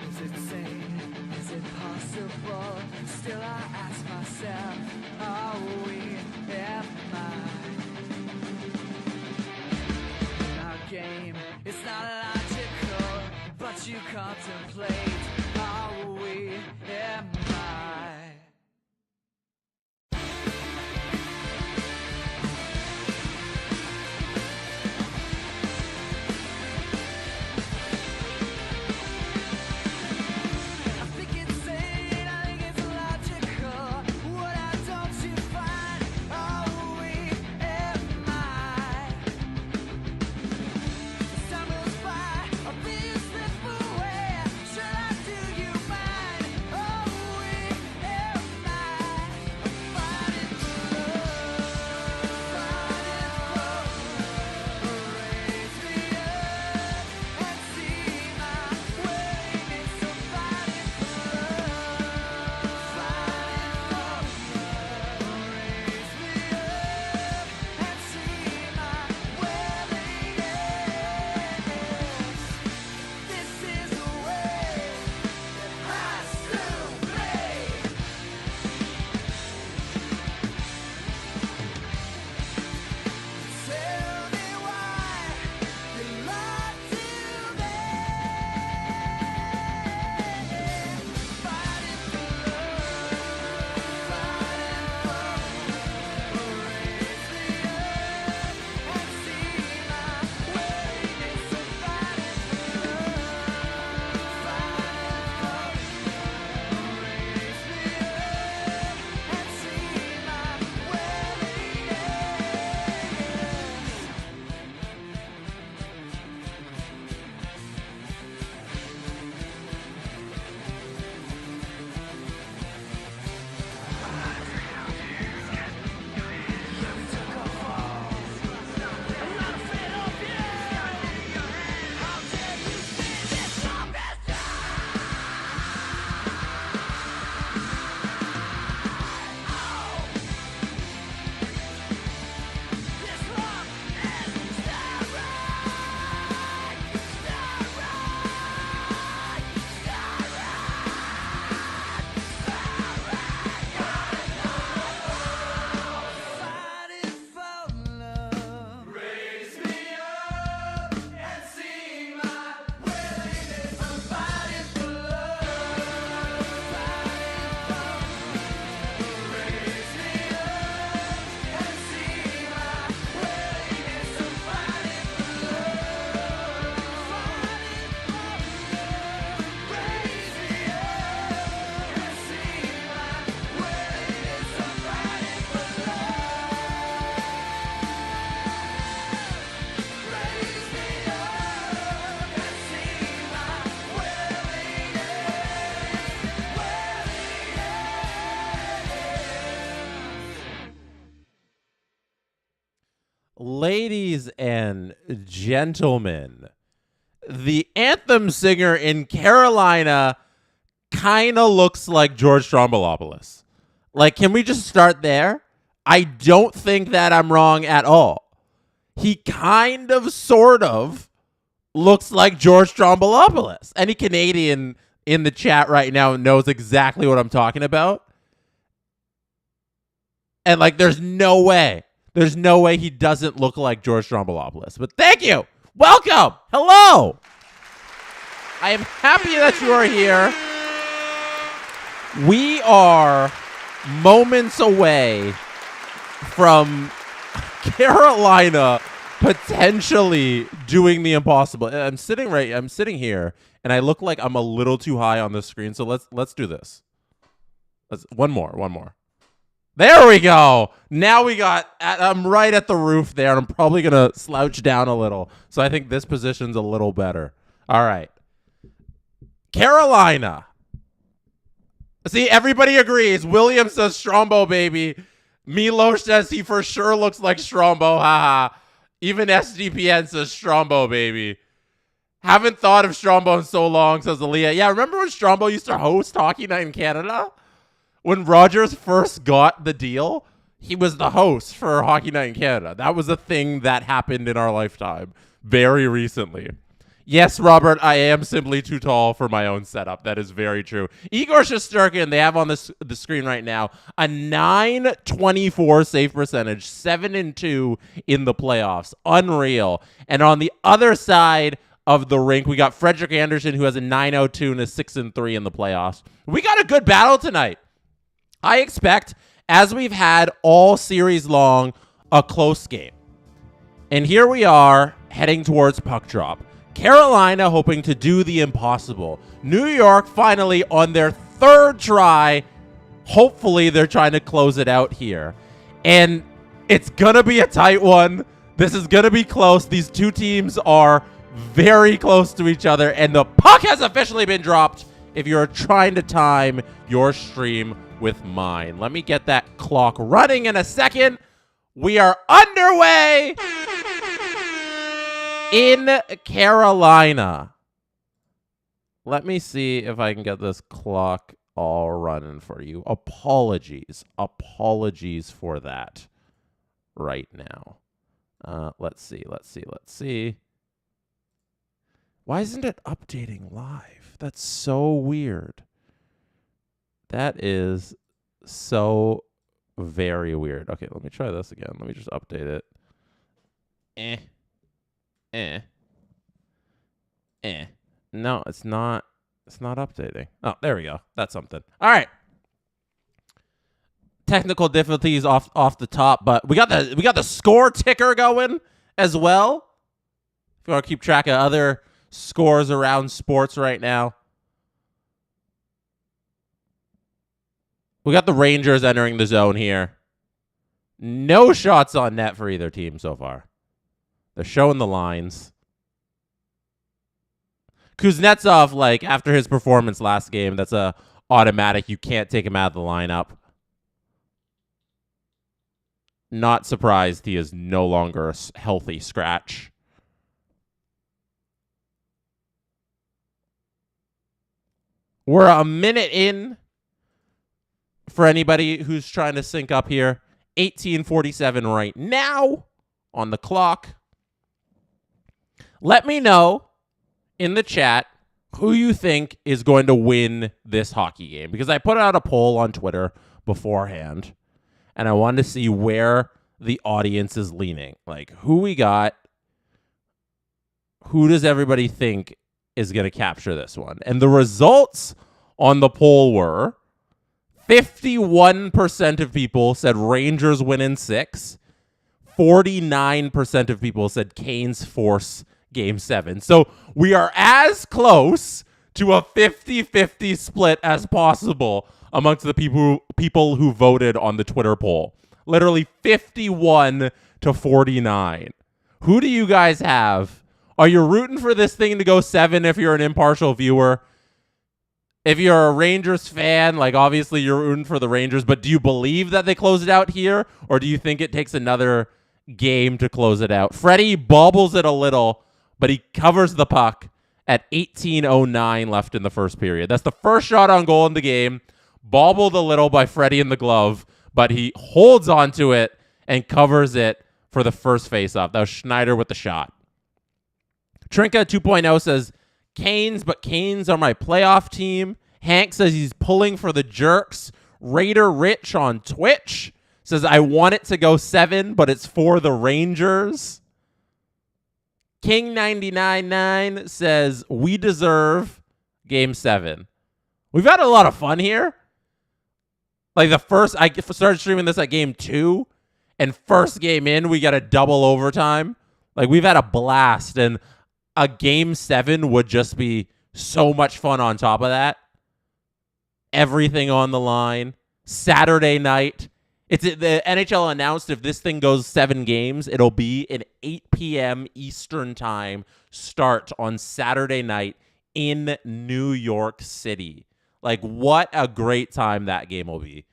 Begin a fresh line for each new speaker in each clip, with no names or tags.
Is it sane? Is it possible? Still I ask myself, are we am I? Our game, it's not logical, but you contemplate, are we am I?
Ladies and gentlemen, the anthem singer in Carolina kind of looks like George Stroumboulopoulos. Like, can we just start there? I don't think that I'm wrong at all. He kind of, sort of, looks like George Stroumboulopoulos. Any Canadian in the chat right now knows exactly what I'm talking about. And, like, there's no way he doesn't look like George Stroumboulopoulos. But thank you. Welcome. Hello. I am happy that you are here. We are moments away from Carolina potentially doing the impossible. I'm sitting here, and I look like I'm a little too high on the screen. So let's do this. One more. There we go. Now I'm right at the roof there, and I'm probably going to slouch down a little. So I think this position's a little better. All right. Carolina. See, everybody agrees. William says Strombo, baby. Milosh says he for sure looks like Strombo. Haha. Even SDPN says Strombo, baby. Haven't thought of Strombo in so long, says Aaliyah. Yeah, remember when Strombo used to host Hockey Night in Canada? When Rogers first got the deal, he was the host for Hockey Night in Canada. That was a thing that happened in our lifetime very recently. Yes, Robert, I am simply too tall for my own setup. That is very true. Igor Shesterkin, they have on the screen right now, a 924 save percentage, 7-2 in the playoffs. Unreal. And on the other side of the rink, we got Frederick Anderson, who has a 902 and a 6-3 in the playoffs. We got a good battle tonight. I expect, as we've had all series long, a close game. And here we are heading towards puck drop. Carolina hoping to do the impossible. New York finally on their third try. Hopefully they're trying to close it out here. And it's going to be a tight one. This is going to be close. These two teams are very close to each other. And the puck has officially been dropped if you're trying to time your stream with mine. Let me get that clock running in a second. We are underway in Carolina. Let me see if I can get this clock all running for you. Apologies for that right now. Let's see. Why isn't it updating live? That's so weird. That is so very weird. Okay, let me try this again. Let me just update it. No, it's not. It's not updating. Oh, there we go. That's something. All right. Technical difficulties off the top, but we got the score ticker going as well. If you want to keep track of other scores around sports right now. We got the Rangers entering the zone here. No shots on net for either team so far. They're showing the lines. Kuznetsov, like, after his performance last game, that's a automatic. You can't take him out of the lineup. Not surprised he is no longer a healthy scratch. We're a minute in for anybody who's trying to sync up here. 18:47 right now on the clock. Let me know in the chat who you think is going to win this hockey game, because I put out a poll on Twitter beforehand and I wanted to see where the audience is leaning. Like, who we got, who does everybody think is going to capture this one? And the results on the poll were 51% of people said Rangers win in 6. 49% of people said Canes force Game 7. So we are as close to a 50-50 split as possible amongst the people who voted on the Twitter poll. Literally 51-49. Who do you guys have? Are you rooting for this thing to go 7 if you're an impartial viewer? If you're a Rangers fan, like, obviously you're rooting for the Rangers, but do you believe that they close it out here? Or do you think it takes another game to close it out? Freddie bobbles it a little, but he covers the puck at 18:09 left in the first period. That's the first shot on goal in the game. Bobbled a little by Freddie in the glove, but he holds onto it and covers it for the first faceoff. That was Schneider with the shot. Trinka 2.0 says, Canes, but Canes are my playoff team. Hank says he's pulling for the Jerks. Raider Rich on Twitch says, I want it to go 7, but it's for the Rangers. King999 says, we deserve Game 7. We've had a lot of fun here. Like, I started streaming this at Game 2, and first game in, we got a double overtime. Like, we've had a blast, and a Game 7 would just be so much fun on top of that. Everything on the line. Saturday night. The NHL announced if this thing goes 7 games, it'll be an 8 p.m. Eastern time start on Saturday night in New York City. Like, what a great time that game will be.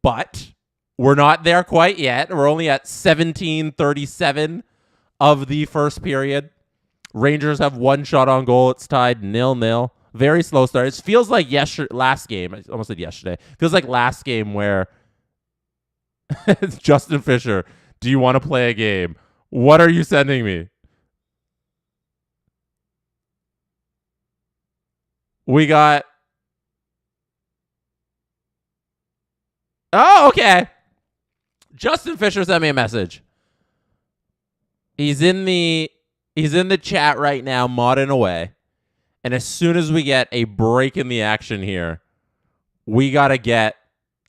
But we're not there quite yet. We're only at 17:37 of the first period. Rangers have 1 shot on goal. It's tied 0-0. Very slow start. It feels like last game. I almost said yesterday. It feels like last game where it's Justin Fisher. Do you want to play a game? What are you sending me? We got... Oh, okay. Justin Fisher sent me a message. He's in the chat right now, modding away. And as soon as we get a break in the action here, we got to get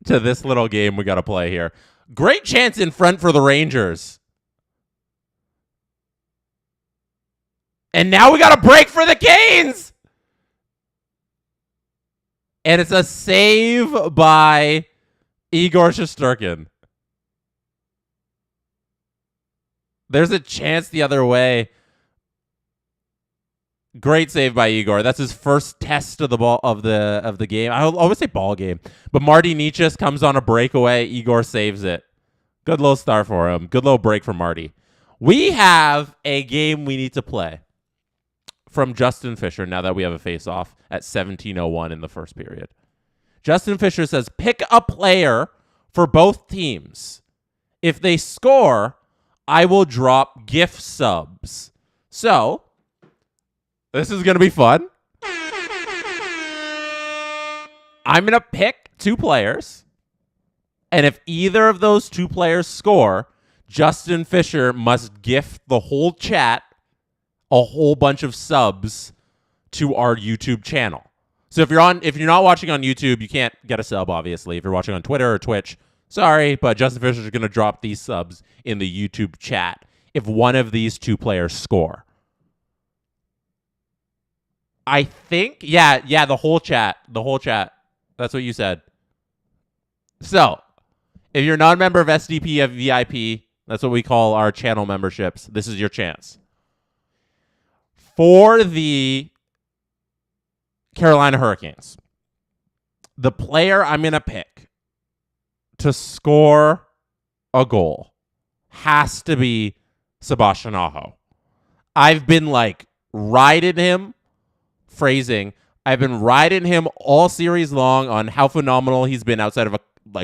to this little game we got to play here. Great chance in front for the Rangers. And now we got a break for the Canes. And it's a save by Igor Shesterkin. There's a chance the other way. Great save by Igor. That's his first test of the ball of the game. I always say ball game, but Marty Nietzsche comes on a breakaway. Igor saves it. Good little start for him. Good little break for Marty. We have a game we need to play from Justin Fisher now that we have a face-off at 17:01 in the first period. Justin Fisher says, pick a player for both teams. If they score, I will drop gift subs. So, this is going to be fun. I'm going to pick two players. And if either of those two players score, Justin Fisher must gift the whole chat a whole bunch of subs to our YouTube channel. So if you're not watching on YouTube, you can't get a sub, obviously. If you're watching on Twitter or Twitch, sorry, but Justin Fisher is going to drop these subs in the YouTube chat if one of these two players score. I think, yeah, the whole chat. That's what you said. So, if you're not a member of SDP of VIP, that's what we call our channel memberships, this is your chance. For the Carolina Hurricanes, the player I'm going to pick to score a goal has to be Sebastian Aho. I've been riding him, I've been riding him all series long on how phenomenal he's been outside of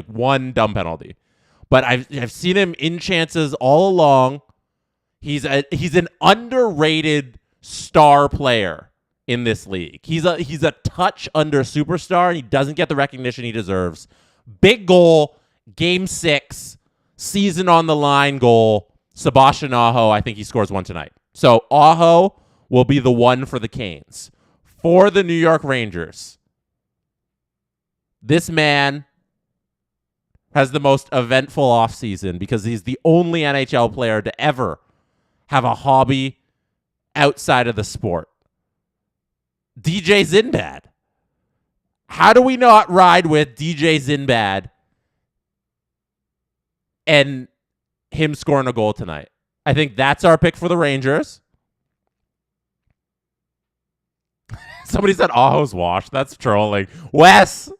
one dumb penalty. But I've seen him in chances all along. He's an underrated star player in this league. He's a touch under superstar, and he doesn't get the recognition he deserves. Big goal, game 6, season on the line goal. Sebastian Aho, I think he scores one tonight. So Aho will be the one for the Canes. For the New York Rangers, this man has the most eventful offseason because he's the only NHL player to ever have a hobby outside of the sport. DJ Zinbad. How do we not ride with DJ Zinbad and him scoring a goal tonight? I think that's our pick for the Rangers. Somebody said Aho's washed. That's trolling. Wes.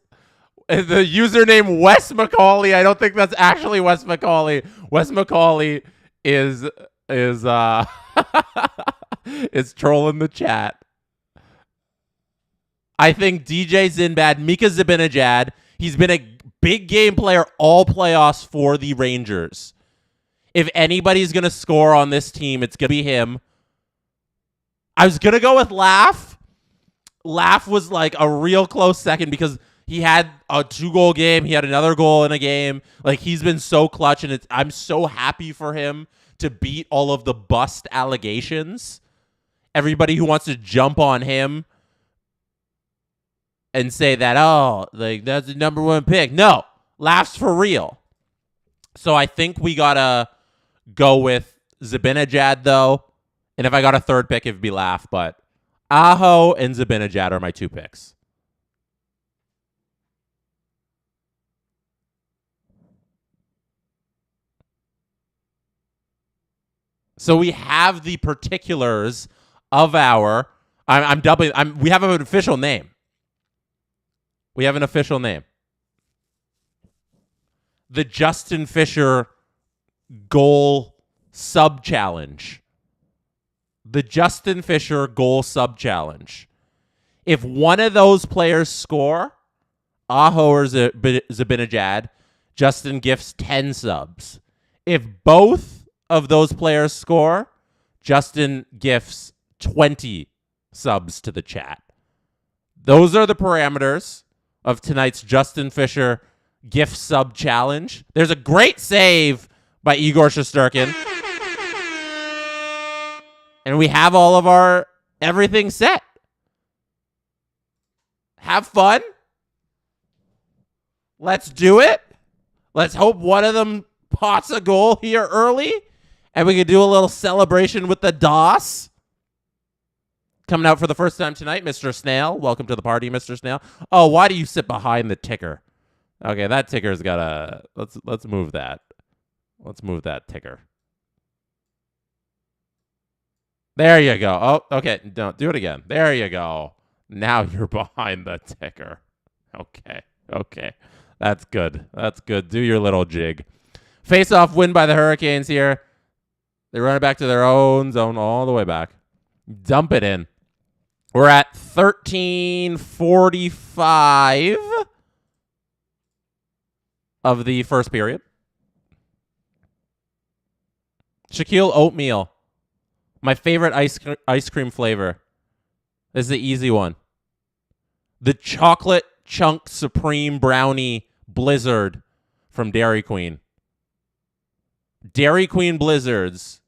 The username Wes McCauley. I don't think that's actually Wes McCauley. Wes McCauley is is trolling the chat. I think DJ Zinbad, Mika Zibanejad, he's been a big game player all playoffs for the Rangers. If anybody's going to score on this team, it's going to be him. I was going to go with Laugh. Laugh was a real close second because he had a 2-goal game. He had another goal in a game. He's been so clutch, and I'm so happy for him to beat all of the bust allegations. Everybody who wants to jump on him and say that, that's the number one pick. No, Laugh's for real. So I think we got to go with Zibanejad, though. And if I got a third pick, it would be Laugh, but Aho and Zibanejad are my two picks. So we have the particulars of our... I'm doubling... we have an official name. We have an official name. The Justin Fisher goal sub-challenge. The Justin Fisher goal sub-challenge. If one of those players score, Aho or Zibanejad, Justin gifts 10 subs. If both of those players score, Justin gifts 20 subs to the chat. Those are the parameters of tonight's Justin Fisher gift sub challenge. There's a great save by Igor Shesterkin. And we have all of our everything set. Have fun. Let's do it. Let's hope one of them pots a goal here early. And we can do a little celebration with the DOS. Coming out for the first time tonight, Mr. Snail. Welcome to the party, Mr. Snail. Oh, why do you sit behind the ticker? Okay, that ticker's got a... Let's move that. Let's move that ticker. There you go. Oh, okay. Don't do it again. There you go. Now you're behind the ticker. Okay. That's good. Do your little jig. Face-off win by the Hurricanes here. They run it back to their own zone all the way back. Dump it in. We're at 13:45 of the first period. Shaquille Oatmeal. My favorite ice cream flavor. This is the easy one. The Chocolate Chunk Supreme Brownie Blizzard from Dairy Queen. Dairy Queen Blizzards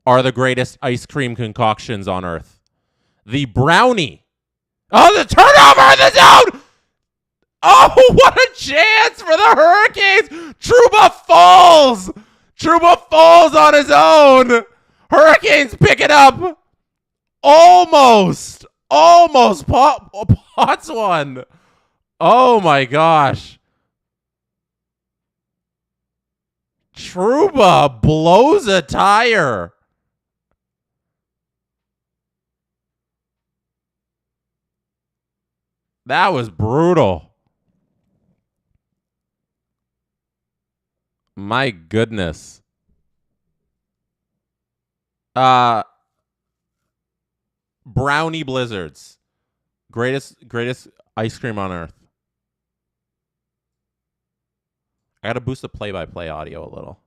are the greatest ice cream concoctions on earth. The brownie. Oh, the turnover in the zone! Oh, what a chance for the Hurricanes! Trouba falls! Trouba falls on his own! Hurricanes pick it up! Almost pots one. Oh my gosh. Trouba blows a tire. That was brutal. My goodness. Brownie Blizzards. Greatest ice cream on earth. I gotta boost the play-by-play audio a little.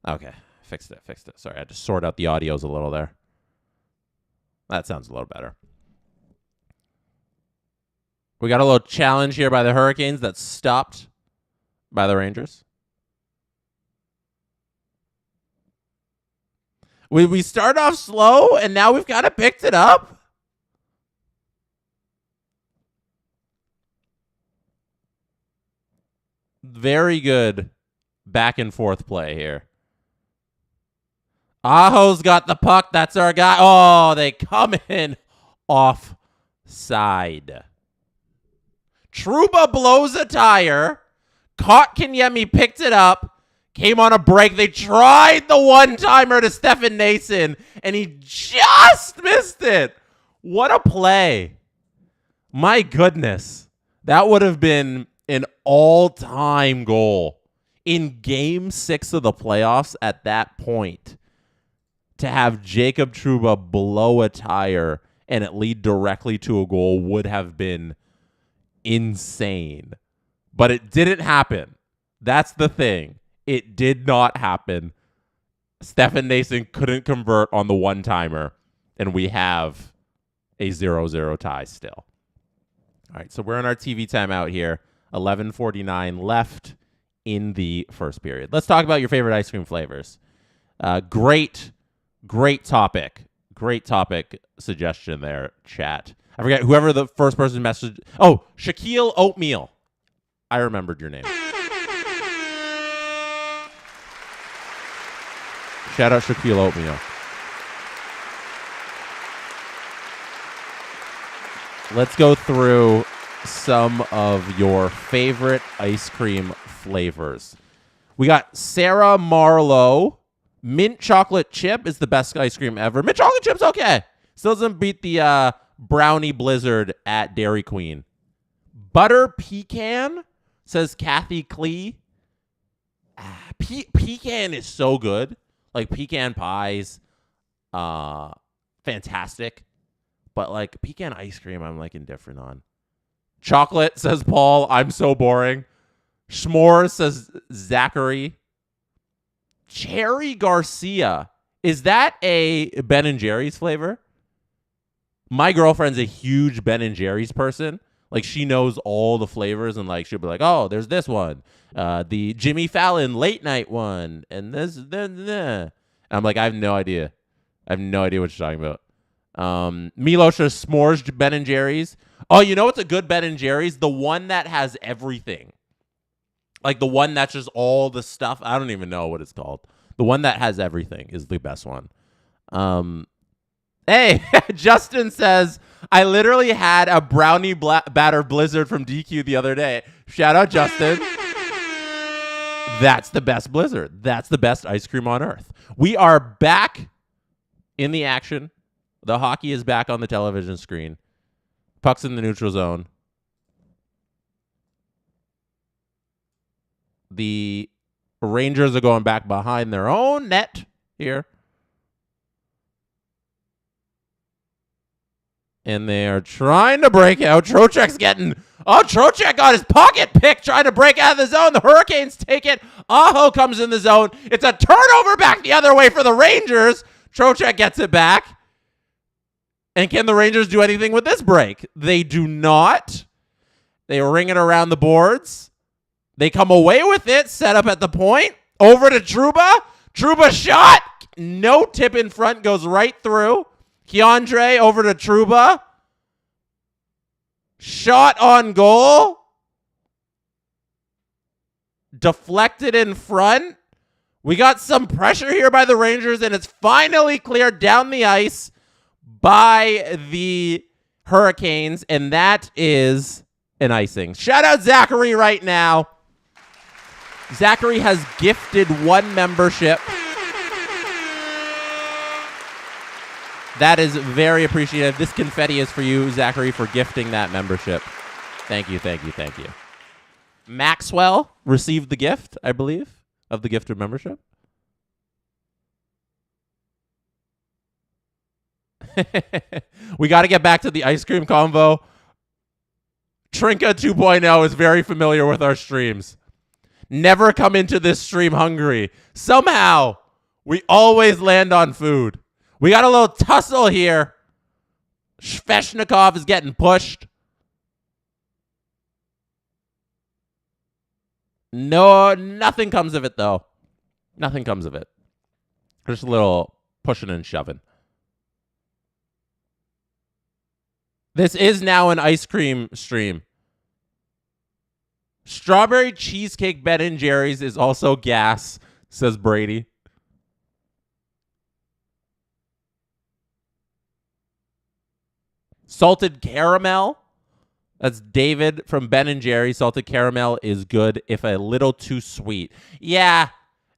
Okay, fixed it. Sorry, I had to sort out the audios a little there. That sounds a little better. We got a little challenge here by the Hurricanes that's stopped by the Rangers. We start off slow, and now we've kind of picked it up. Very good back and forth play here. Aho's got the puck. That's our guy. Oh, they come in offside. Trouba blows a tire. Kotkaniemi picked it up. Came on a break. They tried the one-timer to Stefan Nason, and he just missed it. What a play. My goodness. That would have been an all-time goal in Game 6 of the playoffs at that point. To have Jacob Trouba blow a tire and it lead directly to a goal would have been insane. But it didn't happen. That's the thing. It did not happen. Stefan Nason couldn't convert on the one-timer, and we have a 0-0 tie still. All right, so we're in our TV timeout here. 11:49 left in the first period. Let's talk about your favorite ice cream flavors. Great topic. Great topic suggestion there, chat. I forget whoever the first person messaged. Oh, Shaquille Oatmeal. I remembered your name. Shout out Shaquille Oatmeal. Let's go through some of your favorite ice cream flavors. We got Sarah Marlowe. Mint chocolate chip is the best ice cream ever. Mint chocolate chip's okay. Still doesn't beat the brownie blizzard at Dairy Queen. Butter pecan, says Kathy Klee. Pecan is so good. Like pecan pies, fantastic. But like pecan ice cream, I'm like indifferent on. Chocolate, says Paul. I'm so boring. S'mores, says Zachary. Cherry Garcia. Is that a Ben and Jerry's flavor? My girlfriend's a huge Ben and Jerry's person. Like, she knows all the flavors, and like she'll be like, "Oh, there's this one, the Jimmy Fallon late night one, and this." And I'm like, I have no idea. I have no idea what you're talking about. Milosha s'mores Ben and Jerry's. Oh, you know what's a good Ben and Jerry's? The one that has everything. Like the one that's just all the stuff. I don't even know what it's called. The one that has everything is the best one. Hey, Justin says, I literally had a brownie batter blizzard from DQ the other day. Shout out, Justin. That's the best blizzard. That's the best ice cream on earth. We are back in the action. The hockey is back on the television screen. Puck's in the neutral zone. The Rangers are going back behind their own net here. And they are trying to break out. Trocheck's getting... Oh, Trocheck got his pocket picked trying to break out of the zone. The Hurricanes take it. Aho comes in the zone. It's a turnover back the other way for the Rangers. Trocheck gets it back. And can the Rangers do anything with this break? They do not. They ring it around the boards. They come away with it. Set up at the point. Over to Trouba. Trouba shot. No tip in front. Goes right through. Keandre over to Trouba. Shot on goal. Deflected in front. We got some pressure here by the Rangers, and it's finally cleared down the ice by the Hurricanes, and that is an icing. Shout out Zachary right now. Zachary has gifted 1 membership. That is very appreciative. This confetti is for you, Zachary, for gifting that membership. Thank you, thank you, thank you. Maxwell received the gift, I believe, of the gift of membership. We got to get back to the ice cream convo. Trinka 2.0 is very familiar with our streams. Never come into this stream hungry. Somehow, we always land on food. We got a little tussle here. Sveshnikov is getting pushed. No, nothing comes of it, though. Nothing comes of it. Just a little pushing and shoving. This is now an ice cream stream. Strawberry cheesecake Ben and Jerry's is also gas, says Brady. Salted caramel. That's David from Ben and Jerry. Salted caramel is good if a little too sweet. Yeah.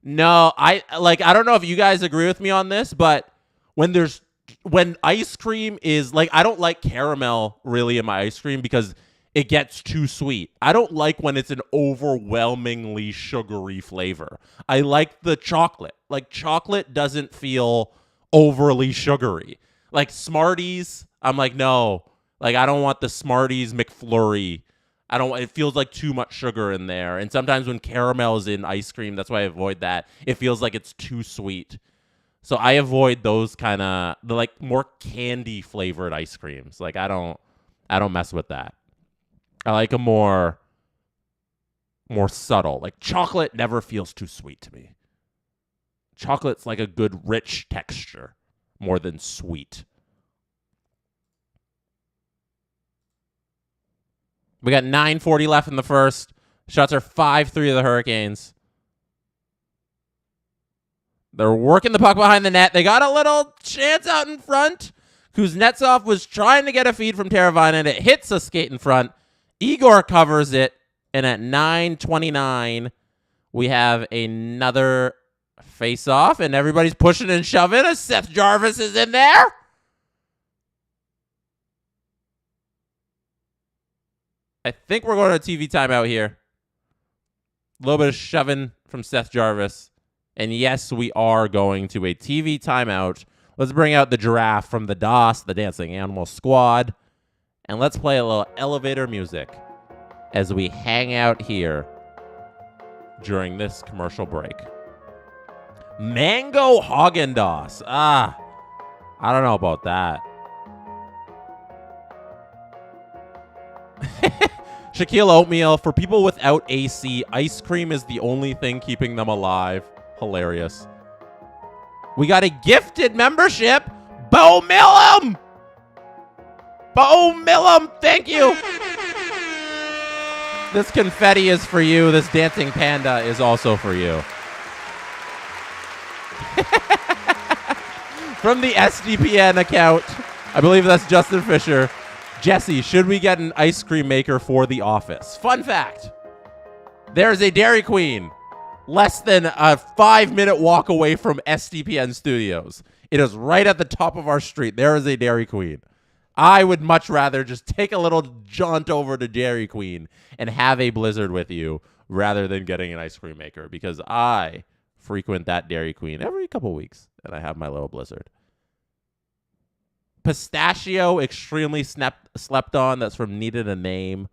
No, I don't know if you guys agree with me on this, but when ice cream is like, I don't like caramel really in my ice cream because it gets too sweet. I don't like when it's an overwhelmingly sugary flavor. I like the chocolate. Like, chocolate doesn't feel overly sugary. Like Smarties, I'm like, no. Like, I don't want the Smarties McFlurry. It feels like too much sugar in there. And sometimes when caramel is in ice cream, that's why I avoid that. It feels like it's too sweet. So I avoid those kind of the like more candy flavored ice creams. Like, I don't mess with that. I like a more subtle. Like, chocolate never feels too sweet to me. Chocolate's like a good rich texture more than sweet. We got 9:40 left in the first. Shots are 5-3 of the Hurricanes. They're working the puck behind the net. They got a little chance out in front. Kuznetsov was trying to get a feed from Teravainen, and it hits a skate in front. Igor covers it, and at 9:29, we have another face-off, and everybody's pushing and shoving as Seth Jarvis is in there. I think we're going to a TV timeout here. A little bit of shoving from Seth Jarvis. And yes, we are going to a TV timeout. Let's bring out the giraffe from the DOS, the Dancing Animal Squad. And let's play a little elevator music as we hang out here during this commercial break. Mango Haagen-Dazs. I don't know about that. Shaquille Oatmeal, for people without AC, ice cream is the only thing keeping them alive. Hilarious. We got a gifted membership. Bo Millum! Bo Millum, thank you. This confetti is for you. This dancing panda is also for you. From the SDPN account, I believe that's Justin Fisher. Jesse, should we get an ice cream maker for the office? Fun fact. There's a Dairy Queen less than a 5-minute walk away from SDPN Studios. It is right at the top of our street. There is a Dairy Queen. I would much rather just take a little jaunt over to Dairy Queen and have a Blizzard with you rather than getting an ice cream maker, because I frequent that Dairy Queen every couple weeks and I have my little Blizzard. Pistachio, extremely slept on. That's from Needed a Name.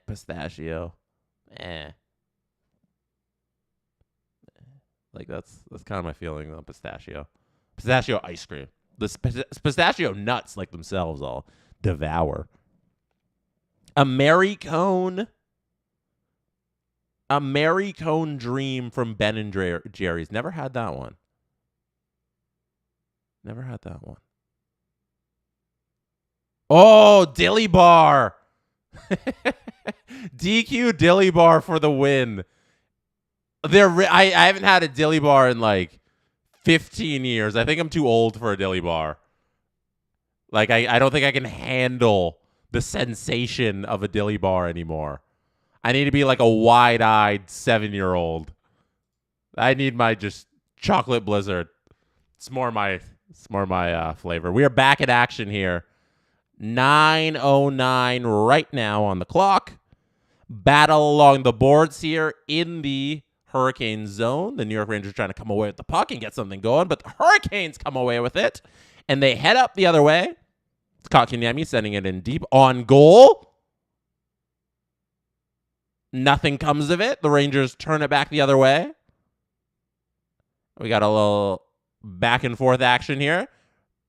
Pistachio. Like that's kind of my feeling on pistachio. Pistachio ice cream. The pistachio nuts like themselves I'll devour. A Mary Cone. A Mary Cone Dream from Ben and Jerry's. Never had that one. Never had that one. Oh, Dilly Bar. DQ Dilly Bar for the win. I haven't had a Dilly Bar in like 15 years. I think I'm too old for a Dilly Bar. Like, I don't think I can handle the sensation of a Dilly Bar anymore. I need to be like a wide-eyed 7-year-old. I need my just chocolate Blizzard. It's more my flavor. We are back in action here. 9:09 right now on the clock. Battle along the boards here in the Hurricane zone. The New York Rangers trying to come away with the puck and get something going, but the Hurricanes come away with it, and they head up the other way. It's Kotkaniemi sending it in deep on goal. Nothing comes of it. The Rangers turn it back the other way. We got a little back and forth action here.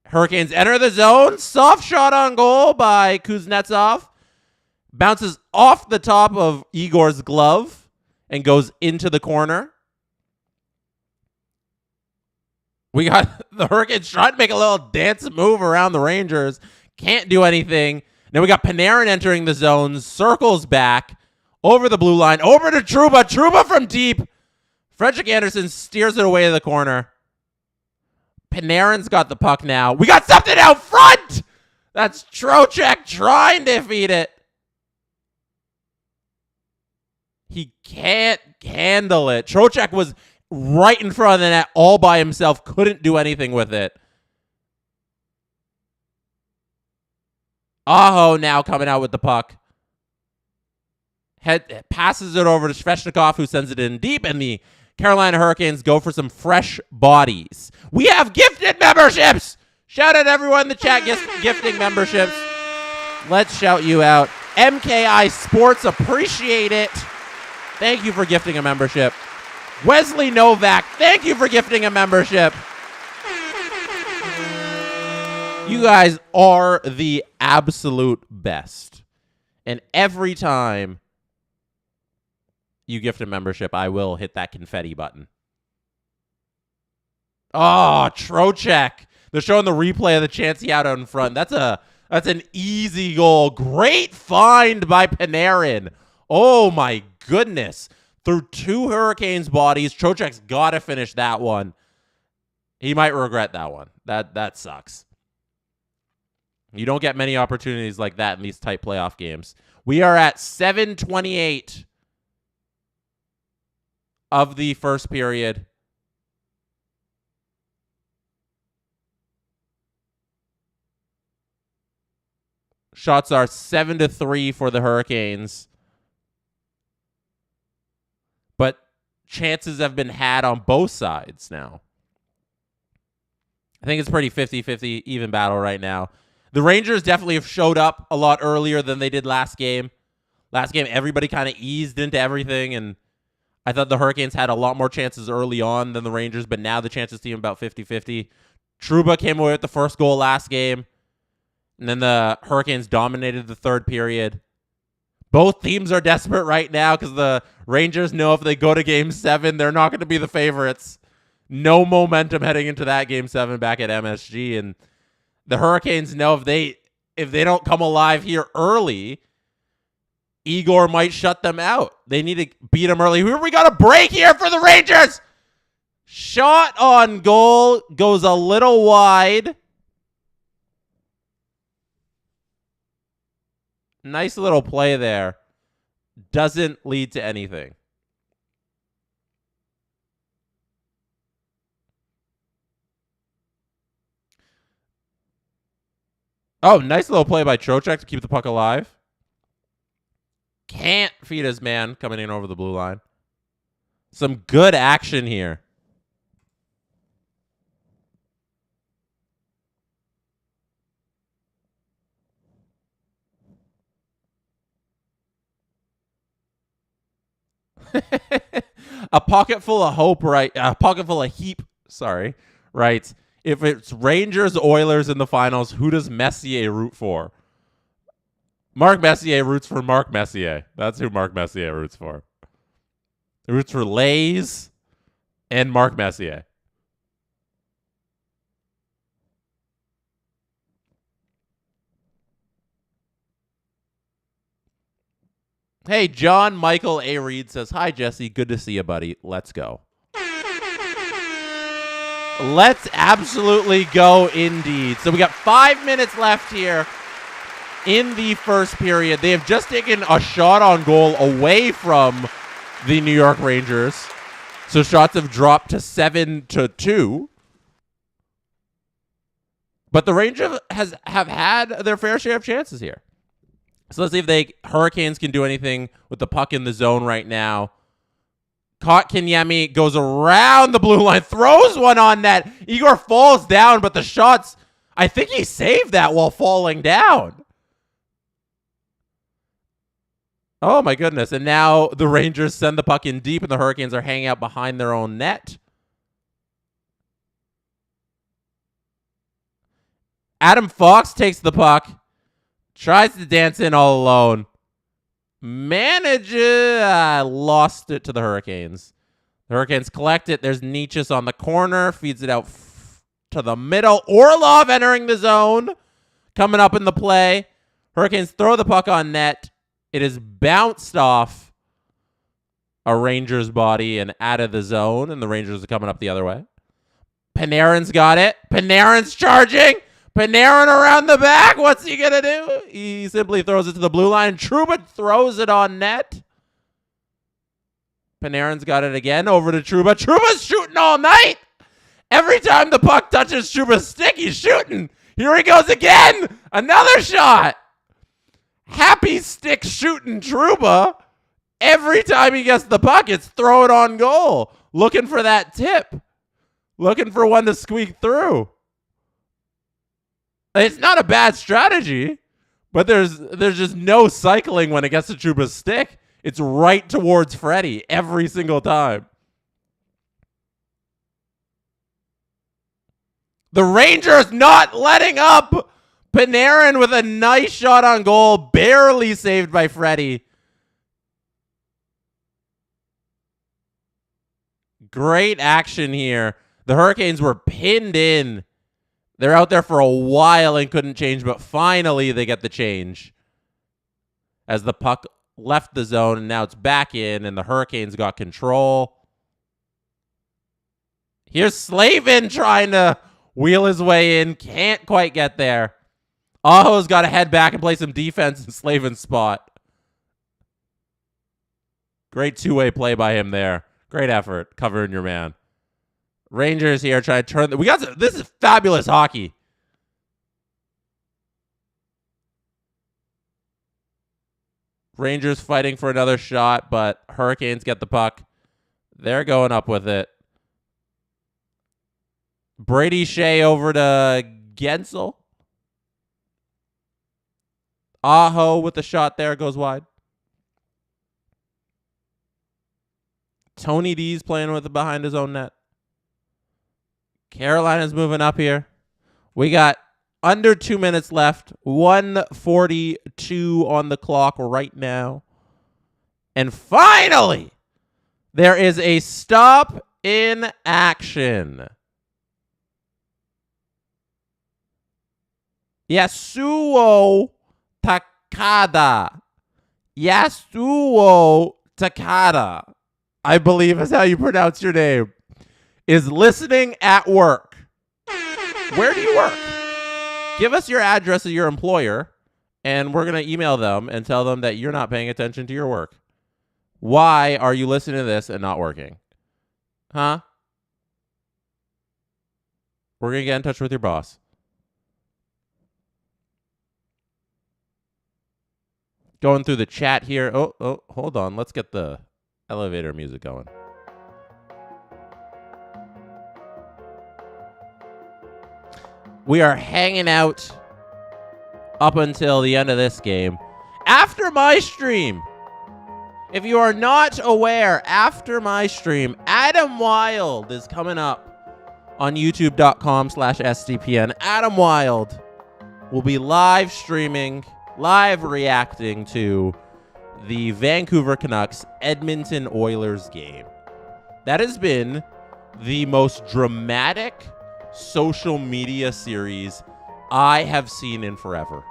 Hurricanes enter the zone. Soft shot on goal by Kuznetsov. Bounces off the top of Igor's glove and goes into the corner. We got the Hurricanes trying to make a little dance move around the Rangers. Can't do anything. Now we got Panarin entering the zone. Circles back. Over the blue line. Over to Trouba. Trouba from deep. Frederick Anderson steers it away to the corner. Panarin's got the puck now. We got something out front! That's Trocheck trying to feed it. He can't handle it. Trocheck was right in front of the net all by himself. Couldn't do anything with it. Aho now coming out with the puck. Passes it over to Svechnikov, who sends it in deep, and the Carolina Hurricanes go for some fresh bodies. We have gifted memberships! Shout out everyone in the chat gifting memberships. Let's shout you out. MKI Sports, appreciate it. Thank you for gifting a membership. Wesley Novak, thank you for gifting a membership. You guys are the absolute best. And every time you gift a membership, I will hit that confetti button. Oh, Trocheck. They're showing the replay of the chance he had out in front. That's an easy goal. Great find by Panarin. Oh, my goodness. Through two Hurricanes bodies, Trocheck's got to finish that one. He might regret that one. That sucks. You don't get many opportunities like that in these tight playoff games. We are at 7:28 of the first period. Shots are 7-3 for the Hurricanes. But chances have been had on both sides now. I think it's pretty 50-50 even battle right now. The Rangers definitely have showed up a lot earlier than they did last game. Last game, everybody kind of eased into everything, and I thought the Hurricanes had a lot more chances early on than the Rangers, but now the chances seem about 50-50. Trouba came away with the first goal last game. And then the Hurricanes dominated the third period. Both teams are desperate right now because the Rangers know if they go to Game 7, they're not going to be the favorites. No momentum heading into that Game 7 back at MSG. And the Hurricanes know if they don't come alive here early, Igor might shut them out. They need to beat them early. We got a break here for the Rangers. Shot on goal goes a little wide. Nice little play there. Doesn't lead to anything. Oh, nice little play by Trocheck to keep the puck alive. Can't feed his man coming in over the blue line. Some good action here. A pocket full of hope, right? A pocket full of heap, sorry, right? If it's Rangers, Oilers in the finals, who does Messier root for? Mark Messier roots for Mark Messier. That's who Mark Messier roots for. He roots for Lays and Mark Messier. Hey, John Michael A. Reed says, hi, Jesse. Good to see you, buddy. Let's go. Let's absolutely go indeed. So we got 5 minutes left here in the first period. They have just taken a shot on goal away from the New York Rangers. So shots have dropped to 7-2. But the Rangers have had their fair share of chances here. So let's see if Hurricanes can do anything with the puck in the zone right now. Kotkaniemi goes around the blue line, throws one on net. Igor falls down, but the shots, I think he saved that while falling down. Oh, my goodness. And now the Rangers send the puck in deep, and the Hurricanes are hanging out behind their own net. Adam Fox takes the puck, tries to dance in all alone. Manages, lost it to the Hurricanes. The Hurricanes collect it. There's Nietzsche on the corner, feeds it out to the middle. Orlov entering the zone, coming up in the play. Hurricanes throw the puck on net. It is bounced off a Rangers body and out of the zone, and the Rangers are coming up the other way. Panarin's got it. Panarin's charging. Panarin around the back. What's he going to do? He simply throws it to the blue line. Trouba throws it on net. Panarin's got it again. Over to Trouba. Trouba's shooting all night. Every time the puck touches Trouba's stick, he's shooting. Here he goes again. Another shot. Happy stick shooting Trouba. Every time he gets the puck, it's throw it on goal. Looking for that tip. Looking for one to squeak through. It's not a bad strategy, but there's just no cycling when it gets to Trouba's stick. It's right towards Freddie every single time. The Rangers not letting up. Panarin with a nice shot on goal, barely saved by Freddie. Great action here. The Hurricanes were pinned in. They're out there for a while and couldn't change, but finally they get the change. As the puck left the zone, and now it's back in, and the Hurricanes got control. Here's Slavin trying to wheel his way in. Can't quite get there. Aho's got to head back and play some defense in Slavin's spot. Great two-way play by him there. Great effort covering your man. Rangers here trying to turn. This is fabulous hockey. Rangers fighting for another shot, but Hurricanes get the puck. They're going up with it. Brady Shea over to Gensel. Aho with the shot there, goes wide. Tony D's playing with it behind his own net. Carolina's moving up here. We got Under 2 minutes left. 1:42 on the clock right now. And finally, there is a stop in action. Yasuo Takada. Yasuo Takada, I believe is how you pronounce your name, is listening at work. Where do you work? Give us your address of your employer, and we're going to email them and tell them that you're not paying attention to your work. Why are you listening to this and not working? Huh? We're going to get in touch with your boss. Going through the chat here. Oh, hold on. Let's get the elevator music going. We are hanging out up until the end of this game. After my stream, if you are not aware, after my stream, Adam Wild is coming up on youtube.com/SDPN. Adam Wild will be live streaming, live reacting to the Vancouver Canucks Edmonton Oilers game. That has been the most dramatic social media series I have seen in forever.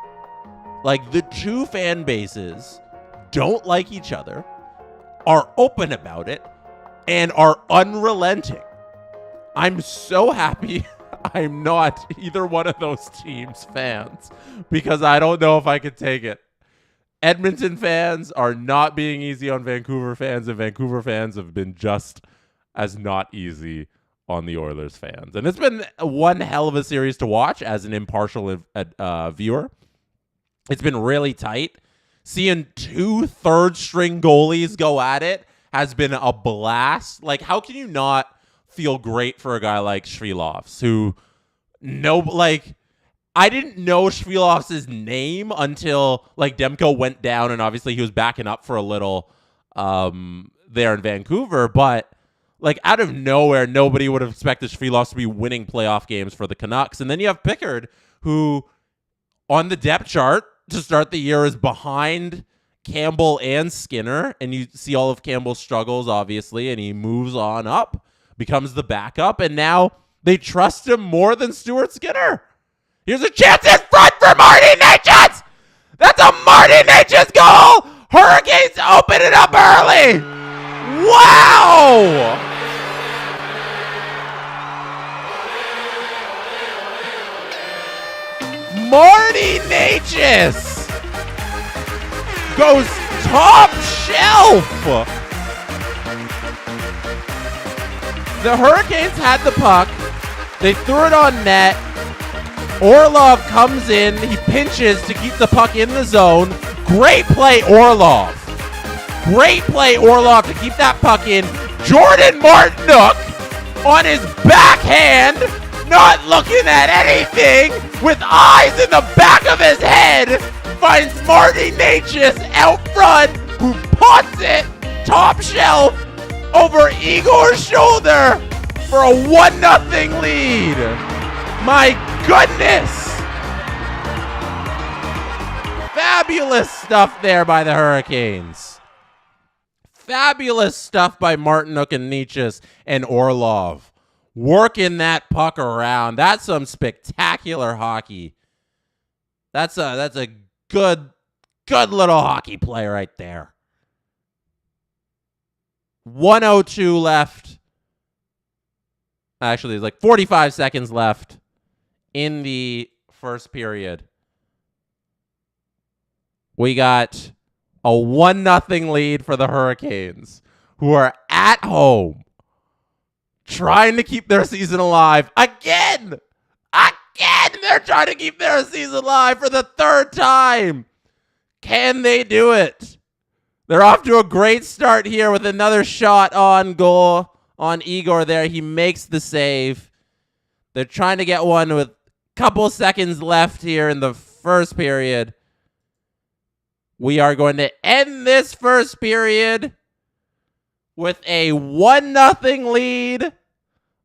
Like, the two fan bases don't like each other, are open about it, and are unrelenting. I'm so happy I'm not either one of those teams' fans, because I don't know if I could take it. Edmonton fans are not being easy on Vancouver fans, and Vancouver fans have been just as not easy on the Oilers fans. And it's been one hell of a series to watch as an impartial viewer. It's been really tight. Seeing two third-string goalies go at it has been a blast. Like, how can you not feel great for a guy like Shvilovs, who I didn't know Shvilovs' name until like Demko went down, and obviously he was backing up for a little there in Vancouver, but like out of nowhere, nobody would have expected Shvilovs to be winning playoff games for the Canucks. And then you have Pickard, who on the depth chart to start the year is behind Campbell and Skinner, and you see all of Campbell's struggles, obviously, and he moves on up, becomes the backup, and now they trust him more than Stuart Skinner. Here's a chance in front for Marty Necas! That's a Marty Necas goal! Hurricanes open it up early! Wow! Marty Necas goes top shelf! The Hurricanes had the puck. They threw it on net. Orlov comes in. He pinches to keep the puck in the zone. Great play, Orlov. Great play, Orlov, to keep that puck in. Jordan Martinook on his backhand, not looking at anything, with eyes in the back of his head, finds Marty Necas out front, who puts it top shelf over Igor's shoulder for a 1-0 lead. My goodness! Fabulous stuff there by the Hurricanes. Fabulous stuff by Martinook and Necas and Orlov. Working that puck around. That's some spectacular hockey. That's a good little hockey play right there. 1:02 left. Actually, there's like 45 seconds left in the first period. We got a 1-0 lead for the Hurricanes, who are at home trying to keep their season alive again. They're trying to keep their season alive for the third time. Can they do it? They're off to a great start here with another shot on goal on Igor there. He makes the save. They're trying to get one with a couple seconds left here in the first period. We are going to end this first period with a 1-0 lead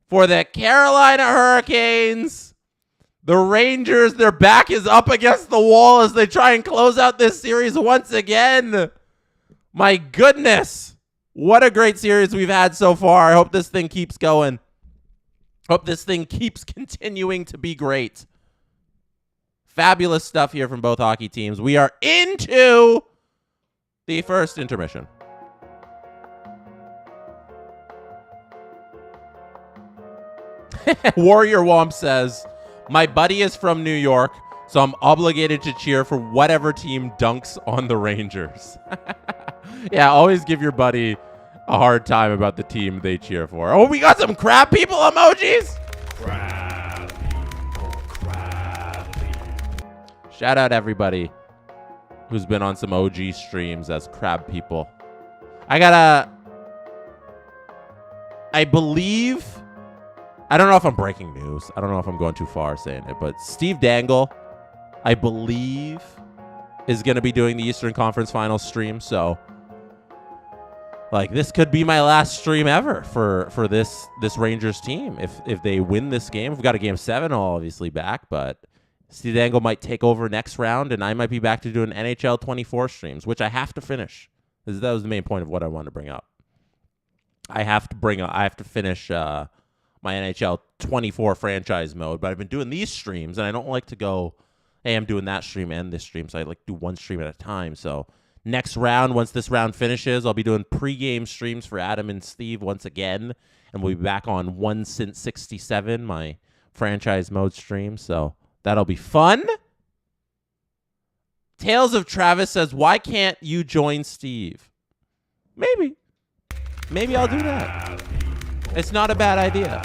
for the Carolina Hurricanes. The Rangers, their back is up against the wall as they try and close out this series once again. My goodness. What a great series we've had so far. I hope this thing keeps going. Hope this thing keeps continuing to be great. Fabulous stuff here from both hockey teams. We are into the first intermission. Warrior Womp says, my buddy is from New York, so I'm obligated to cheer for whatever team dunks on the Rangers. Yeah, always give your buddy a hard time about the team they cheer for. Oh, we got some crab people emojis.
Crab people, crab people.
Shout out everybody who's been on some OG streams as crab people. I believe, I don't know if I'm breaking news. I don't know if I'm going too far saying it, but Steve Dangle, I believe, is going to be doing the Eastern Conference Finals stream. So, like, this could be my last stream ever for this Rangers team. If they win this game, we've got a game 7 obviously back, but Steve Dangle might take over next round, and I might be back to doing NHL 24 streams, which I have to finish. That was the main point of what I wanted to bring up. I have to finish my NHL 24 franchise mode, but I've been doing these streams, and I don't like to go, hey, I'm doing that stream and this stream, so I like to do one stream at a time. So next round, once this round finishes, I'll be doing pregame streams for Adam and Steve once again, and we'll be back on 1 Since 67, my franchise mode stream, so that'll be fun. Tales of Travis says, why can't you join Steve? Maybe I'll do that. It's not a bad idea.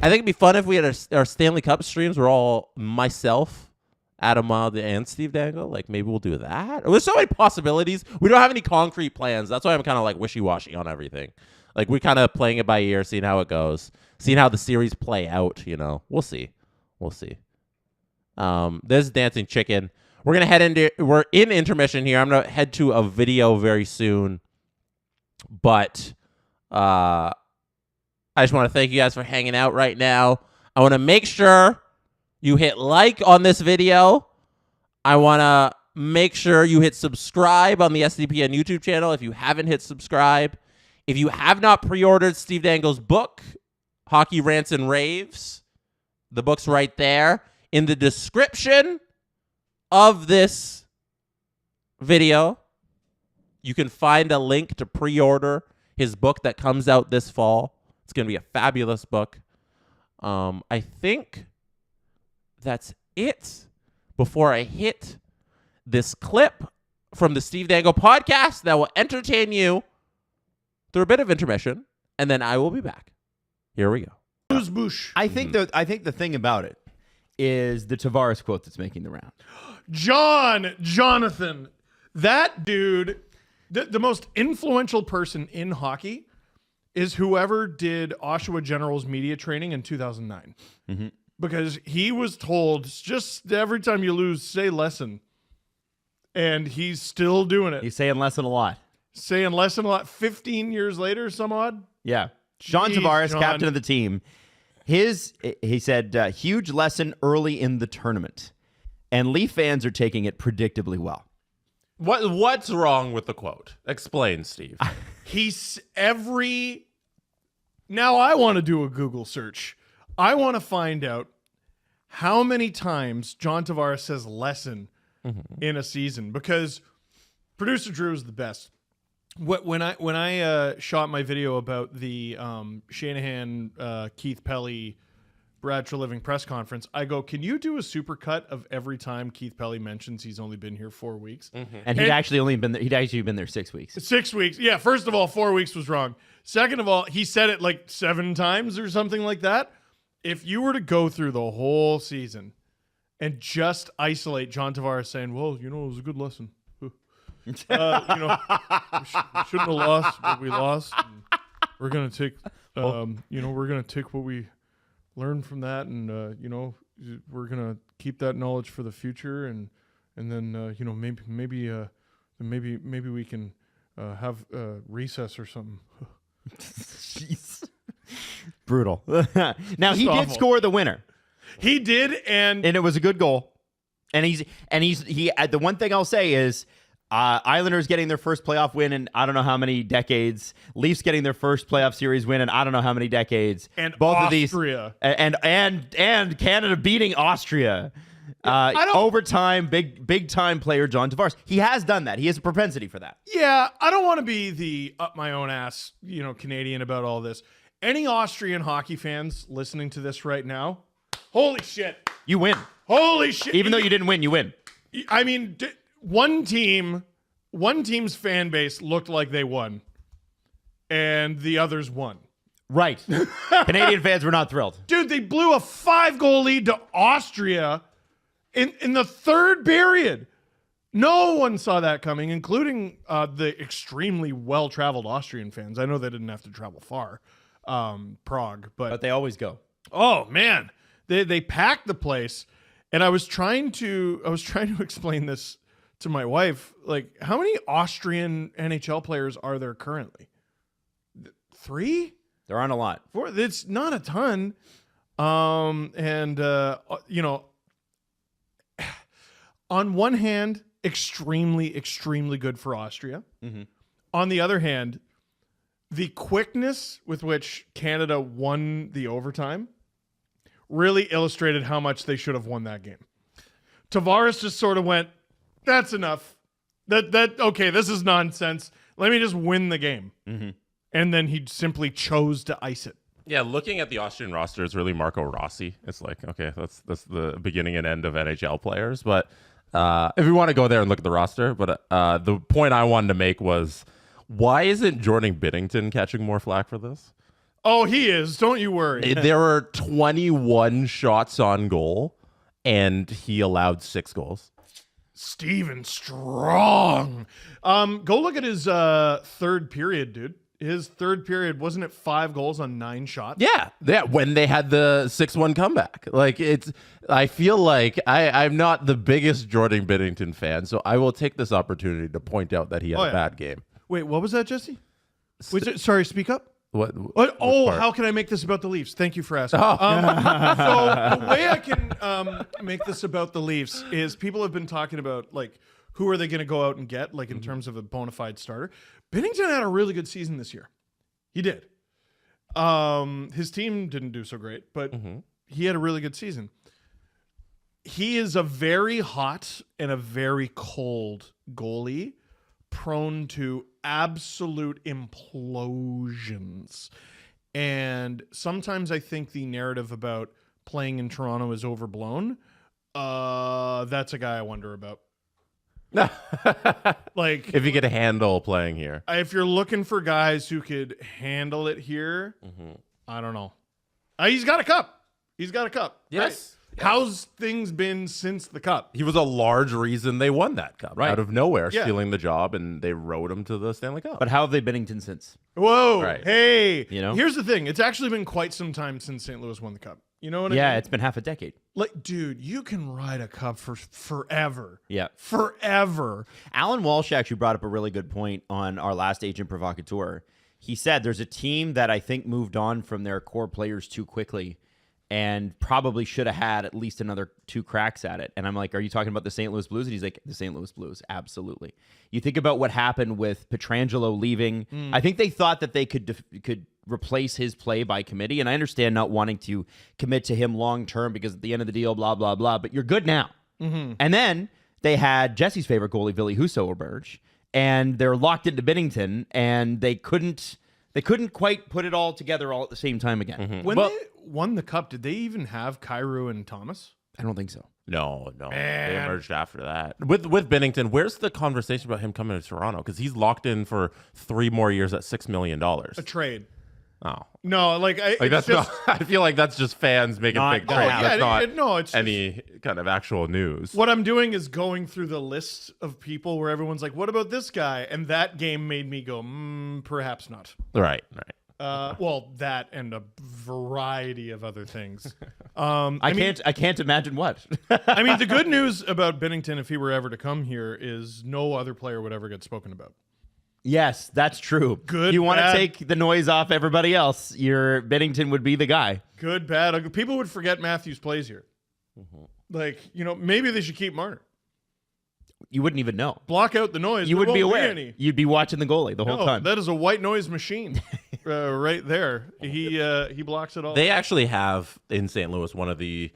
I think it'd be fun if we had our Stanley Cup streams were all myself, Adam Wilde, and Steve Dangle. Like, maybe we'll do that. There's so many possibilities. We don't have any concrete plans. That's why I'm kind of like wishy-washy on everything. Like, we're kind of playing it by ear, seeing how it goes, seeing how the series play out, you know. We'll see. There's Dancing Chicken. We're in intermission here. I'm going to head to a video very soon. But I just want to thank you guys for hanging out right now. I want to make sure you hit like on this video. I want to make sure you hit subscribe on the SDPN YouTube channel if you haven't hit subscribe. If you have not pre-ordered Steve Dangle's book, Hockey Rants and Raves, the book's right there. In the description of this video, you can find a link to pre-order his book that comes out this fall. It's going to be a fabulous book. I think that's it before I hit this clip from the Steve Dangle podcast that will entertain you through a bit of intermission, and then I will be back. Here we go.
I think the thing about it is the Tavares quote that's making the round.
Jonathan, that dude, the most influential person in hockey is whoever did Oshawa General's media training in 2009. Mm-hmm. Because he was told, just every time you lose, say lesson. And he's still doing it.
He's saying lesson a lot.
15 years later, some odd.
Yeah. John Tavares, captain of the team. He said, huge lesson early in the tournament. And Leaf fans are taking it predictably well.
What's wrong with the quote? Explain, Steve.
Now I want to do a Google search. I want to find out how many times John Tavares says lesson in a season, because producer Drew is the best. When I shot my video about the Shanahan, Keith Pelly, Brad Treliving press conference, I go, can you do a supercut of every time Keith Pelly mentions he's only been here 4 weeks?
Mm-hmm. And he'd actually been there 6 weeks.
6 weeks. Yeah, first of all, 4 weeks was wrong. Second of all, he said it like 7 times or something like that. If you were to go through the whole season and just isolate John Tavares saying, well, it was a good lesson. We shouldn't have lost, but we lost. And we're gonna take, we're gonna take what we learned from that, and we're gonna keep that knowledge for the future, and then maybe we can have recess or something.
Jeez, brutal. Now
Just
he
awful.
did score the winner.
He did, and
it was a good goal. And he the one thing I'll say is Islanders getting their first playoff win in I don't know how many decades. Leafs getting their first playoff series win in I don't know how many decades.
And
both
Austria.
of these and Canada beating Austria. Overtime, big time player John Tavares. He has done that. He has a propensity for that.
Yeah, I don't want to be the up my own ass, Canadian about all this. Any Austrian hockey fans listening to this right now, holy shit.
You win.
Holy shit.
Even though you didn't win, you win.
I mean, one team's fan base looked like they won, and the others won.
Right. Canadian fans were not thrilled.
Dude, they blew a 5-goal lead to Austria in the third period. No one saw that coming, including the extremely well-traveled Austrian fans. I know they didn't have to travel far, Prague,
but they always go.
Oh man, they packed the place, and I was trying to explain this to my wife. Like, how many Austrian NHL players are there currently? 3?
There aren't a lot.
4. It's not a ton. On one hand, extremely, extremely good for Austria.
Mm-hmm.
On the other hand, the quickness with which Canada won the overtime really illustrated how much they should have won that game. Tavares just sort of went, that's enough. Okay, this is nonsense. Let me just win the game.
Mm-hmm.
And then he simply chose to ice it.
Yeah, looking at the Austrian roster, it's really Marco Rossi. It's like, okay, that's the beginning and end of NHL players. But if we want to go there and look at the roster, but the point I wanted to make was, why isn't Jordan Binnington catching more flack for this?
Oh, he is. Don't you worry.
There were 21 shots on goal, and he allowed 6 goals.
Steven Strong. Go look at his third period, dude. His third period, wasn't it 5 goals on 9 shots?
Yeah. When they had the 6-1 comeback. Like, I feel like I'm not the biggest Jordan Binnington fan, so I will take this opportunity to point out that he had a bad game.
Wait, what was that, Jesse? Sorry, speak up.
What?
How can I make this about the Leafs? Thank you for asking. So the way I can make this about the Leafs is people have been talking about, like, who are they going to go out and get, like, in terms of a bona fide starter. Binnington had a really good season this year. He did. His team didn't do so great, but he had a really good season. He is a very hot and a very cold goalie, prone to absolute implosions. And sometimes I think the narrative about playing in Toronto is overblown. That's a guy I wonder about. Like,
if you could handle playing here,
if you're looking for guys who could handle it here, I don't know. He's got a cup. Yes. Right?
Yes.
How's things been since the cup?
He was a large reason they won that cup.
Right.
Out of nowhere, stealing the job, and they rode him to the Stanley Cup.
But how have they Binnington since?
Whoa.
Right.
Hey.
You know?
Here's the thing. It's actually been quite some time since St. Louis won the cup. You know what I mean?
Yeah, it's been half a decade.
Like, dude, you can ride a cup for forever.
Yeah.
Forever.
Alan Walsh actually brought up a really good point on our last Agent Provocateur. He said there's a team that I think moved on from their core players too quickly and probably should have had at least another 2 cracks at it. And I'm like, are you talking about the St. Louis Blues? And he's like, the St. Louis Blues, absolutely. You think about what happened with Pietrangelo leaving. I think they thought that they could replace his play by committee, and I understand not wanting to commit to him long-term because at the end of the deal, blah, blah, blah, but you're good now. And then they had Jesse's favorite goalie, Ville Husso, and they're locked into Binnington, and they couldn't quite put it all together all at the same time again.
When they won the cup, did they even have Kyrou and Thomas?
I don't think so.
No.
Man.
They emerged after that. With Binnington, where's the conversation about him coming to Toronto? Because he's locked in for 3 more years at $6 million.
A trade.
Oh.
No,
That's not, I feel like that's just fans making big trades. That's not
it's
any kind of actual news.
What I'm doing is going through the list of people where everyone's like, what about this guy? And that game made me go, perhaps not.
Right.
Well, that and a variety of other things.
I can't imagine what.
I mean, the good news about Binnington, if he were ever to come here, is no other player would ever get spoken about.
Yes, that's true.
Good,
You want to
bad.
take the noise off everybody else. Your Bennington would be the guy.
Good, bad, ugly. People would forget Matthews plays here. Like, maybe they should keep Marner.
You wouldn't even know.
Block out the noise.
You
There
wouldn't be
won't
aware.
any.
You'd be watching the goalie the whole
No,
time.
that is a white noise machine right there. He blocks it all.
They actually have in St. Louis one of the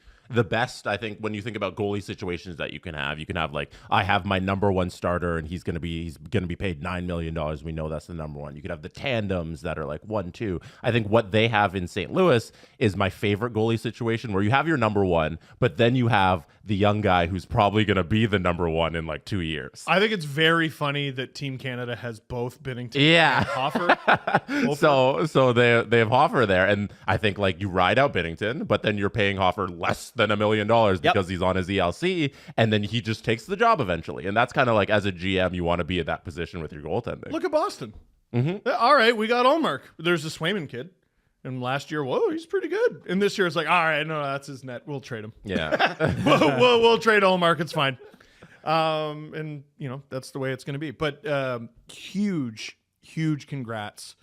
best, I think, when you think about goalie situations that you can have. You can have like, I have my number one starter and he's gonna be paid $9 million. We know that's the number one. You could have the tandems that are like 1-2. I think what they have in St. Louis is my favorite goalie situation, where you have your number one, but then you have the young guy who's probably gonna be the number one in like 2 years.
I think it's very funny that Team Canada has both Binnington
Yeah.
and Hoffer.
So they have Hoffer there, and I think like you ride out Binnington, but then you're paying Hoffer less than $1 million because he's on his ELC, and then he just takes the job eventually. And that's kind of like, as a GM, you want to be in that position with your goaltending.
Look at Boston. All right, we got Allmark. There's a Swayman kid. And last year, whoa, he's pretty good. And this year, it's like, all right, no, that's his net. We'll trade him.
Yeah.
We'll trade Allmark. It's fine. And, that's the way it's going to be. But huge congrats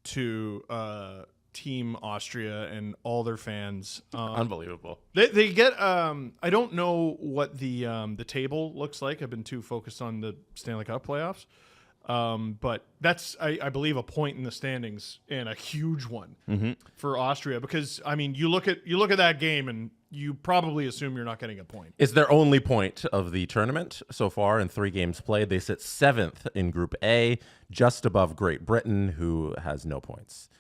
to Team Austria and all their fans.
Unbelievable.
They get I don't know what the table looks like. I've been too focused on the Stanley Cup playoffs. But that's I believe a point in the standings and a huge one for Austria, because I mean you look at that game and you probably assume you're not getting a point.
It's their only point of the tournament so far in 3 games played. They sit 7th in Group A, just above Great Britain, who has no points.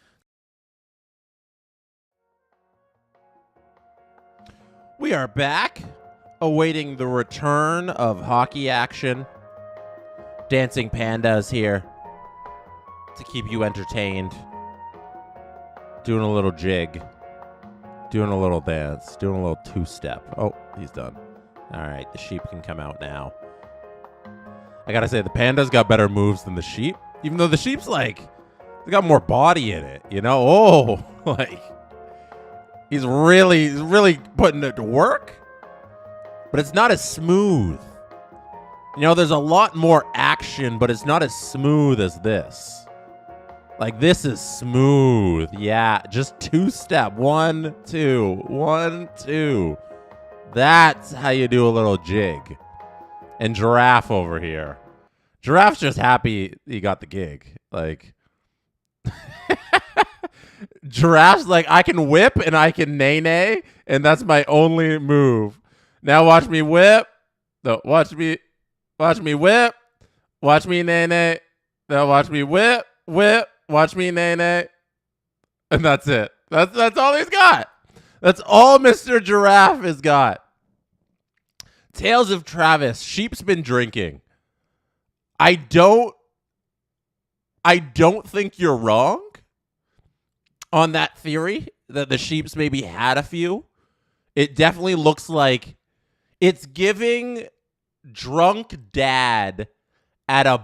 We are back, awaiting the return of hockey action. Dancing Pandas here to keep you entertained. Doing a little jig. Doing a little dance. Doing a little two-step. Oh, he's done. All right, the sheep can come out now. I gotta say, the Pandas got better moves than the sheep. Even though the sheep's like, they got more body in it, Oh, like... He's really putting it to work, but it's not as smooth. There's a lot more action, but it's not as smooth as this. Like, this is smooth. Yeah, just two-step. 1, 2, 1, 2. That's how you do a little jig. And Giraffe over here. Giraffe's just happy he got the gig. Like... Giraffe's like, I can whip and I can nay-nay, and that's my only move. Now watch me whip. No, watch me whip. Watch me nay-nay. Now watch me whip. Watch me nay-nay. And that's it. That's all he's got. That's all Mr. Giraffe has got. Tales of Travis. Sheep's been drinking. I don't think you're wrong on that theory that the Sheeps maybe had a few. It definitely looks like it's giving drunk dad at a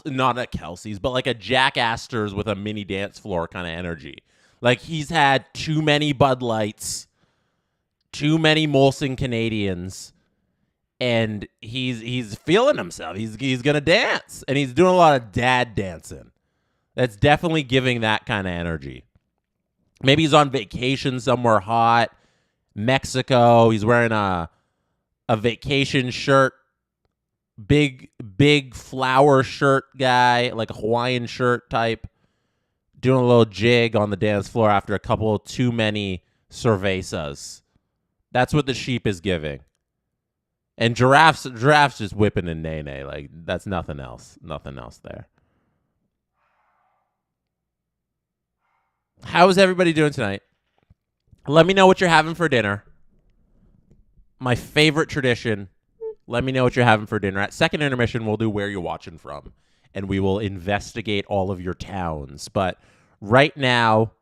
not at Kelsey's, but like a Jack Astor's with a mini dance floor kind of energy. Like he's had too many Bud Lights, too many Molson Canadians, and he's feeling himself. He's gonna dance, and he's doing a lot of dad dancing. That's definitely giving that kind of energy. Maybe he's on vacation somewhere hot, Mexico. He's wearing a vacation shirt, big flower shirt guy, like a Hawaiian shirt type, doing a little jig on the dance floor after a couple too many cervezas. That's what the sheep is giving. And Giraffe's just whipping and nay-nay. Like, that's nothing else. Nothing else there. How is everybody doing tonight? Let me know what you're having for dinner. My favorite tradition. Let me know what you're having for dinner. At second intermission, we'll do where you're watching from, and we will investigate all of your towns. But right now,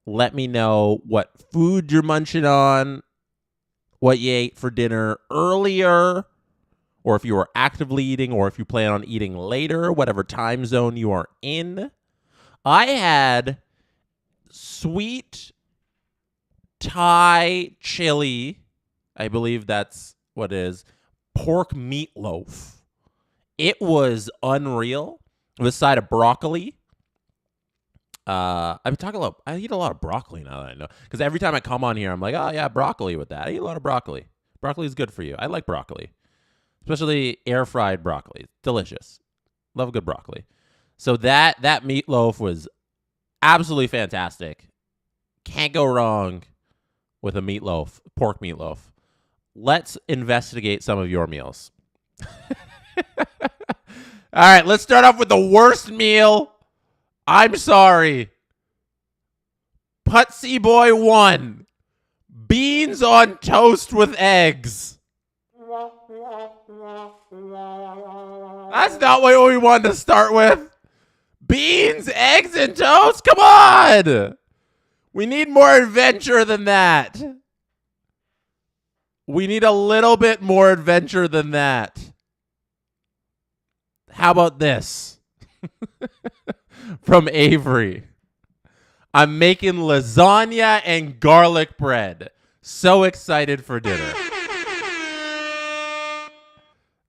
let me know what food you're munching on, what you ate for dinner earlier, or if you were actively eating, or if you plan on eating later, whatever time zone you are in. I had sweet Thai chili, I believe that's what it is, pork meatloaf It was unreal. With a side of broccoli. I eat a lot of broccoli now that I know. Because every time I come on here, I'm like, oh, yeah, broccoli with that. I eat a lot of broccoli. Broccoli is good for you. I like broccoli. Especially air-fried broccoli. Delicious. Love a good broccoli. So that meatloaf was absolutely fantastic. Can't go wrong with a meatloaf, pork meatloaf. Let's investigate some of your meals. All right, let's start off with the worst meal. I'm sorry. Putsy Boy 1. Beans on toast with eggs. That's not what we wanted to start with. Beans, eggs, and toast? Come on. We need more adventure than that. We need a little bit more adventure than that. How about this? From Avery. I'm making lasagna and garlic bread. So excited for dinner.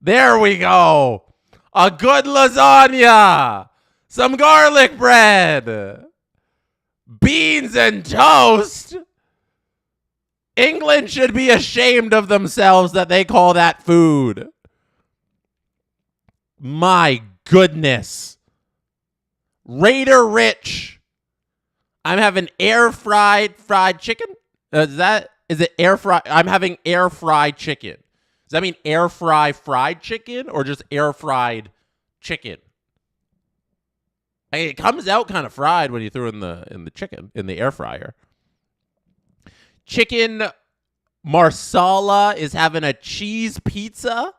There we go. A good lasagna. Some garlic bread. Beans and toast. England should be ashamed of themselves that they call that food. My goodness. Raider Rich. I'm having fried chicken. Is it air fry? I'm having air fried chicken. Does that mean air fried chicken or just air fried chicken? I mean, it comes out kind of fried when you throw it in the chicken in the air fryer. Chicken Marsala is having a cheese pizza.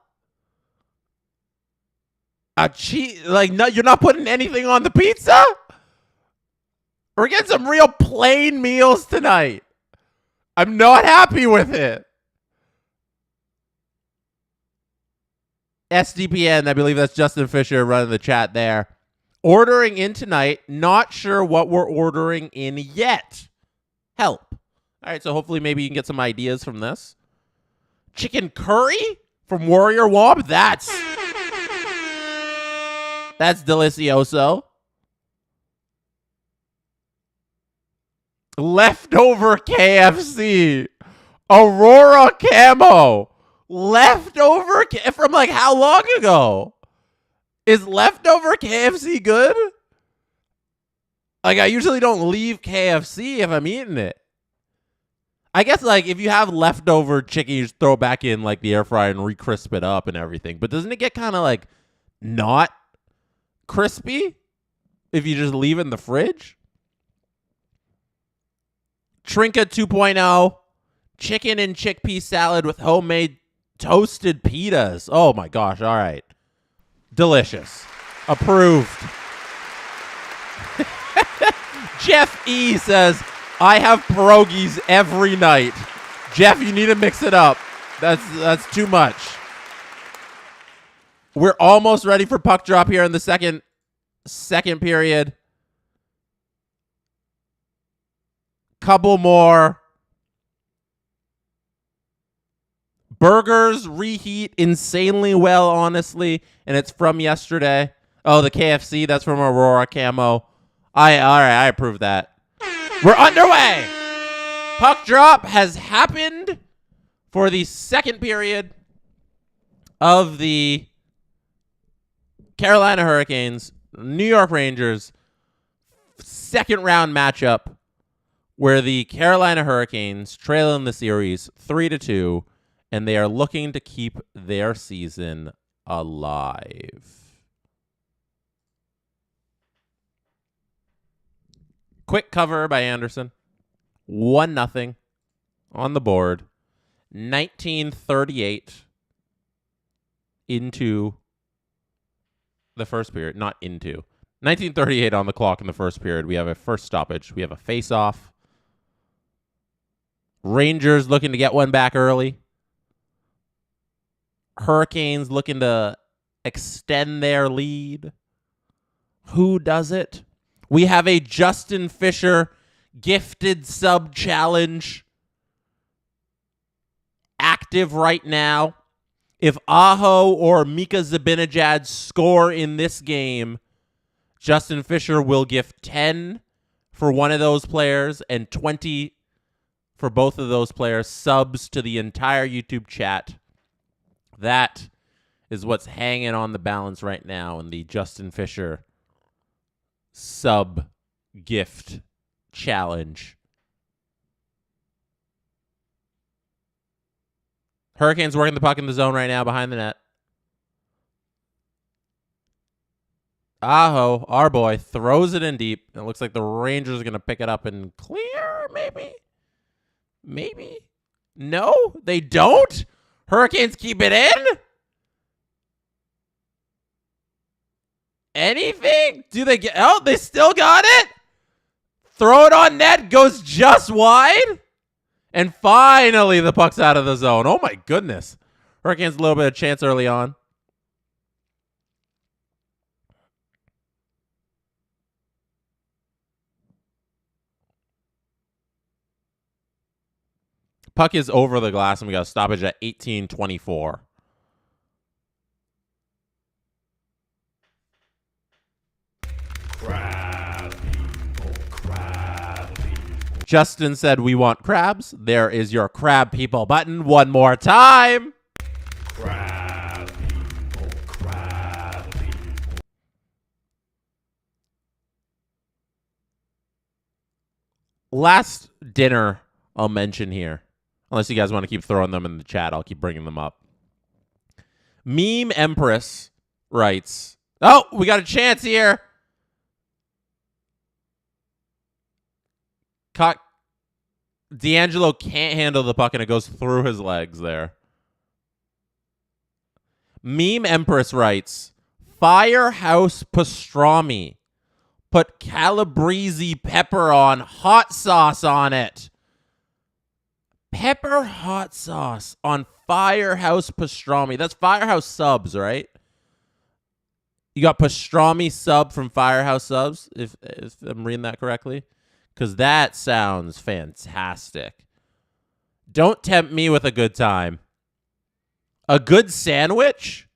A cheese, no, you're not putting anything on the pizza? We're getting some real plain meals tonight. I'm not happy with it. SDPN, I believe that's Justin Fisher running the chat there. Ordering in tonight. Not sure what we're ordering in yet. Help. All right, so hopefully maybe you can get some ideas from this. Chicken curry from Warrior Wob. That's delicioso. Leftover KFC. Aurora Camo. Leftover from how long ago? Is leftover KFC good? I usually don't leave KFC if I'm eating it. I guess if you have leftover chicken, you just throw it back in the air fryer and re-crisp it up and everything. But doesn't it get kind of not crispy if you just leave it in the fridge? Trinka 2.0, chicken and chickpea salad with homemade toasted pitas. Oh my gosh, all right. Delicious. Approved. Jeff E says, I have pierogies every night. Jeff, you need to mix it up. That's too much. We're almost ready for puck drop here in the second period. Couple more. Burgers reheat insanely well, honestly, and it's from yesterday. Oh, the KFC, that's from Aurora Camo. All right, I approve that. We're underway. Puck drop has happened for the second period of the Carolina Hurricanes, New York Rangers, second round matchup where the Carolina Hurricanes trail in the series 3-2, and they are looking to keep their season alive. Quick cover by Anderson. 1-0 on the board. 1938 into the first period. Not into. 1938 on the clock in the first period. We have a first stoppage. We have a face-off. Rangers looking to get one back early. Hurricanes looking to extend their lead. Who does it? We have a Justin Fisher gifted sub challenge active right now. If Aho or Mika Zibanejad score in this game, Justin Fisher will give 10 for one of those players and 20 for both of those players, subs to the entire YouTube chat. That is what's hanging on the balance right now in the Justin Fisher sub gift challenge. Hurricanes working the puck in the zone right now behind the net. Aho, our boy, throws it in deep. It looks like the Rangers are going to pick it up and clear, maybe? Maybe? No, they don't? Hurricanes keep it in? Anything? Do they get... Oh, they still got it? Throw it on net, goes just wide. And finally, the puck's out of the zone. Oh, my goodness. Hurricanes a little bit of chance early on. Puck is over the glass, and we got a stoppage at 18:24. Justin said, we want crabs. There is your crab people button. One more time.
Crab people, crab people.
Last dinner I'll mention here. Unless you guys want to keep throwing them in the chat, I'll keep bringing them up. Meme Empress writes, oh, we got a chance here. D'Angelo can't handle the puck, and it goes through his legs there. Meme Empress writes, Firehouse pastrami. Put Calabrese pepper on, hot sauce on it. Pepper hot sauce on Firehouse pastrami. That's Firehouse Subs, right? You got pastrami sub from Firehouse Subs, if I'm reading that correctly. Because that sounds fantastic. Don't tempt me with a good time. A good sandwich?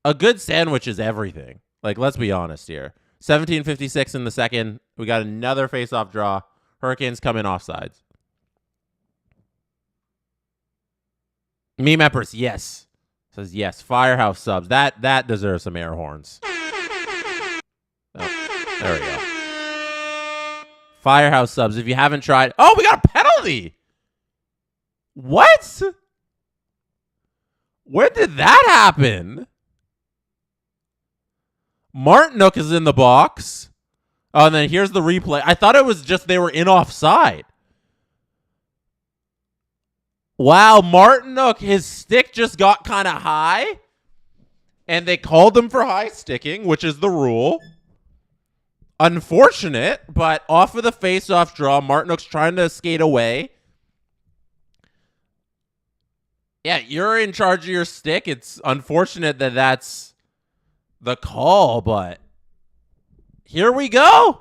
A good sandwich is everything. Like, let's be honest here. 17:56 in the second. We got another face-off draw. Hurricanes come in offsides. Meme Empress, yes. Says yes. Firehouse Subs. That deserves some air horns. Oh, there we go. Firehouse Subs. If you haven't tried... Oh, we got a penalty! What? Where did that happen? Martinook is in the box. Oh, and then here's the replay. I thought it was just they were in offside. Wow, Martinook, his stick just got kind of high. And they called him for high sticking, which is the rule. Unfortunate, but off of the face-off draw, Martinook's trying to skate away. Yeah, you're in charge of your stick. It's unfortunate that that's the call, but here we go.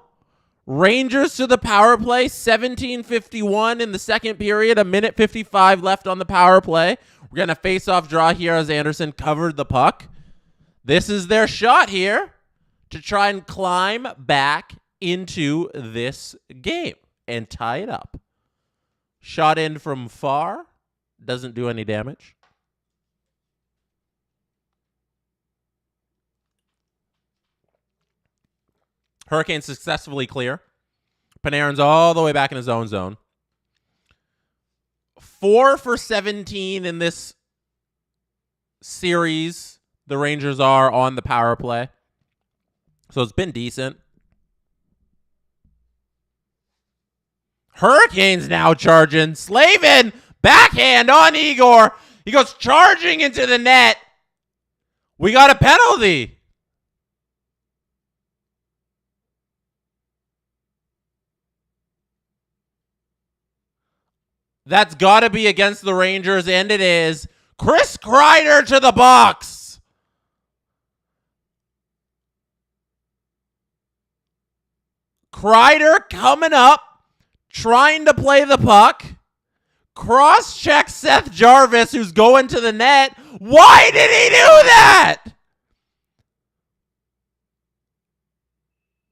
Rangers to the power play, 17:51 in the second period, a minute 55 left on the power play. We're going to face-off draw here as Anderson covered the puck. This is their shot here to try and climb back into this game and tie it up. Shot in from far. Doesn't do any damage. Hurricanes successfully clear. Panarin's all the way back in his own zone. 4 for 17 in this series. The Rangers are on the power play. So it's been decent. Hurricanes now charging. Slavin, backhand on Igor. He goes charging into the net. We got a penalty. That's got to be against the Rangers, and it is. Chris Kreider to the box. Kreider coming up, trying to play the puck, cross-check Seth Jarvis, who's going to the net. Why did he do that?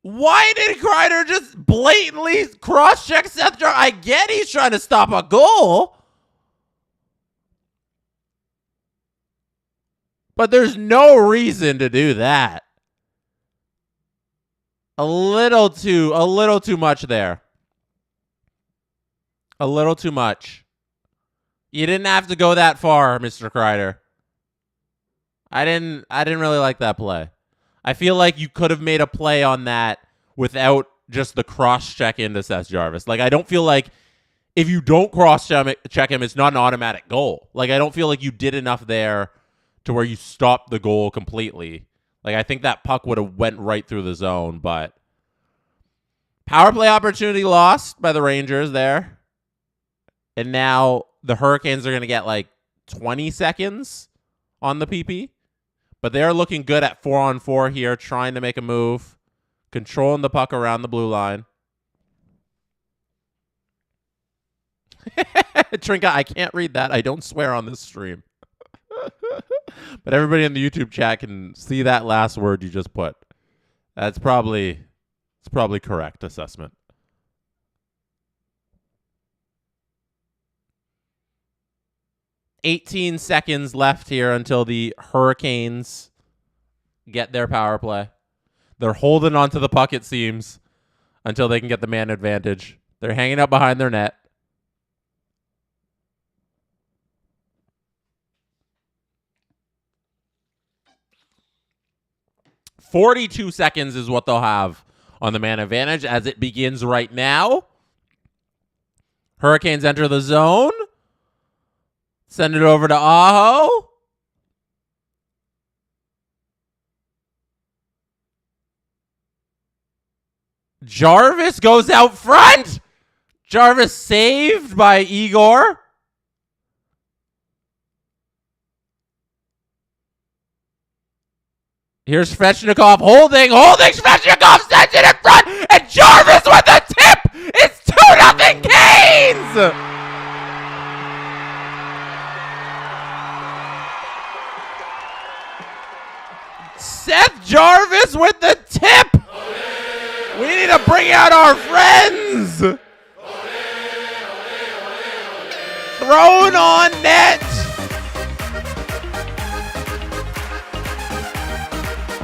Why did Kreider just blatantly cross-check Seth Jarvis? I get he's trying to stop a goal, but there's no reason to do that. A little too much there. A little too much. You didn't have to go that far, Mr. Kreider. I didn't really like that play. I feel like you could have made a play on that without just the cross-check into Seth Jarvis. Like, I don't feel like if you don't cross-check him, it's not an automatic goal. Like, I don't feel like you did enough there to where you stopped the goal completely. Like, I think that puck would have went right through the zone, but power play opportunity lost by the Rangers there. And now the Hurricanes are going to get like 20 seconds on the PP. But they're looking good at 4-on-4 here, trying to make a move, controlling the puck around the blue line. Trinka, I can't read that. I don't swear on this stream. But everybody in the YouTube chat can see that last word you just put. It's probably correct assessment. $18 seconds left here until the Hurricanes get their power play. They're holding onto the puck, it seems, until they can get the man advantage. They're hanging up behind their net. $42 seconds is what they'll have on the man advantage as it begins right now. Hurricanes enter the zone. Send it over to Aho. Jarvis goes out front. Jarvis saved by Igor. Here's Svechnikov holding. Svechnikov sends it in front. And Jarvis with the tip. It's 2-0 Canes. Seth Jarvis with the tip. We need to bring out our friends. Thrown on net.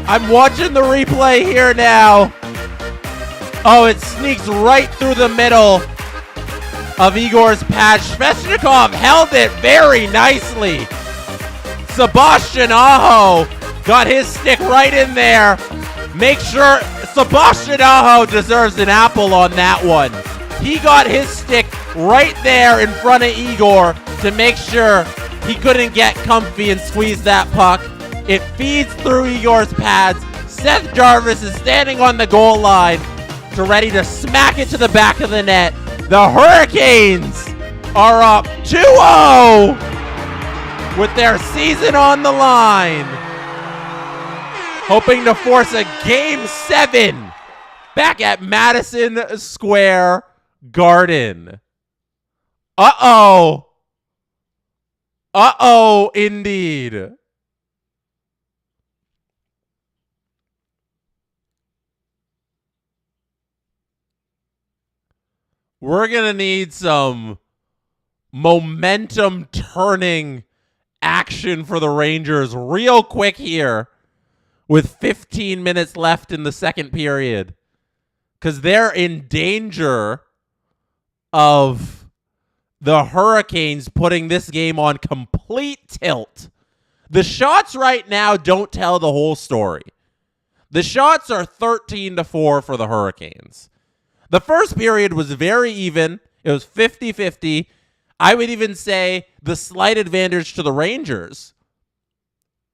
I'm watching the replay here now. Oh, it sneaks right through the middle of Igor's patch. Svechnikov held it very nicely. Sebastian Aho got his stick right in there. Make sure Sebastian Aho deserves an apple on that one. He got his stick right there in front of Igor to make sure he couldn't get comfy and squeeze that puck. It feeds through Igor's pads. Seth Jarvis is standing on the goal line ready to smack it to the back of the net. The Hurricanes are up 2-0 with their season on the line, hoping to force a Game 7 back at Madison Square Garden. Uh-oh. Uh-oh, indeed. We're going to need some momentum-turning action for the Rangers real quick here with 15 minutes left in the second period, because they're in danger of the Hurricanes putting this game on complete tilt. The shots right now don't tell the whole story. The shots are 13-4 for the Hurricanes. The first period was very even. It was 50-50. I would even say the slight advantage to the Rangers.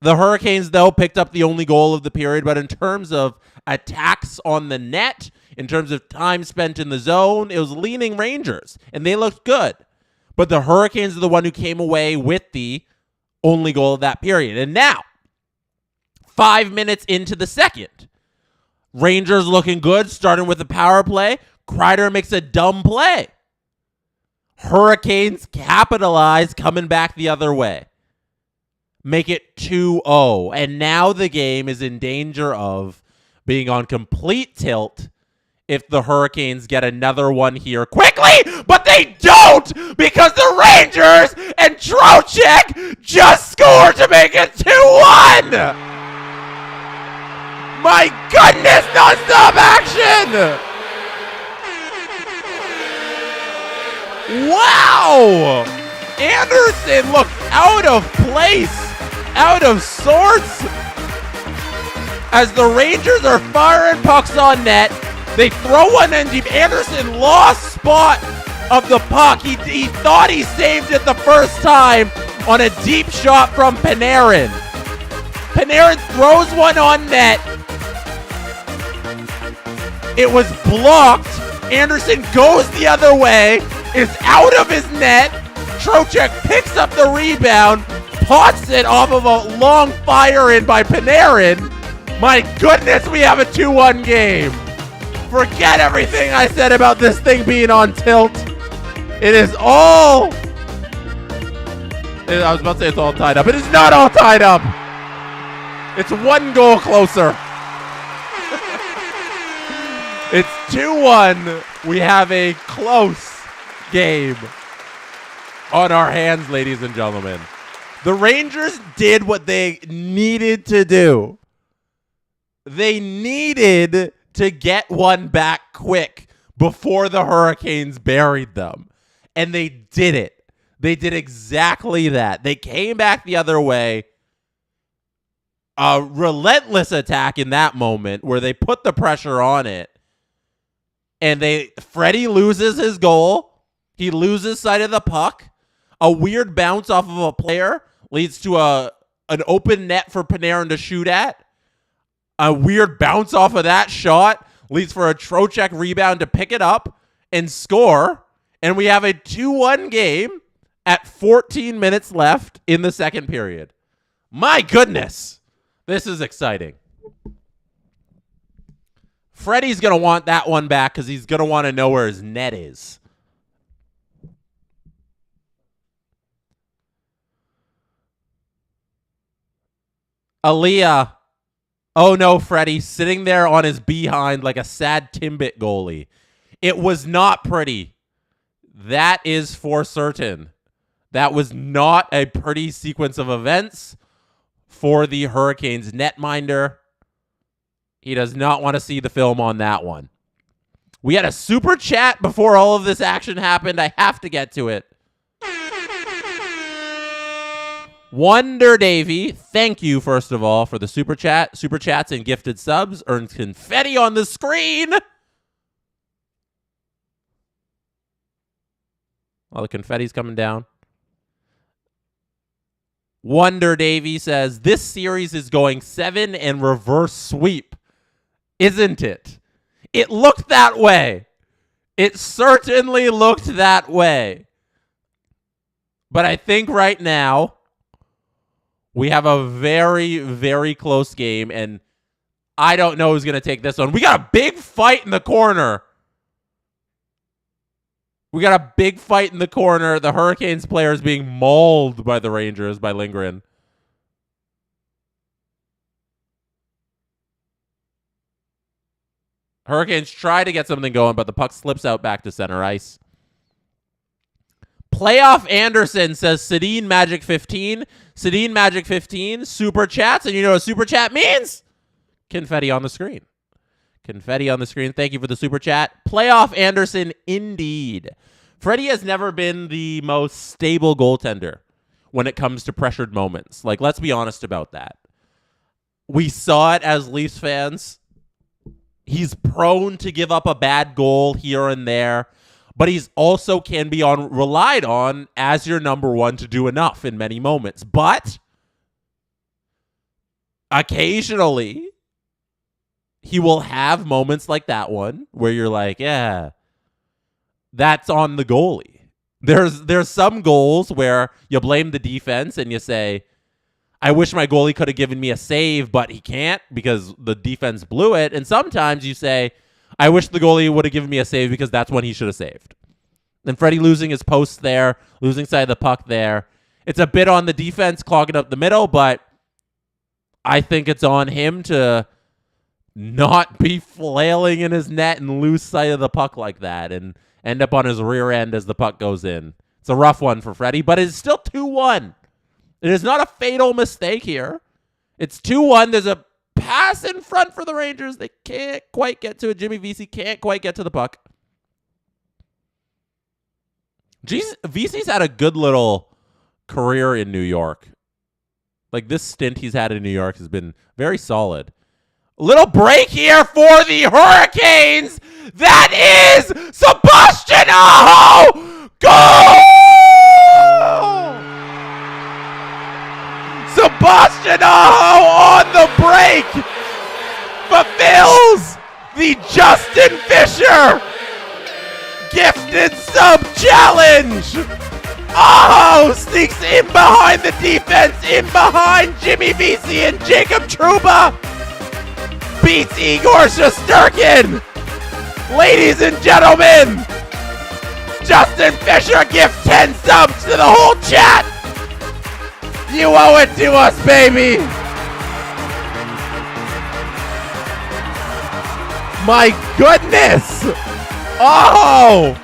The Hurricanes, though, picked up the only goal of the period, but in terms of attacks on the net, in terms of time spent in the zone, it was leaning Rangers, and they looked good. But the Hurricanes are the one who came away with the only goal of that period. And now, 5 minutes into the second, Rangers looking good, starting with the power play. Kreider makes a dumb play. Hurricanes capitalize, coming back the other way. Make it 2-0. And now the game is in danger of being on complete tilt if the Hurricanes get another one here quickly, but they don't because the Rangers and Trocheck just scored to make it 2-1. My goodness, nonstop action! Wow! Anderson looked out of place, out of sorts, as the Rangers are firing pucks on net. They throw one in deep. Anderson lost spot of the puck. He thought he saved it the first time on a deep shot from Panarin. Panarin throws one on net. It was blocked. Anderson goes the other way, is out of his net. Trocheck picks up the rebound, pots it off of a long fire in by Panarin. My goodness, we have a 2-1 game. Forget everything I said about this thing being on tilt. It is all... I was about to say it's all tied up. It is not all tied up. It's one goal closer. It's 2-1. We have a close game on our hands, ladies and gentlemen. The Rangers did what they needed to do. They needed to get one back quick before the Hurricanes buried them. And they did it. They did exactly that. They came back the other way. A relentless attack in that moment where they put the pressure on it. And Freddie loses his goal. He loses sight of the puck. A weird bounce off of a player leads to an open net for Panarin to shoot at. A weird bounce off of that shot leads for a Trocheck rebound to pick it up and score. And we have a 2-1 game at 14 minutes left in the second period. My goodness, this is exciting. Freddie's going to want that one back because he's going to want to know where his net is. Aaliyah. Oh no, Freddie, sitting there on his behind like a sad Timbit goalie. It was not pretty. That is for certain. That was not a pretty sequence of events for the Hurricanes netminder. He does not want to see the film on that one. We had a super chat before all of this action happened. I have to get to it. Wonder Davy, thank you, first of all, for the super chat. Super chats and gifted subs. Earns confetti on the screen. All the confetti's coming down. Wonder Davy says, this series is going 7 and reverse sweep. Isn't it? It looked that way. It certainly looked that way. But I think right now, we have a very, very close game, and I don't know who's going to take this one. We got a big fight in the corner. The Hurricanes players being mauled by the Rangers by Lindgren. Hurricanes try to get something going, but the puck slips out back to center ice. Playoff Anderson says Sedin Magic 15. Sedin Magic 15 super chats. And you know what super chat means? Confetti on the screen. Confetti on the screen. Thank you for the super chat. Playoff Anderson indeed. Freddie has never been the most stable goaltender when it comes to pressured moments. Like, let's be honest about that. We saw it as Leafs fans. He's prone to give up a bad goal here and there. But he's also can be relied on as your number one to do enough in many moments. But occasionally, he will have moments like that one where you're like, yeah, that's on the goalie. There's some goals where you blame the defense and you say, I wish my goalie could have given me a save, but he can't because the defense blew it. And sometimes you say, I wish the goalie would have given me a save because that's when he should have saved. And Freddie losing his post there, losing side of the puck there. It's a bit on the defense clogging up the middle, but I think it's on him to not be flailing in his net and lose sight of the puck like that and end up on his rear end as the puck goes in. It's a rough one for Freddie, but it's still 2-1. It is not a fatal mistake here. It's 2-1. There's a pass in front for the Rangers. They can't quite get to it. Jimmy Vesey can't quite get to the puck. Vesey's had a good little career in New York. Like, this stint he's had in New York has been very solid. Little break here for the Hurricanes. That is Sebastian Aho. Goal! Sebastian Aho on the break fulfills the Justin Fisher gifted sub challenge. Aho sneaks in behind the defense, in behind Jimmy Vesey and Jacob Trouba. Beats Igor Shesterkin. Ladies and gentlemen, Justin Fisher gifts 10 subs to the whole chat. You owe it to us, baby. My goodness. Oh,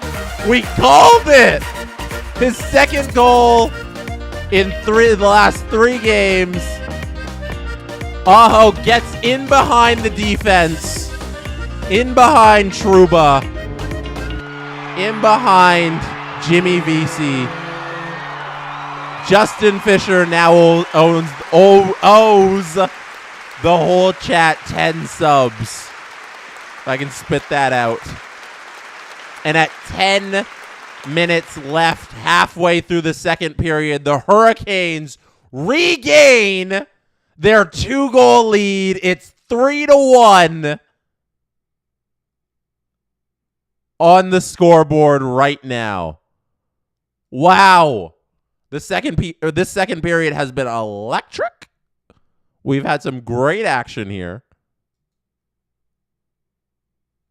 we called it. His second goal in the last 3 games. Aho gets in behind the defense. In behind Trouba. In behind Jimmy Vesey. Justin Fisher now owes the whole chat 10 subs. If I can spit that out. And at 10 minutes left, halfway through the second period, the Hurricanes regain their 2-goal lead. It's 3-1 on the scoreboard right now. Wow. This second period has been electric. We've had some great action here.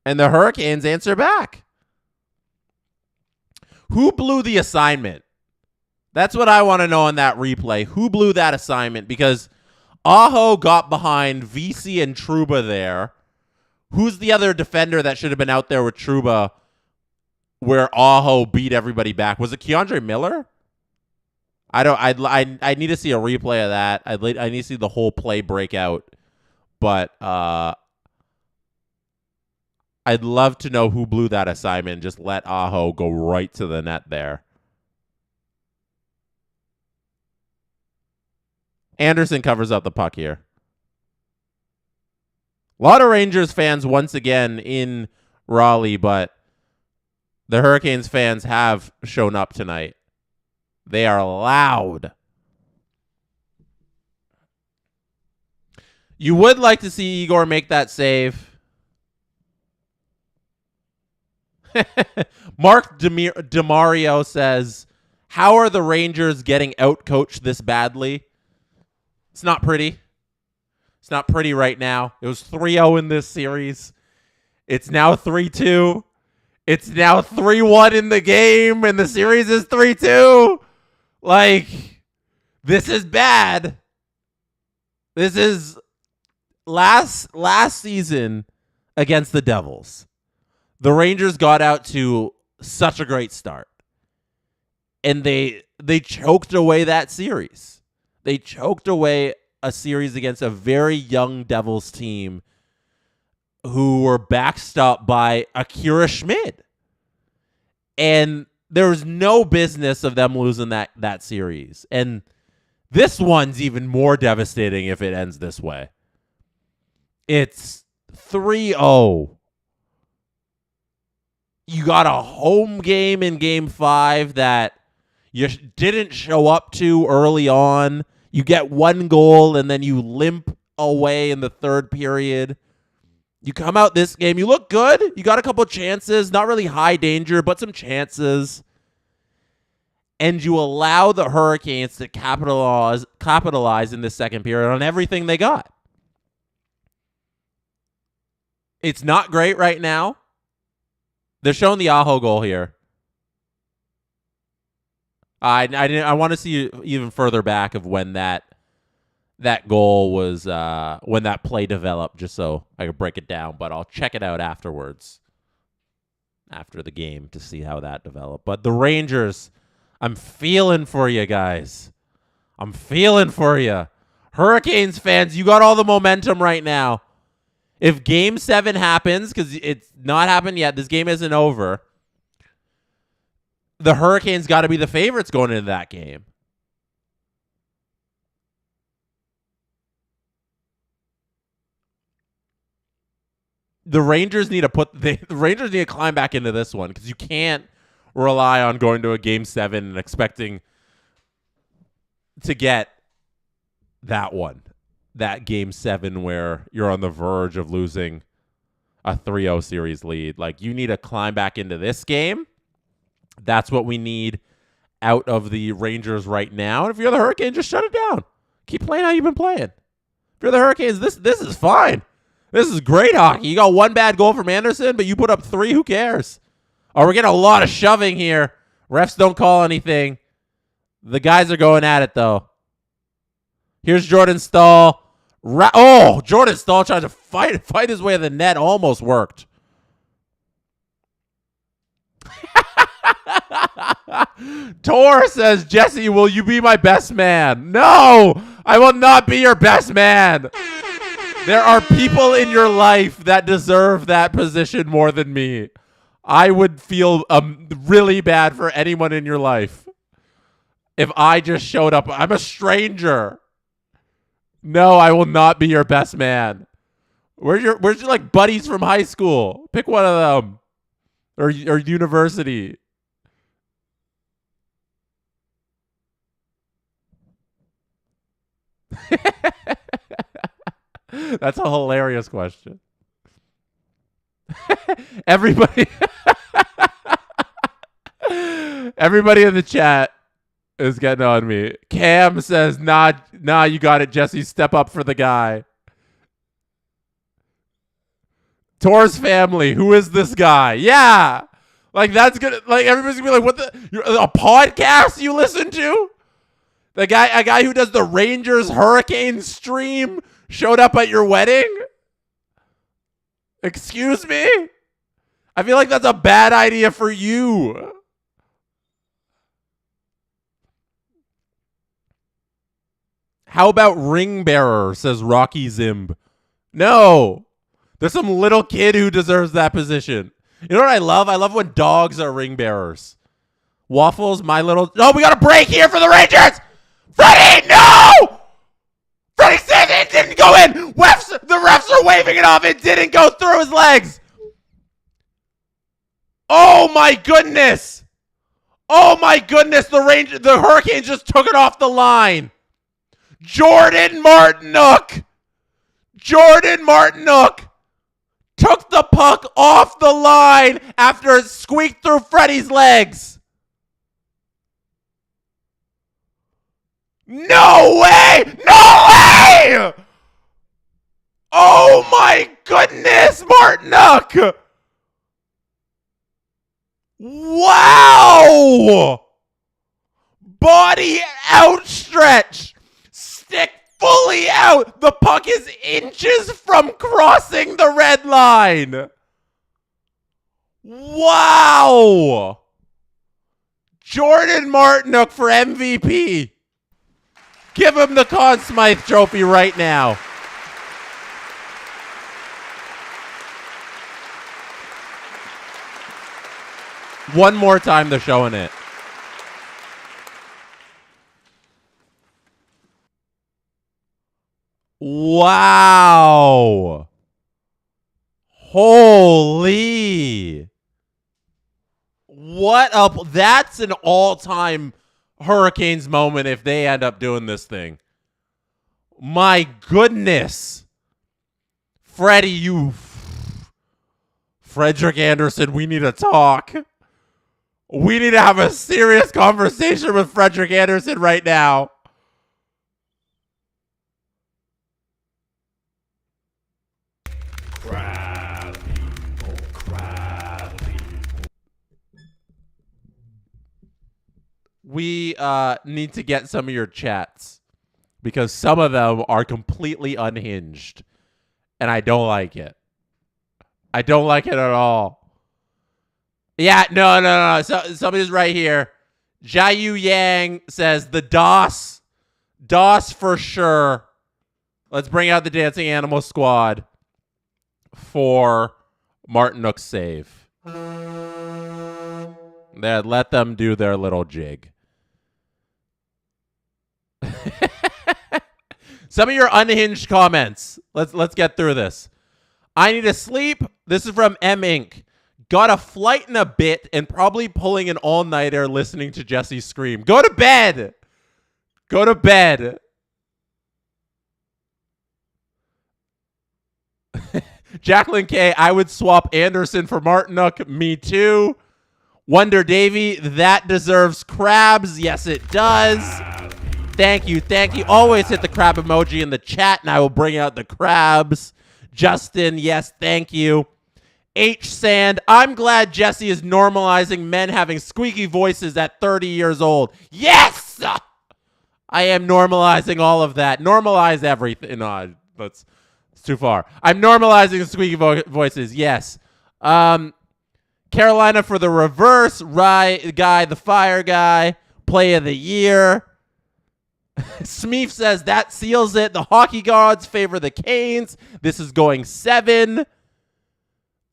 And the Hurricanes answer back. Who blew the assignment? That's what I want to know on that replay. Who blew that assignment? Because Aho got behind Vesey and Trouba there. Who's the other defender that should have been out there with Trouba where Aho beat everybody back? Was it Keandre Miller? I need to see a replay of that. I need to see the whole play break out. But I'd love to know who blew that assignment and just let Aho go right to the net there. Anderson covers up the puck here. A lot of Rangers fans once again in Raleigh, but the Hurricanes fans have shown up tonight. They are loud. You would like to see Igor make that save. Mark DeMario says, how are the Rangers getting out-coached this badly? It's not pretty. It's not pretty right now. It was 3-0 in this series. It's now 3-2. It's now 3-1 in the game, and the series is 3-2. Like, this is bad. This is last season against the Devils. The Rangers got out to such a great start. And they choked away that series. They choked away a series against a very young Devils team who were backstopped by Akira Schmid. And there was no business of them losing that series. And this one's even more devastating if it ends this way. It's 3-0. You got a home game in Game 5 that you didn't show up to early on. You get 1 goal, and then you limp away in the third period. You come out this game. You look good. You got a couple chances. Not really high danger, but some chances. And you allow the Hurricanes to capitalize in this second period on everything they got. It's not great right now. They're showing the Aho goal here. I want to see even further back of when that goal was, when that play developed, just so I could break it down. But I'll check it out afterwards, after the game, to see how that developed. But the Rangers, I'm feeling for you guys. I'm feeling for you. Hurricanes fans, you got all the momentum right now. If Game 7 happens, because it's not happened yet, this game isn't over, the Hurricanes got to be the favorites going into that game. The Rangers need to climb back into this one, because you can't rely on going to a Game 7 and expecting to get that one. That Game 7 where you're on the verge of losing a 3-0 series lead. Like, you need to climb back into this game. That's what we need out of the Rangers right now. And if you're the Hurricanes, just shut it down. Keep playing how you've been playing. If you're the Hurricanes, this is fine. This is great hockey. You got one bad goal from Anderson, but you put up 3. Who cares? Oh, we're getting a lot of shoving here. Refs don't call anything. The guys are going at it, though. Here's Jordan Stahl. Jordan Stahl trying to fight his way to the net. Almost worked. Tor says, Jesse, will you be my best man? No, I will not be your best man. There are people in your life that deserve that position more than me. I would feel really bad for anyone in your life if I just showed up. I'm a stranger. No, I will not be your best man. Where's your like buddies from high school? Pick one of them, or university. That's a hilarious question. Everybody in the chat is getting on me. Cam says, nah, you got it, Jesse. Step up for the guy. Tor's family, who is this guy? Yeah. Like, that's gonna, like, everybody's gonna be like, what a podcast you listen to? A guy who does the Rangers Hurricane stream showed up at your wedding? Excuse me? I feel like that's a bad idea for you. How about ring bearer, says Rocky Zimb. No. There's some little kid who deserves that position. You know what I love? I love when dogs are ring bearers. Waffles, my little... Oh, we got a break here for the Rangers! Freddie, no! Freddie said it didn't go in! The refs are waving it off. It didn't go through his legs. Oh, my goodness. Oh, my goodness. The Hurricanes just took it off the line. Jordan Martinook took the puck off the line after it squeaked through Freddie's legs. No way! No way! Oh my goodness, Martinook! Wow! Body outstretched. Stick fully out. The puck is inches from crossing the red line. Wow. Jordan Martinook for MVP. Give him the Conn Smythe trophy right now. One more time, they're showing it. Wow. Holy. What up? That's an all-time Hurricanes moment if they end up doing this thing. My goodness. Freddie, Frederick Anderson, we need to talk. We need to have a serious conversation with Frederick Anderson right now.
Crab people.
we need to get some of your chats because some of them are completely unhinged, and I don't like it. I don't like it at all. Yeah, no. So, somebody's right here. Jiayu Yang says the DOS for sure. Let's bring out the Dancing Animal Squad for Martinook's save. There, let them do their little jig. Some of your unhinged comments. Let's get through this. I need to sleep. This is from M Inc. Got a flight in a bit and probably pulling an all-nighter listening to Jesse scream. Go to bed. Go to bed. Jacqueline K. I would swap Anderson for Martinook. Me too. Wonder Davy. That deserves crabs. Yes, it does. Thank you. Always hit the crab emoji in the chat, and I will bring out the crabs. Justin, yes, thank you. H. Sand, I'm glad Jesse is normalizing men having squeaky voices at 30 years old. Yes! I am normalizing all of that. Normalize everything. No, it's too far. I'm normalizing squeaky voices, yes. Carolina for the reverse. Guy, the fire guy. Play of the year. Smeef says that seals it. The hockey gods favor the Canes. This is going 7.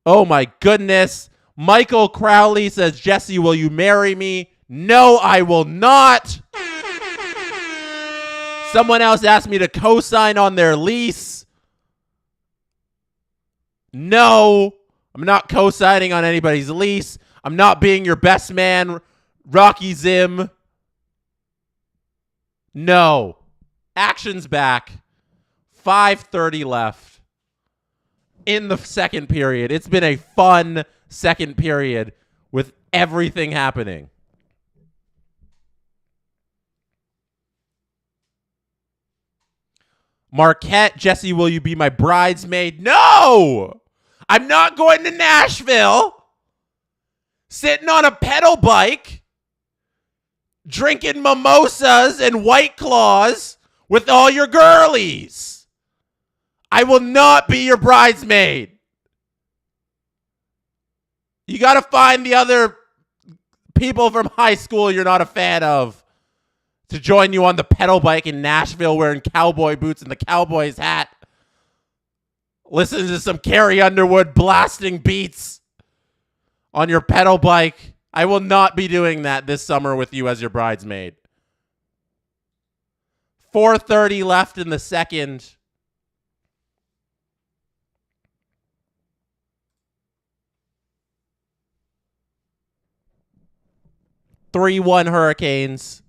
Oh my goodness. Michael Crowley says, Jesse, will you marry me? No, I will not. Someone else asked me to co-sign on their lease. No, I'm not co-signing on anybody's lease. I'm not being your best man, Rocky Zim. No. Action's back. 5:30 left in the second period. It's been a fun second period with everything happening. Marquette, Jesse, will you be my bridesmaid? No! I'm not going to Nashville. Sitting on a pedal bike. Drinking mimosas and White Claws with all your girlies. I will not be your bridesmaid. You got to find the other people from high school you're not a fan of to join you on the pedal bike in Nashville wearing cowboy boots and the Cowboys hat. Listen to some Carrie Underwood blasting beats on your pedal bike. I will not be doing that this summer with you as your bridesmaid. 4:30 left in the second. (3-1) Hurricanes.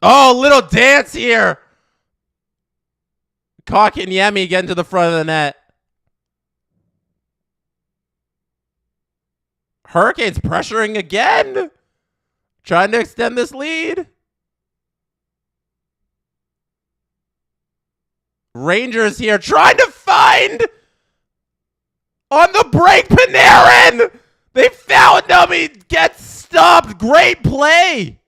Oh, little dance here. Kotkaniemi getting to the front of the net. Hurricanes pressuring again. Trying to extend this lead. Rangers here trying to find on the break Panarin. They found him. He gets stopped. Great play.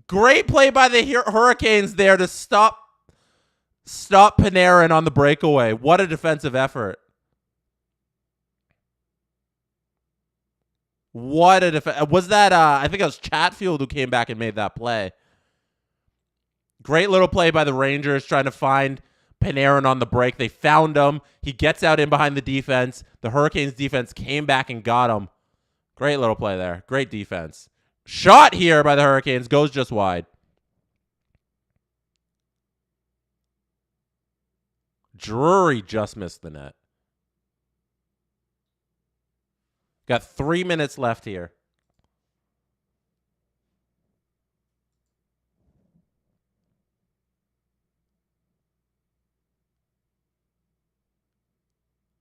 Great play by the Hurricanes there to stop Panarin on the breakaway. What a defensive effort. What a defense. Was that, I think it was Chatfield who came back and made that play. Great little play by the Rangers trying to find Panarin on the break. They found him. He gets out in behind the defense. The Hurricanes defense came back and got him. Great little play there. Great defense. Shot here by the Hurricanes. Goes just wide. Drury just missed the net. Got 3 minutes left here.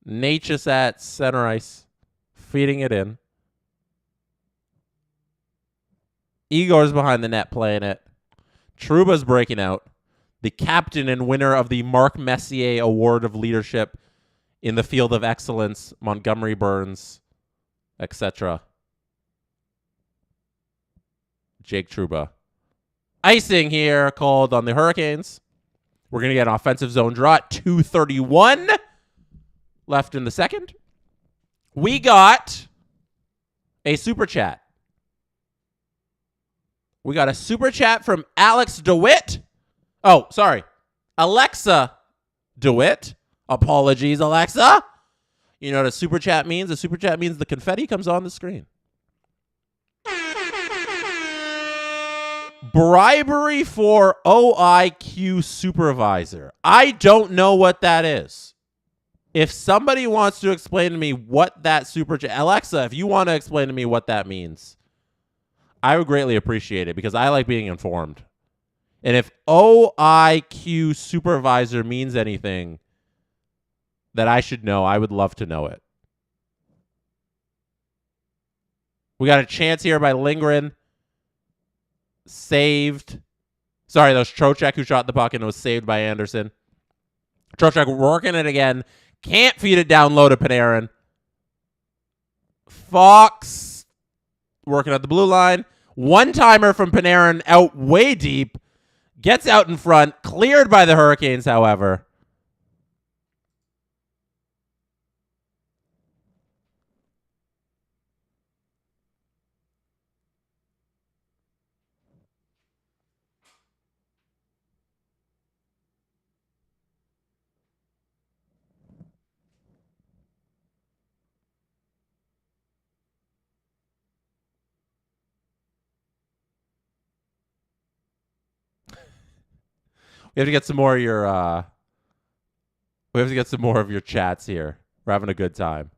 Natchez at center ice. Feeding it in. Igor's behind the net playing it. Trouba's breaking out. the captain and winner of the Marc Messier Award of Leadership in the Field of Excellence, Montgomery Burns, etc. Jake Trouba. Icing here called on the Hurricanes. We're going to get an offensive zone draw at 2:31 left in the second. We got a super chat. We got a super chat from Alex DeWitt. Oh, sorry. Alexa DeWitt. Apologies, Alexa. You know what a super chat means? A super chat means the confetti comes on the screen. Bribery for OIQ supervisor. I don't know what that is. If somebody wants to explain to me what that super chat... Alexa, if you want to explain to me what that means, I would greatly appreciate it because I like being informed. And if OIQ supervisor means anything that I should know, I would love to know it. We got a chance here by Lindgren. Saved. Sorry, that was Trocheck who shot the puck and it was saved by Anderson. Trocheck working it again. Can't feed it down low to Panarin. Fox working at the blue line. One-timer from Panarin out way deep. Gets out in front. Cleared by the Hurricanes, however. We have to get some more of your we have to get some more of your chats here. We're having a good time.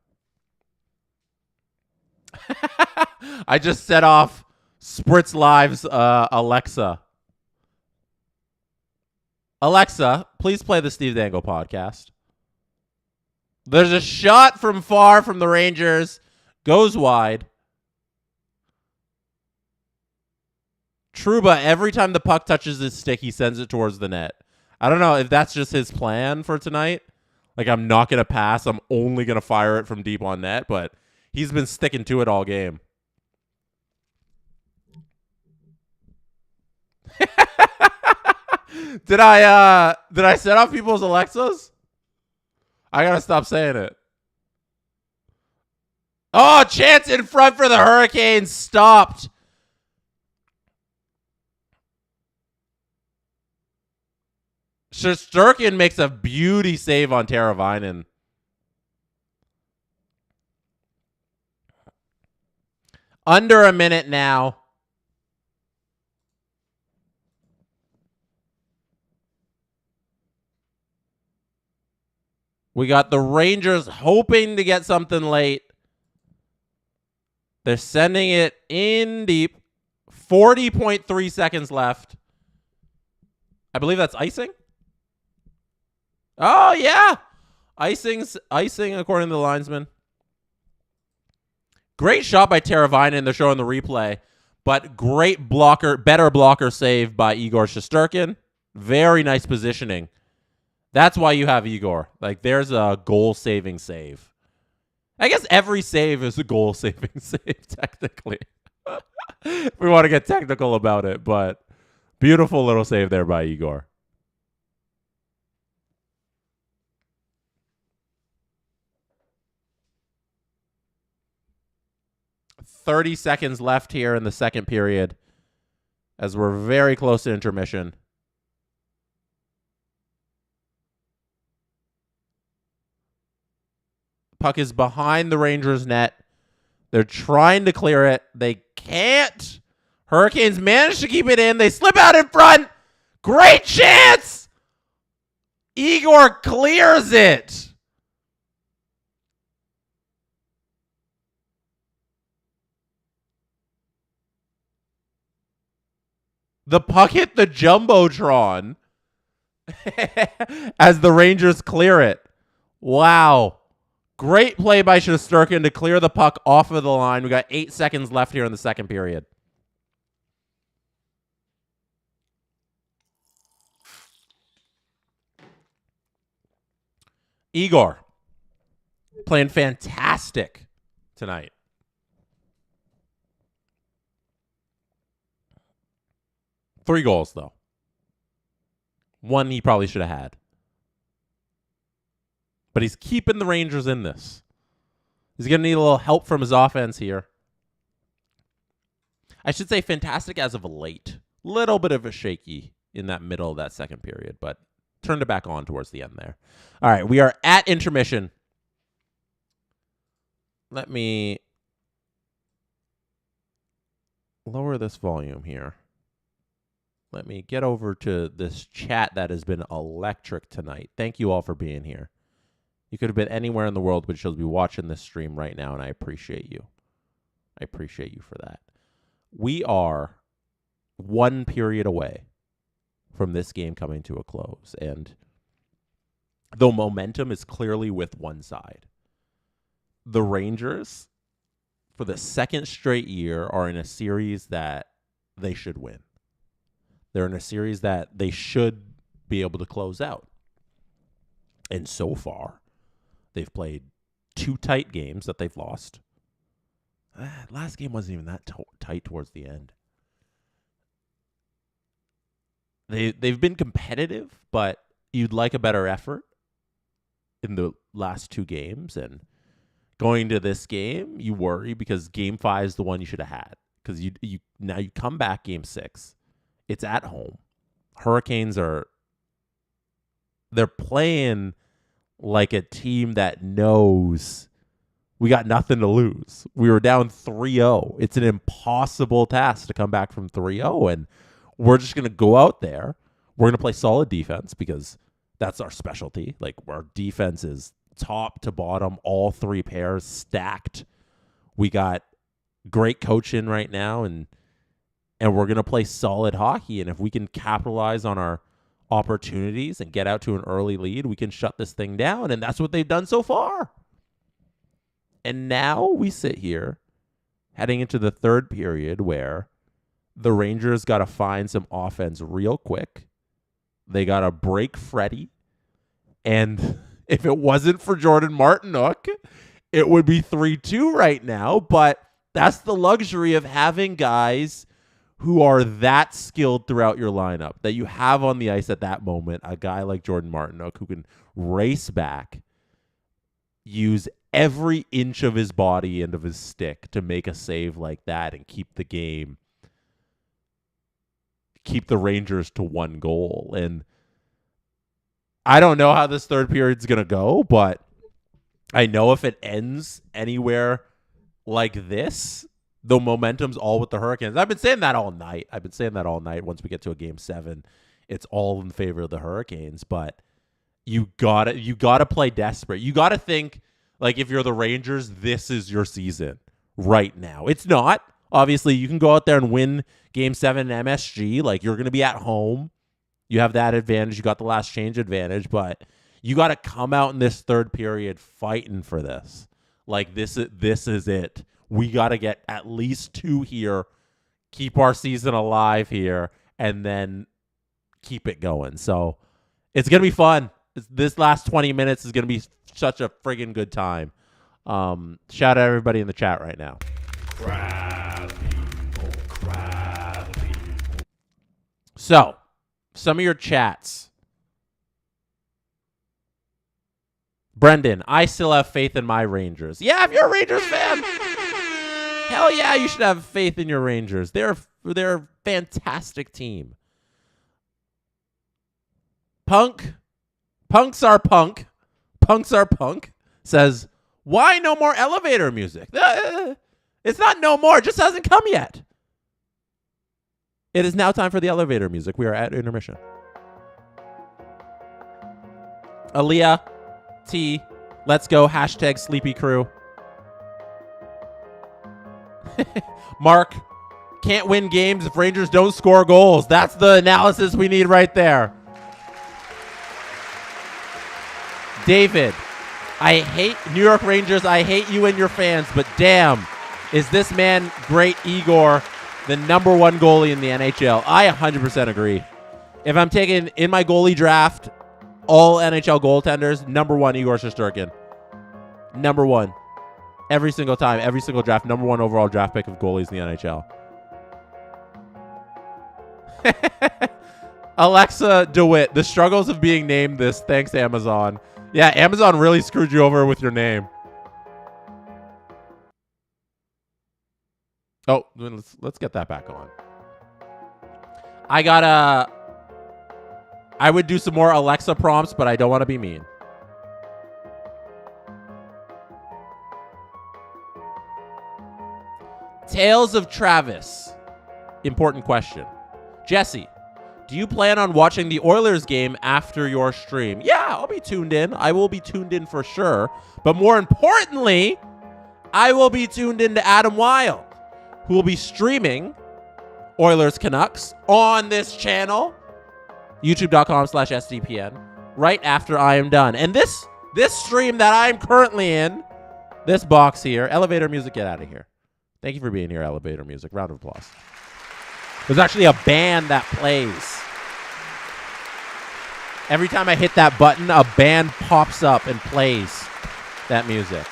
I just set off Spritz Live's Alexa. Alexa, please play the Steve Dangle podcast. There's a shot from far from the Rangers. Goes wide. Trouba, every time the puck touches his stick, he sends it towards the net. I don't know if that's just his plan for tonight. Like, I'm not going to pass. I'm only going to fire it from deep on net, but he's been sticking to it all game. Did I set off people's Alexas? I got to stop saying it. Oh, chance in front for the Hurricanes. Stopped. Shesterkin makes a beauty save on Teravainen. Under a minute now. We got the Rangers hoping to get something late. They're sending it in deep. 40.3 seconds left. I believe that's icing. Oh, yeah. Icing according to the linesman. Great shot by Teravainen. They're showing the replay. But great blocker, better blocker save by Igor Shesterkin. Very nice positioning. That's why you have Igor. Like, there's a goal-saving save. I guess every save is a goal-saving save, technically. If we want to get technical about it, but beautiful little save there by Igor. .30 seconds left here in the second period as we're very close to intermission. Puck is behind the Rangers' net. They're trying to clear it. They can't. Hurricanes manage to keep it in. They slip out in front. Great chance. Igor clears it. The puck hit the Jumbotron as the Rangers clear it. Wow. Great play by Shesterkin to clear the puck off of the line. We got 8 seconds left here in the second period. Igor playing fantastic tonight. Three goals, though. One he probably should have had. But he's keeping the Rangers in this. He's going to need a little help from his offense here. I should say fantastic as of late. Little bit of a shaky in that middle of that second period, but turned it back on towards the end there. All right, we are at intermission. Let me lower this volume here. Let me get over to this chat that has been electric tonight. Thank you all for being here. You could have been anywhere in the world, but you'll be watching this stream right now, and I appreciate you. I appreciate you for that. We are one period away from this game coming to a close, and the momentum is clearly with one side. The Rangers, for the second straight year, are in a series that they should win. They're in a series that they should be able to close out. And so far, they've played two tight games that they've lost. Last game wasn't even that tight towards the end. They've been competitive, but you'd like a better effort in the last two games. And going to this game, you worry because game 5 is the one you should have had. Because now you come back game 6. It's at home. Hurricanes they're playing like a team that knows we got nothing to lose. We were down 3-0. It's an impossible task to come back from 3-0, and we're just going to go out there. We're going to play solid defense because that's our specialty. Like, our defense is top to bottom, all three pairs stacked. We got great coaching right now, and we're going to play solid hockey. And if we can capitalize on our opportunities and get out to an early lead, we can shut this thing down. And that's what they've done so far. And now we sit here heading into the third period where the Rangers got to find some offense real quick. They got to break Freddie. And if it wasn't for Jordan Martinook, it would be 3-2 right now. But that's the luxury of having guys who are that skilled throughout your lineup that you have on the ice at that moment. A guy like Jordan Martinook who can race back, use every inch of his body and of his stick to make a save like that and keep the game, keep the Rangers to one goal. And I don't know how this third period's going to go, but I know if it ends anywhere like this, the momentum's all with the Hurricanes. I've been saying that all night. Once we get to a game 7, it's all in favor of the Hurricanes, but you gotta play desperate. You gotta think, like, if you're the Rangers, this is your season right now. It's not. Obviously, you can go out there and win game 7 in MSG. Like, you're going to be at home. You have that advantage. You got the last change advantage, but you got to come out in this third period fighting for this. Like, this is it. We got to get at least 2 here, keep our season alive here, and then keep it going. So it's going to be fun. This last 20 minutes is going to be such a friggin' good time. Shout out everybody in the chat right now.
Crab people.
So, some of your chats. Brendan, I still have faith in my Rangers. Yeah, if you're a Rangers fan, hell yeah, you should have faith in your Rangers. They're a fantastic team. Punks are punk says, why no more elevator music? It's not no more. It just hasn't come yet. It is now time for the elevator music. We are at intermission. Aaliyah, T, let's go. Hashtag sleepy crew. Mark, can't win games if Rangers don't score goals. That's the analysis we need right there. David, I hate New York Rangers. I hate you and your fans, but damn, is this man, great Igor, the number 1 goalie in the NHL? I 100% agree. If I'm taking in my goalie draft, all NHL goaltenders, number 1, Igor Shesterkin. Number 1. Every single time, every single draft, number 1 overall draft pick of goalies in the NHL. Alexa DeWitt, the struggles of being named this. Thanks, Amazon. Yeah, Amazon really screwed you over with your name. Oh, let's get that back on. I would do some more Alexa prompts, but I don't want to be mean. Tales of Travis. Important question. Jesse, do you plan on watching the Oilers game after your stream? Yeah, I'll be tuned in. I will be tuned in for sure. But more importantly, I will be tuned in to Adam Wild, who will be streaming Oilers Canucks on this channel, youtube.com/SDPN, right after I am done. And this stream that I'm currently in, this box here, elevator music, get out of here. Thank you for being here, elevator music. Round of applause. There's actually a band that plays. Every time I hit that button, a band pops up and plays that music.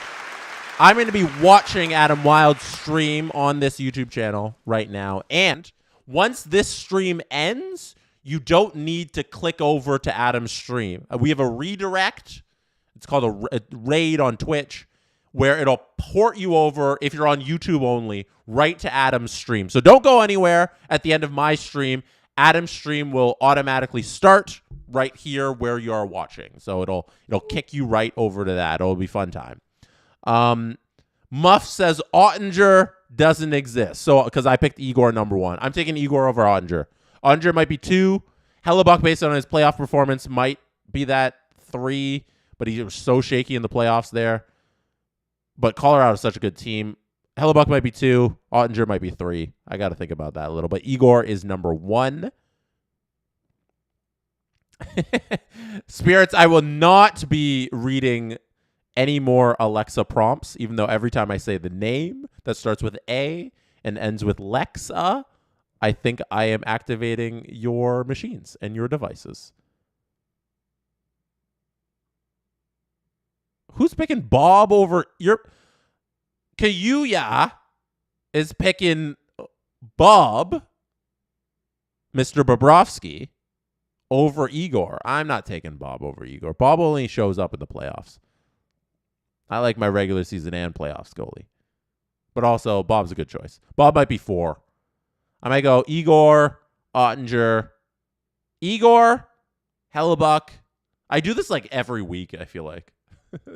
I'm going to be watching Adam Wild stream on this YouTube channel right now. And once this stream ends, you don't need to click over to Adam's stream. We have a redirect. It's called a raid on Twitch, where it'll port you over, if you're on YouTube only, right to Adam's stream. So don't go anywhere. At the end of my stream, Adam's stream will automatically start right here where you are watching. So it'll kick you right over to that. It'll be fun time. Muff says Ottinger doesn't exist. So because I picked Igor number 1. I'm taking Igor over Ottinger. Ottinger might be 2. Hellebuck, based on his playoff performance, might be that 3, but he was so shaky in the playoffs there. But Colorado is such a good team. Hellebuck might be 2. Ottinger might be 3. I got to think about that a little. But Igor is number 1. Spirits, I will not be reading any more Alexa prompts, even though every time I say the name that starts with A and ends with Lexa, I think I am activating your machines and your devices. Who's picking Bob over your... Kayuya is picking Bob, Mr. Bobrovsky, over Igor. I'm not taking Bob over Igor. Bob only shows up in the playoffs. I like my regular season and playoffs goalie. But also, Bob's a good choice. Bob might be 4. I might go Igor, Ottinger, Igor, Hellebuck. I do this like every week, I feel like.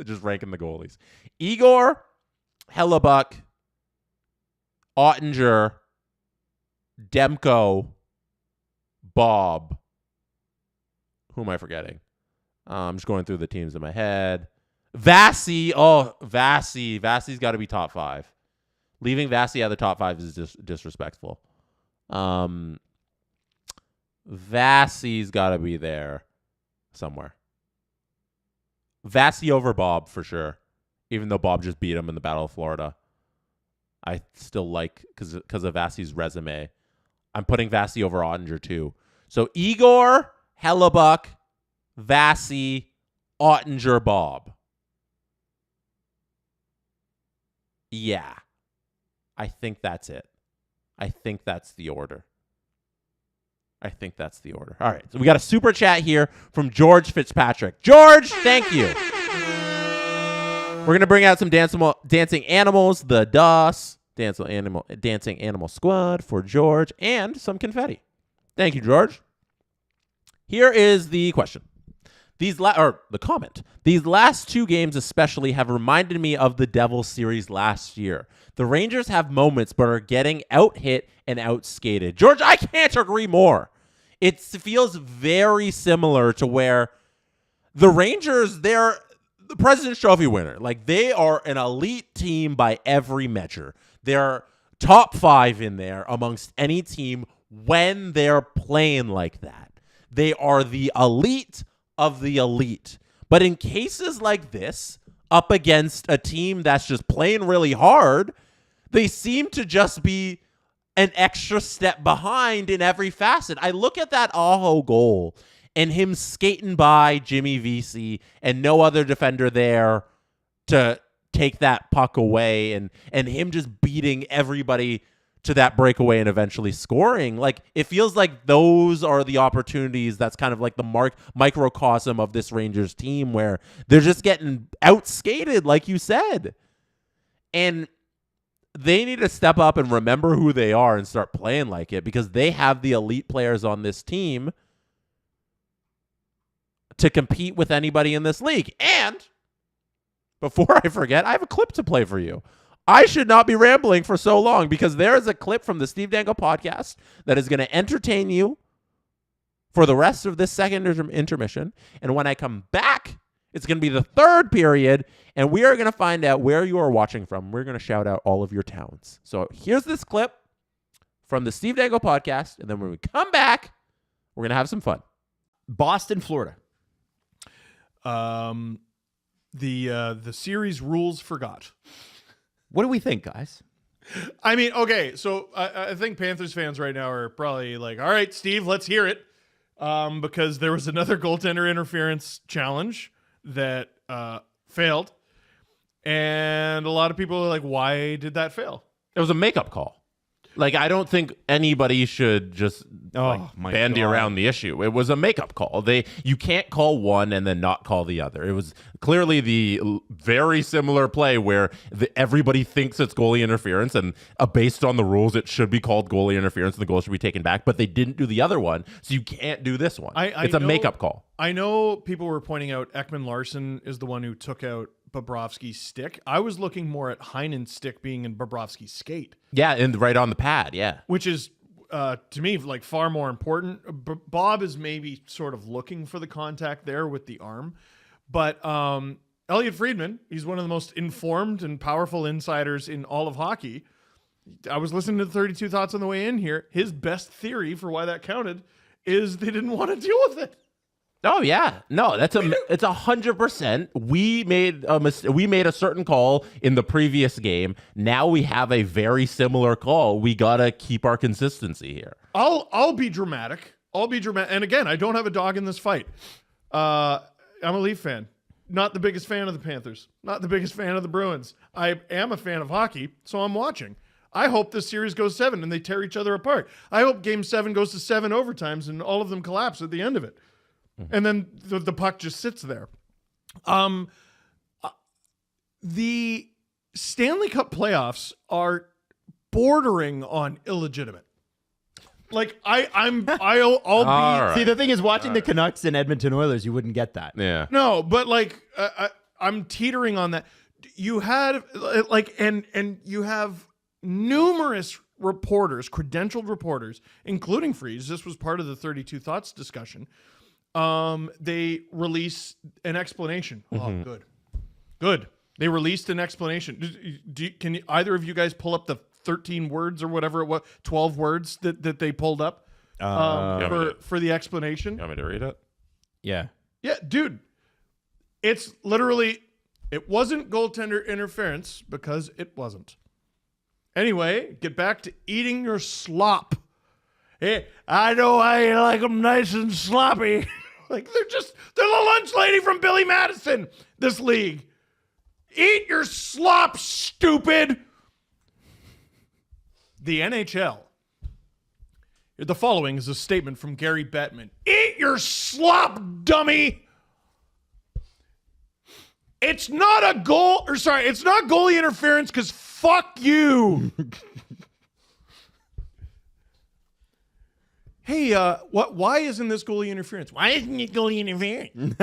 Just ranking the goalies. Igor, Hellebuck, Ottinger, Demko, Bob. Who am I forgetting? I'm just going through the teams in my head. Vasi. Oh, Vasi. Vasi's got to be top 5. Leaving Vasi out of the top 5 is just disrespectful. Vasi's got to be there somewhere. Vasi over Bob for sure. Even though Bob just beat him in the Battle of Florida. I still like, because of Vasi's resume, I'm putting Vasi over Ottinger too. So Igor, Hellebuck, Vasi, Ottinger, Bob. Yeah. I think that's it. I think that's the order. All right. So we got a super chat here from George Fitzpatrick. George, thank you. We're going to bring out some dancing animals, the DOS, dancing animal squad for George, and some confetti. Thank you, George. Here is the question. The comment. These last 2 games especially have reminded me of the Devils series last year. The Rangers have moments but are getting out-hit and out-skated. George, I can't agree more. It feels very similar to where the Rangers, they're the President's Trophy winner. Like, they are an elite team by every measure. They're top 5 in there amongst any team when they're playing like that. They are the elite of the elite. But in cases like this, up against a team that's just playing really hard, they seem to just be an extra step behind in every facet. I look at that Aho goal, and him skating by Jimmy Vesey and no other defender there to take that puck away, and him just beating everybody to that breakaway and eventually scoring. Like, it feels like those are the opportunities. That's kind of like the microcosm of this Rangers team, where they're just getting outskated, like you said. And they need to step up and remember who they are and start playing like it, because they have the elite players on this team to compete with anybody in this league. And before I forget, I have a clip to play for you. I should not be rambling for so long, because there is a clip from the Steve Dangle podcast that is going to entertain you for the rest of this second intermission. And when I come back, it's going to be the third period, and we are going to find out where you are watching from. We're going to shout out all of your towns. So here's this clip from the Steve Dangle podcast, and then when we come back, we're going to have some fun.
Boston, Florida.
The series rules forgot.
What do we think, guys?
I mean, okay, so I think Panthers fans right now are probably like, all right, Steve, let's hear it. Because there was another goaltender interference challenge that failed. And a lot of people are like, why did that fail?
It was a makeup call. Like, I don't think anybody should just bandy around the issue. It was a makeup call. You can't call one and then not call the other. It was clearly the very similar play where everybody thinks it's goalie interference, and based on the rules, it should be called goalie interference and the goal should be taken back. But they didn't do the other one, so you can't do this one. It's a makeup call.
I know people were pointing out Ekman Larson is the one who took out Bobrovsky's stick. I was looking more at Heinen's stick being in Bobrovsky's skate.
Yeah, and right on the pad, yeah.
Which is, to me, like far more important. Bob is maybe sort of looking for the contact there with the arm. But Elliot Friedman, he's one of the most informed and powerful insiders in all of hockey. I was listening to the 32 Thoughts on the way in here. His best theory for why that counted is they didn't want to deal with it.
Oh yeah, no, it's 100%. We made a certain call in the previous game. Now we have a very similar call. We gotta keep our consistency here.
I'll be dramatic. And again, I don't have a dog in this fight. I'm a Leaf fan, not the biggest fan of the Panthers, not the biggest fan of the Bruins. I am a fan of hockey, so I'm watching. I hope this series goes 7 and they tear each other apart. I hope Game 7 goes to 7 overtimes and all of them collapse at the end of it. And then the puck just sits there. The Stanley Cup playoffs are bordering on illegitimate. Like I'll be.
Right.
See, the thing is, watching the Canucks and Edmonton Oilers, you wouldn't get that.
Yeah.
No, but like I'm teetering on that. You had and you have numerous reporters, credentialed reporters, including Freeze. This was part of the 32 Thoughts discussion. They release an explanation. Oh, good. They released an explanation. Can either of you guys pull up the 13 words or whatever it was, 12 words that they pulled up for the explanation?
You want me to read it?
Yeah.
Yeah, dude. It's literally, it wasn't goaltender interference because it wasn't. Anyway, get back to eating your slop. Hey, I know I like them nice and sloppy. Like they're the lunch lady from Billy Madison, this league. Eat your slop, stupid. The NHL. The following is a statement from Gary Bettman. Eat your slop, dummy. It's not goalie interference because fuck you. Hey, why isn't this goalie interference? Why isn't it goalie interference?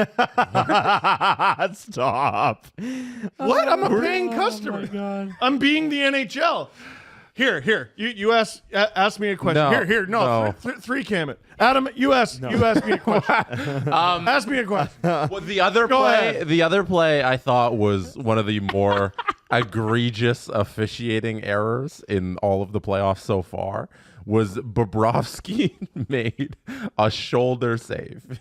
Stop.
What? I'm a paying customer.
My God.
I'm being the NHL. Here. You ask me a question.
No.
Three cam it. Adam, you ask me a question. Ask me a question.
Well, the other play I thought was one of the more egregious officiating errors in all of the playoffs so far. Was Bobrovsky made a shoulder save.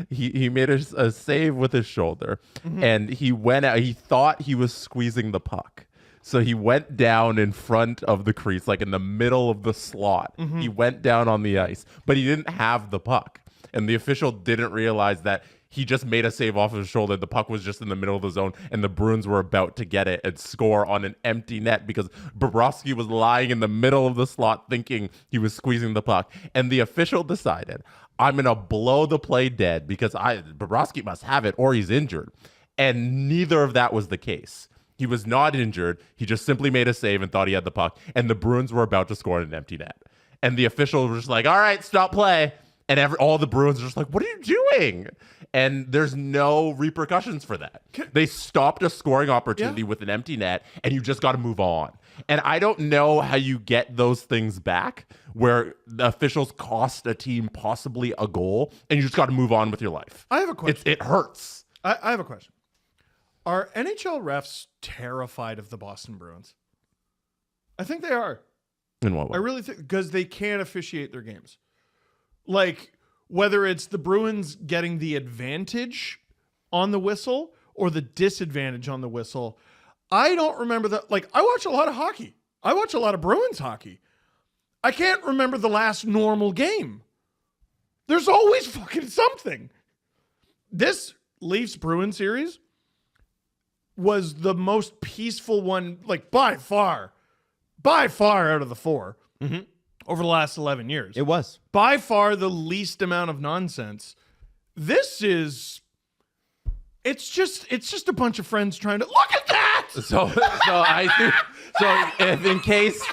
He made a save with his shoulder, and he went out. He thought he was squeezing the puck. So he went down in front of the crease, like in the middle of the slot. He went down on the ice, but he didn't have the puck. and the official didn't realize that he just made a save off of his shoulder. The puck was just in the middle of the zone, and the Bruins were about to get it and score on an empty net because Bobrovsky was lying in the middle of the slot thinking he was squeezing the puck. And the official decided, I'm going to blow the play dead because Bobrovsky must have it or he's injured. And neither of that was the case. He was not injured. He just simply made a save and thought he had the puck. And the Bruins were about to score in an empty net. And the official was just like, all right, stop play. And all the Bruins are just like, what are you doing? And there's no repercussions for that. They stopped a scoring opportunity with an empty net, and you just got to move on. And I don't know how you get those things back where the officials cost a team possibly a goal, and you just got to move on with your life.
I have a question.
It hurts.
I have a question. Are NHL refs terrified of the Boston Bruins? I think they are.
In what way?
I really think because they can't officiate their games. Like, whether it's the Bruins getting the advantage on the whistle or the disadvantage on the whistle, I don't remember that. Like, I watch a lot of hockey. I watch a lot of Bruins hockey. I can't remember the last normal game. There's always fucking something. This Leafs-Bruins series was the most peaceful one, like, by far out of the four.
Mm-hmm.
Over the last 11 years.
It was.
By far the least amount of nonsense. It's just a bunch of friends trying to look at that.
So if in case,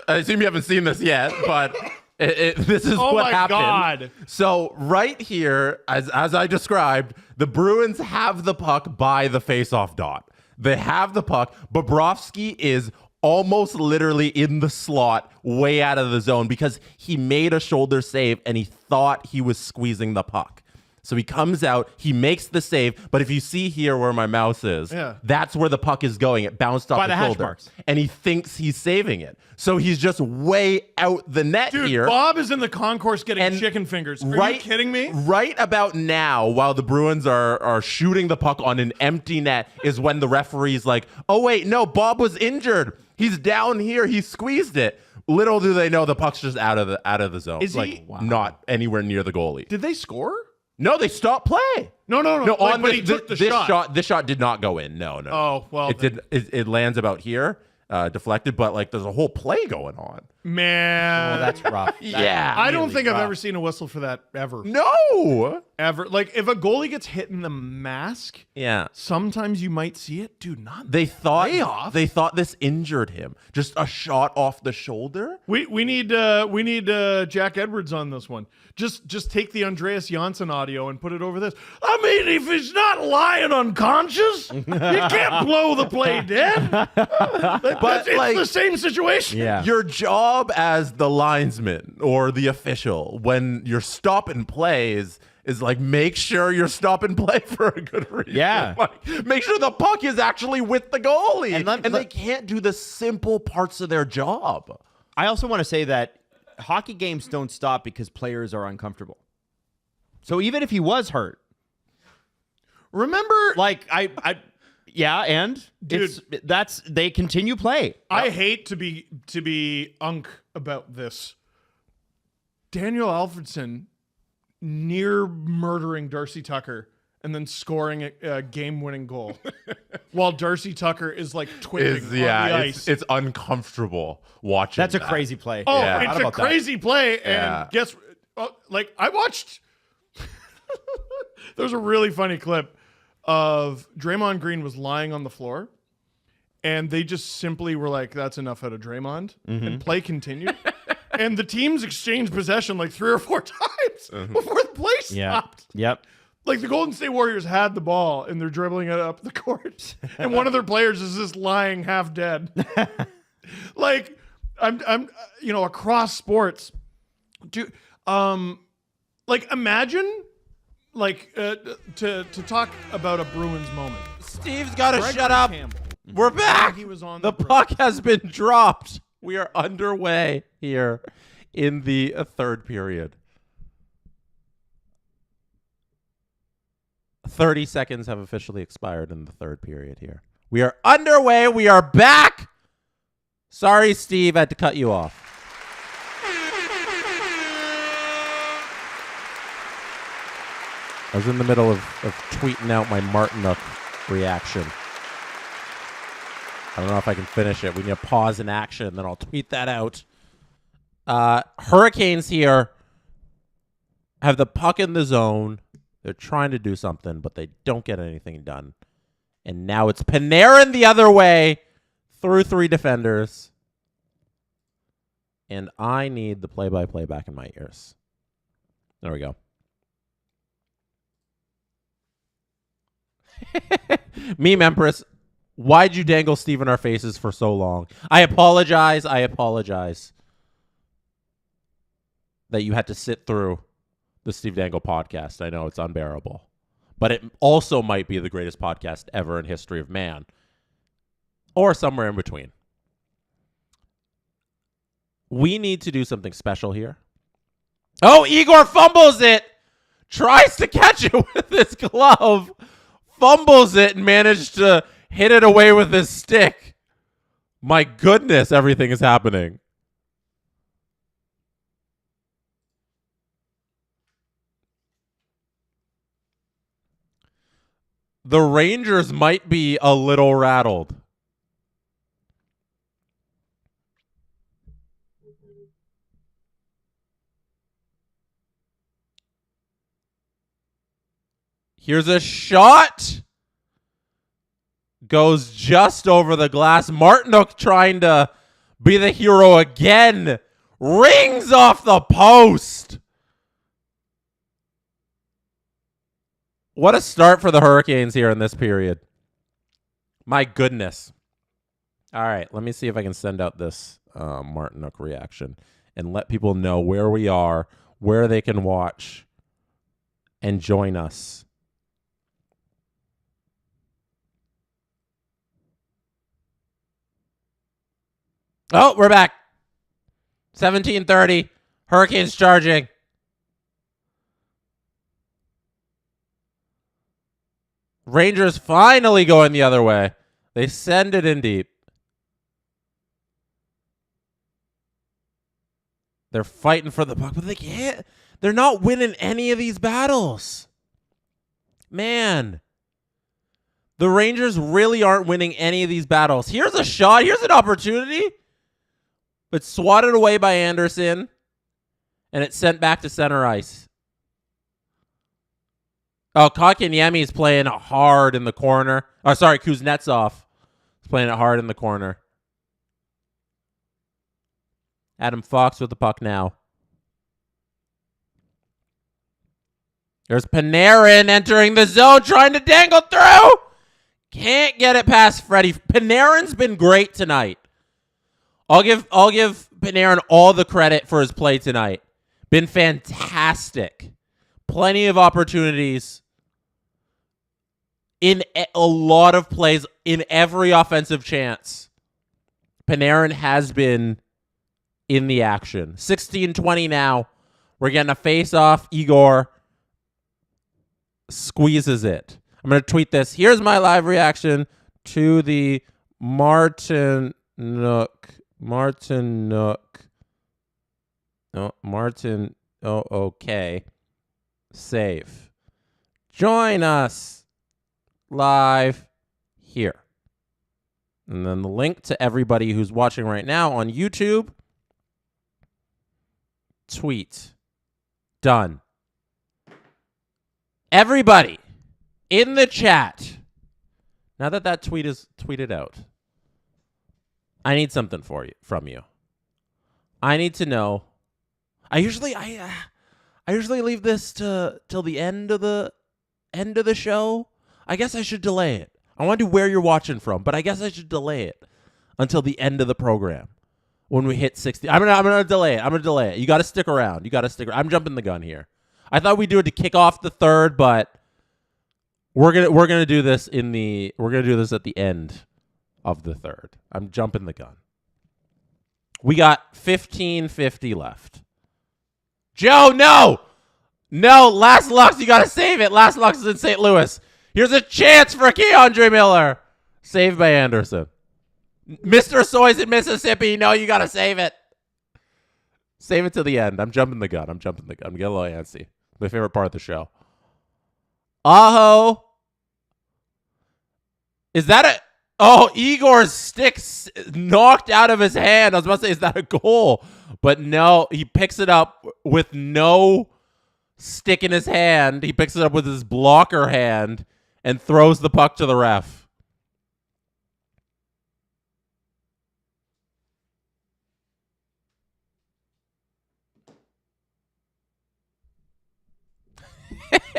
I assume you haven't seen this yet, but this is what happened.
God.
So right here, as I described, the Bruins have the puck by the faceoff dot. They have the puck. Bobrovsky is almost literally in the slot, way out of the zone, because he made a shoulder save and he thought he was squeezing the puck. So he comes out, he makes the save, but if you see here where my mouse is, that's where the puck is going. It bounced off
by
the
hash
shoulder.
marks.
And he thinks he's saving it. So he's just way out the net
Dude,
here.
Bob is in the concourse getting
And
chicken fingers. Are you kidding me?
Right about now, while the Bruins are shooting the puck on an empty net, is when the referee's like, oh, wait, no, Bob was injured. He's down here. He squeezed it. Little do they know the puck's just out of the zone.
Is
like,
he-
not anywhere near the goalie.
Did they score?
No, they stopped play.
No.
On
but he took the shot.
This shot did not go in. No.
Oh, well,
It did. It lands about here, deflected, but like there's a whole play going on.
Man.
Oh, that's rough.
Yeah.
I don't
really
think I've
rough.
ever seen a whistle for that ever.
No.
Ever. Like, if a goalie gets hit in the mask,
Yeah.
sometimes you might see it. Dude, not
They thought
Playoff?
they thought this injured him. Just a shot off the shoulder.
We need Jack Edwards on this one. Just take the Andreas Janssen audio and put it over this. I mean, if he's not lying unconscious, you can't blow the play dead. But it's
like-
the same situation.
Yeah.
Your job as the linesman or the official when you're stopping plays is like make sure you're stopping play for a good reason.
Yeah.
Like, make sure the puck is actually with the goalie.
And
they can't do the simple parts of their job.
I also want to say that hockey games don't stop because players are uncomfortable. So even if he was hurt,
Remember,
like and
Dude.
they continue play.
I hate to be unk about this. Daniel Alfredson near murdering Darcy Tucker and then scoring a game-winning goal while Darcy Tucker is like twitching on the ice.
it's uncomfortable watching.
That's a
that.
crazy play.
Oh,
Yeah.
it's
Forgot
a
about that.
crazy play.
Yeah.
And guess, like, I watched. There's a really funny clip of Draymond Green was lying on the floor, and they just simply were like, "That's enough out of Draymond," and play continued. And the teams exchanged possession like 3 or 4 times before the play
Yeah.
stopped.
Yep.
Like the Golden State Warriors had the ball and they're dribbling it up the court, and one of their players is just lying half dead. Like I'm across sports, do like imagine like to talk about a Bruins moment.
Steve's got to
Gregory
shut up.
Campbell,
We're back.
he was on
the
the
puck has been dropped. We are underway here in the third period. 30 seconds have officially expired in the third period here. We are underway. We are back. Sorry, Steve, I had to cut you off. I was in the middle of tweeting out my Martinook reaction. I don't know if I can finish it. We need to pause in action, then I'll tweet that out. Hurricanes here have the puck in the zone. They're trying to do something, but they don't get anything done. And now it's Panarin the other way through 3 defenders. And I need the play-by-play back in my ears. There we go. Meme Empress, why'd you dangle Steve in our faces for so long? I apologize that you had to sit through the Steve Dangle podcast. I know it's unbearable. But it also might be the greatest podcast ever in history of man. Or somewhere in between. We need to do something special here. Oh, Igor fumbles it! Tries to catch it with his glove. Fumbles it and managed to hit it away with his stick. My goodness, everything is happening. The Rangers might be a little rattled. Here's a shot. Goes just over the glass. Martinook trying to be the hero again. Rings off the post. What a start for the Hurricanes here in this period. My goodness. All right, let me see if I can send out this Martinook reaction and let people know where we are, where they can watch and join us. Oh, we're back. 17:30. Hurricanes charging. Rangers finally going the other way. They send it in deep. They're fighting for the puck, but they can't. They're not winning any of these battles. Man. The Rangers really aren't winning any of these battles. Here's a shot. Here's an opportunity. But swatted away by Anderson. And it's sent back to center ice. Oh, Kotkaniemi is playing it hard in the corner. Oh, sorry, Kuznetsov is playing it hard in the corner. Adam Fox with the puck now. There's Panarin entering the zone, trying to dangle through. Can't get it past Freddie. Panarin's been great tonight. I'll give Panarin all the credit for his play tonight. Been fantastic. Plenty of opportunities in a lot of plays, in every offensive chance. Panarin has been in the action. 16-20 now. We're getting a face-off. Igor squeezes it. I'm going to tweet this. Here's my live reaction to the Martinook. Okay. Save. Join us live here. And then the link to everybody who's watching right now on YouTube. Tweet. Done. Everybody in the chat. Now that tweet is tweeted out, I need something from you. I need to know. I usually leave this till the end of the show. I guess I should delay it. I want to do where you're watching from, but I guess I should delay it until the end of the program when we hit 60. I'm gonna delay it. You got to stick around. I'm jumping the gun here. I thought we'd do it to kick off the third, but we're gonna do this at the end of the third. I'm jumping the gun. We got 15:50 left. Joe, no, Last Lux, you gotta save it. Last Lux is in St. Louis. Here's a chance for Keandre Miller. Saved by Anderson. Mr. Soy's in Mississippi. No, you gotta save it. Save it to the end. I'm jumping the gun. I'm getting a little antsy. My favorite part of the show. Aho. Is that a... Oh, Igor's stick's knocked out of his hand. I was about to say, is that a goal? But no, he picks it up with no stick in his hand. He picks it up with his blocker hand and throws the puck to the ref.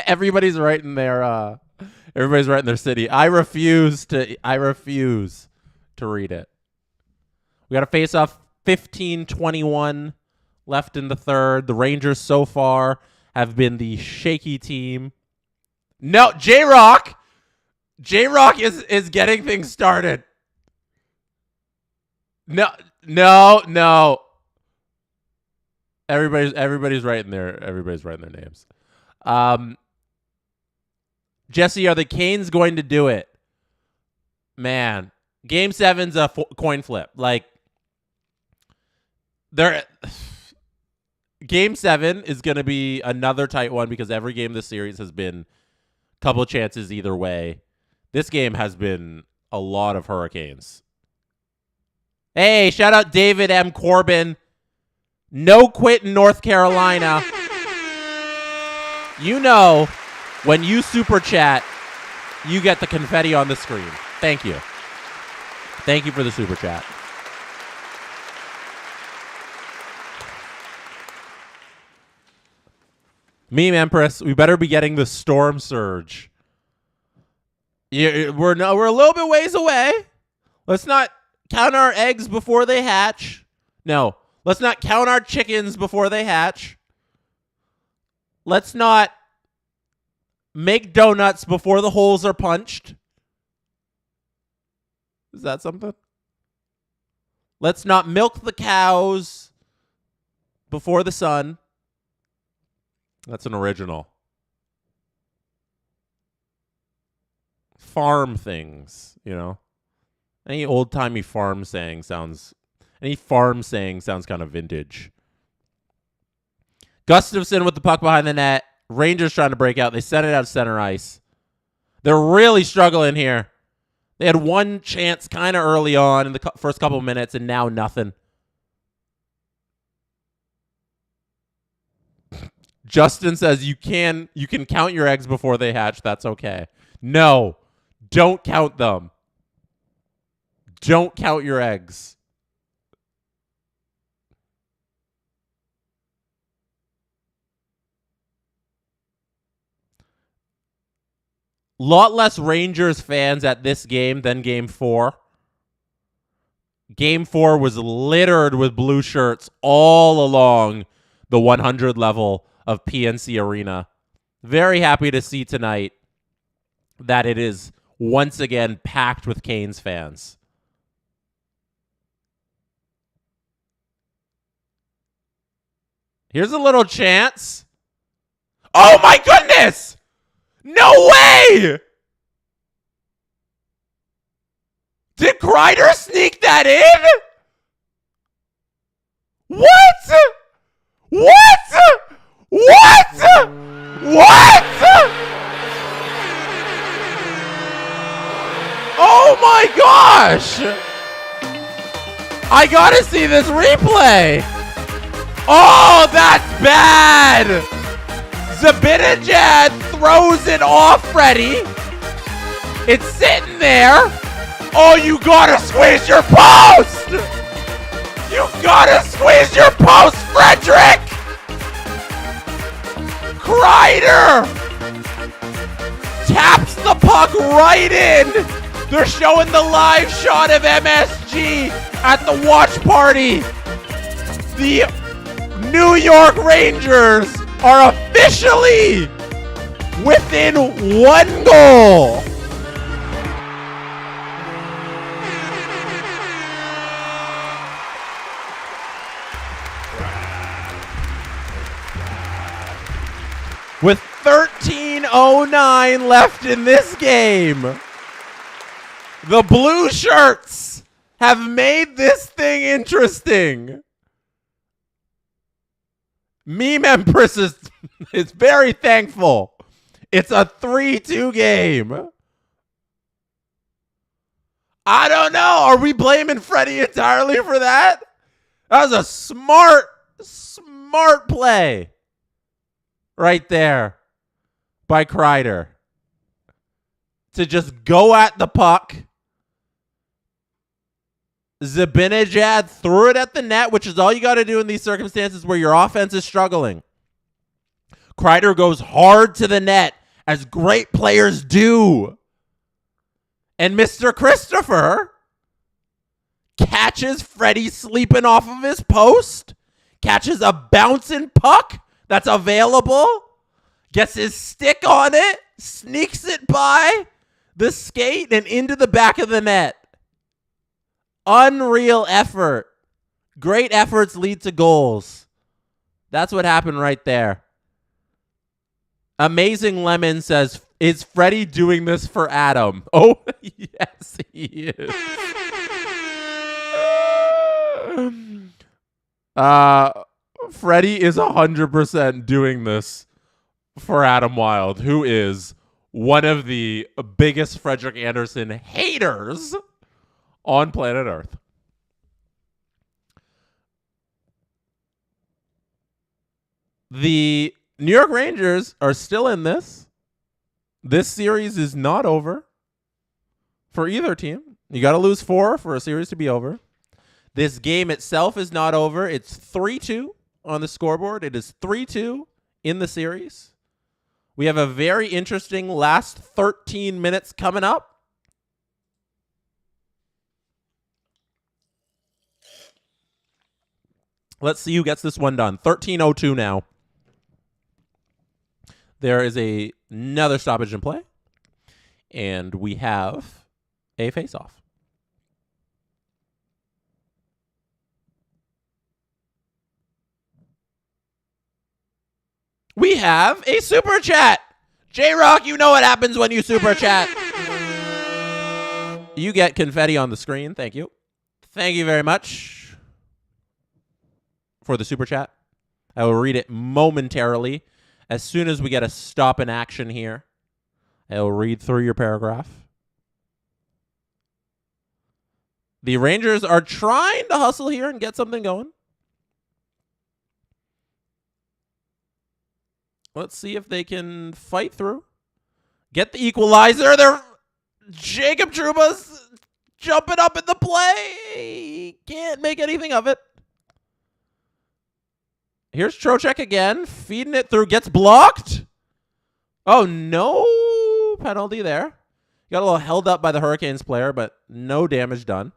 Everybody's right in their city. I refuse to read it. We got a face off 15-21 left in the third. The Rangers so far have been the shaky team. No, J-Rock is getting things started. No. Everybody's writing their names. Jesse, are the Canes going to do it? Man, Game 7's a coin flip. Like, Game 7 is going to be another tight one because every game this series has been a couple of chances either way. This game has been a lot of hurricanes. Hey, shout out David M. Corbin. No quit in North Carolina. You know, when you super chat, you get the confetti on the screen. Thank you. Thank you for the super chat. Meme Empress, we better be getting the storm surge. We're a little bit ways away. Let's not count our eggs before they hatch. No, let's not count our chickens before they hatch. Let's not make donuts before the holes are punched. Is that something? Let's not milk the cows before the sun. That's an original. Farm things, you know. Any old-timey farm saying sounds kind of vintage. Gustafsson with the puck behind the net. Rangers trying to break out. They sent it out center ice. They're really struggling here. They had one chance kind of early on in the first couple of minutes, and now nothing. Justin says you can count your eggs before they hatch. That's okay. No, don't count them. Don't count your eggs. Lot less Rangers fans at this game than Game 4. Game 4 was littered with blue shirts all along the 100 level of PNC Arena. Very happy to see tonight that it is once again packed with Canes fans. Here's a little chance. Oh my goodness! No way! Did Kreider sneak that in? What? What? What? What? Oh my gosh! I gotta see this replay! Oh, that's bad! Zabinajad throws it off Freddie. It's sitting there. Oh, you gotta squeeze your post! You gotta squeeze your post, Frederick! Kreider taps the puck right in. They're showing the live shot of MSG at the watch party. The New York Rangers are officially within one goal. With 13:09 left in this game, the blue shirts have made this thing interesting. Meme Empress is very thankful. It's a 3-2 game. I don't know. Are we blaming Freddie entirely for that? That was a smart play right there by Kreider to just go at the puck. Zibanejad threw it at the net, which is all you got to do in these circumstances where your offense is struggling. Kreider goes hard to the net, as great players do. And Mr. Christopher catches Freddie sleeping off of his post, catches a bouncing puck that's available, gets his stick on it, sneaks it by the skate and into the back of the net. Unreal effort. Great efforts lead to goals. That's what happened right there. Amazing Lemon says, is Freddie doing this for Adam? Oh, yes, he is. Freddie is 100% doing this for Adam Wild, who is one of the biggest Frederick Anderson haters on planet Earth. The New York Rangers are still in this. This series is not over for either team. You got to lose 4 for a series to be over. This game itself is not over. It's 3-2 on the scoreboard. It is 3-2 in the series. We have a very interesting last 13 minutes coming up. Let's see who gets this one done. 13:02 now. There is another stoppage in play, and we have a face-off. We have a super chat. J-Rock, you know what happens when you super chat. You get confetti on the screen. Thank you. Thank you very much for the super chat. I will read it momentarily. As soon as we get a stop in action here, I will read through your paragraph. The Rangers are trying to hustle here and get something going. Let's see if they can fight through. Get the equalizer. Jacob Trouba's jumping up in the play. Can't make anything of it. Here's Trocheck again, feeding it through, gets blocked. Oh, no penalty there. Got a little held up by the Hurricanes player, but no damage done.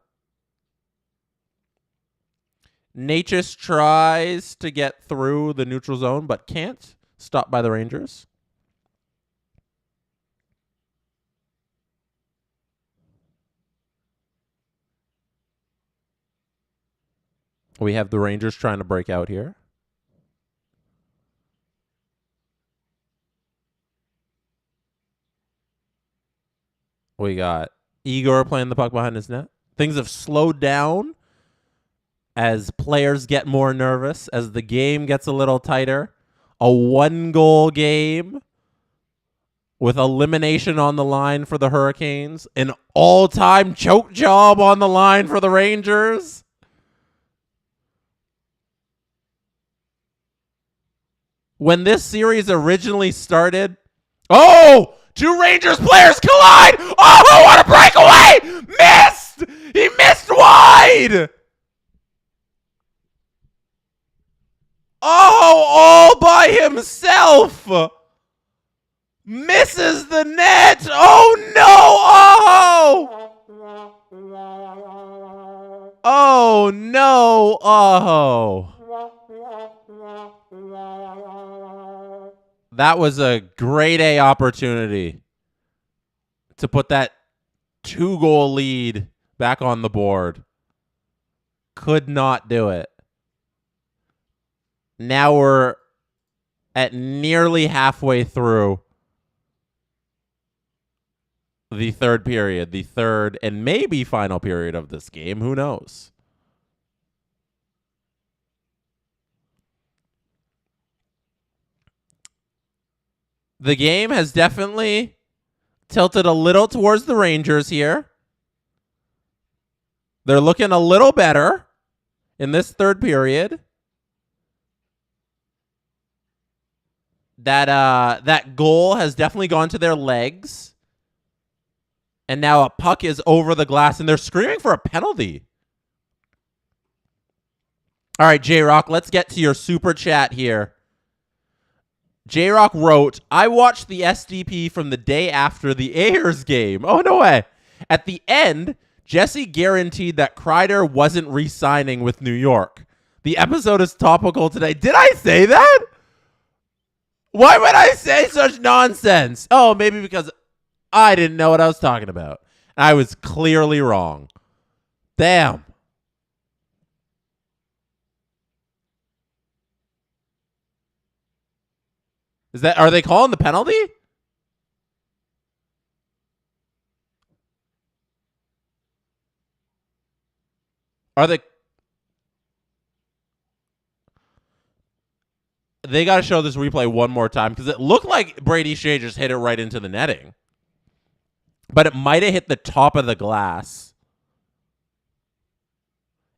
Natchez tries to get through the neutral zone, but can't. Stopped by the Rangers. We have the Rangers trying to break out here. We got Igor playing the puck behind his net. Things have slowed down as players get more nervous, as the game gets a little tighter. A 1-goal game with elimination on the line for the Hurricanes. An all-time choke job on the line for the Rangers. When this series originally started, two Rangers players collide. Oh, what a breakaway! Missed! He missed wide! Oh, all by himself! Misses the net! Oh, no! Oh, no! That was a grade A opportunity to put that 2-goal lead back on the board. Could not do it. Now we're at nearly halfway through the third period, the third and maybe final period of this game. Who knows? The game has definitely tilted a little towards the Rangers here. They're looking a little better in this third period. That goal has definitely gone to their legs. And now a puck is over the glass, and they're screaming for a penalty. All right, J-Rock, let's get to your super chat here. J-Rock wrote, I watched the SDP from the day after the Ayers game. Oh, no way. At the end, Jesse guaranteed that Kreider wasn't re-signing with New York. The episode is topical today. Did I say that? Why would I say such nonsense? Oh, maybe because I didn't know what I was talking about. I was clearly wrong. Damn. Are they calling the penalty? They got to show this replay one more time because it looked like Brady Shea just hit it right into the netting. But it might have hit the top of the glass.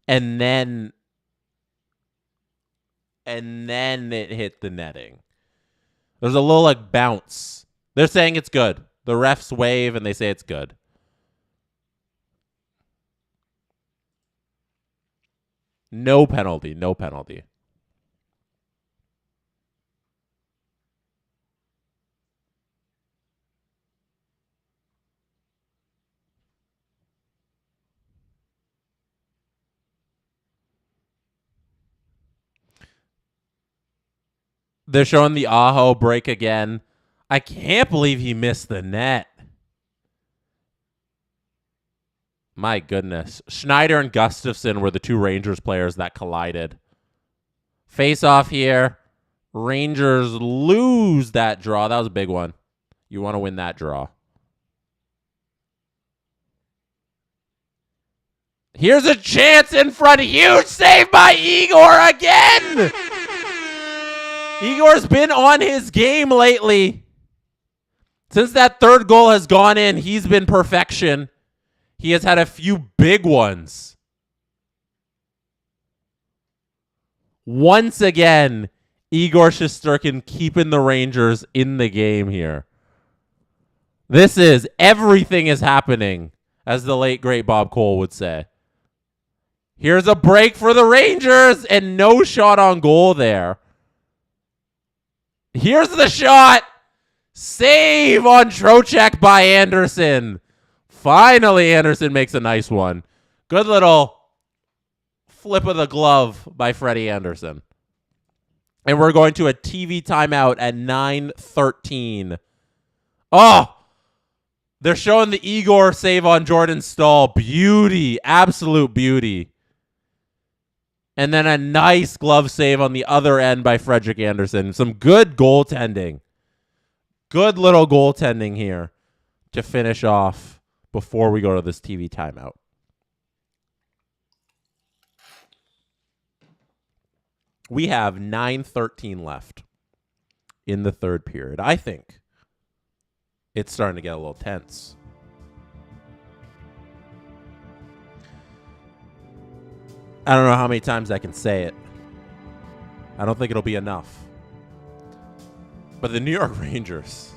And then it hit the netting. There's a little like bounce. They're saying it's good. The refs wave and they say it's good. No penalty. No penalty. They're showing the Aho break again. I can't believe he missed the net. My goodness. Schneider and Gustafsson were the two Rangers players that collided. Face off here. Rangers lose that draw. That was a big one. You want to win that draw. Here's a chance in front. Huge save by Igor again. Igor's been on his game lately. Since that third goal has gone in, he's been perfection. He has had a few big ones. Once again, Igor Shesterkin keeping the Rangers in the game here. Everything is happening, as the late, great Bob Cole would say. Here's a break for the Rangers, and no shot on goal there. Here's the shot. Save on Trocheck by Anderson. Finally, Anderson makes a nice one. Good little flip of the glove by Freddie Anderson. And we're going to a TV timeout at 9:13. Oh, they're showing the Igor save on Jordan Stahl. Beauty. Absolute beauty. And then a nice glove save on the other end by Frederick Anderson. Some good goaltending. Good little goaltending here to finish off before we go to this TV timeout. We have 9:13 left in the third period. I think it's starting to get a little tense. I don't know how many times I can say it. I don't think it'll be enough. But the New York Rangers,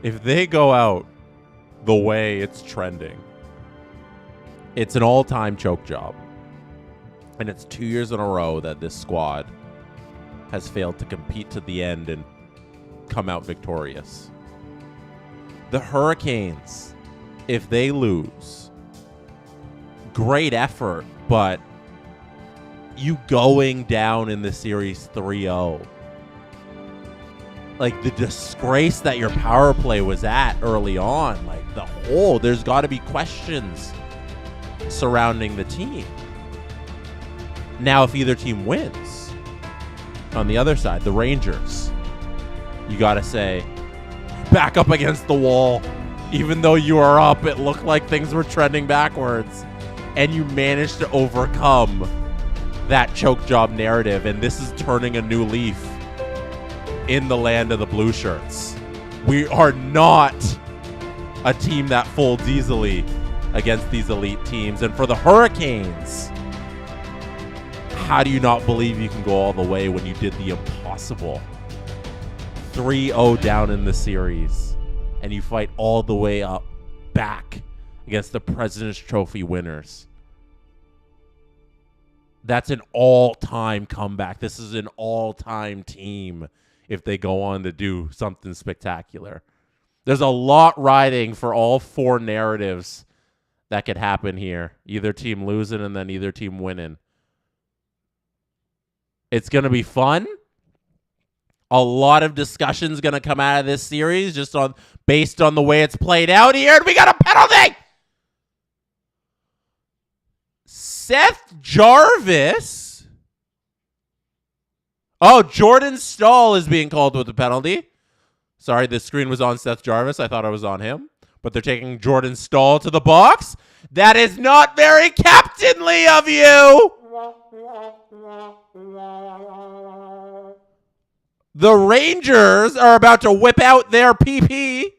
if they go out the way it's trending, it's an all-time choke job. And it's 2 years in a row that this squad has failed to compete to the end and come out victorious. The Hurricanes, if they lose, great effort, but you going down in the series 3-0. Like the disgrace that your power play was at early on, like there's got to be questions surrounding the team. Now, if either team wins, on the other side, the Rangers, you got to say, back up against the wall. Even though you are up, it looked like things were trending backwards. And you managed to overcome that choke job narrative. And this is turning a new leaf. in the land of the blue shirts. We are not a team that folds easily against these elite teams. And for the Hurricanes, how do you not believe you can go all the way when you did the impossible? 3-0 down in the series, and you fight all the way up back against the President's Trophy winners. That's an all-time comeback. This is an all-time team if they go on to do something spectacular. There's a lot riding for all four narratives that could happen here. Either team losing and then either team winning. It's going to be fun. A lot of discussion's going to come out of this series based on the way it's played out here. And we got a penalty! Seth Jarvis. Oh, Jordan Stahl is being called with the penalty. Sorry, this screen was on Seth Jarvis. I thought I was on him. But they're taking Jordan Stahl to the box. That is not very captainly of you. The Rangers are about to whip out their PP.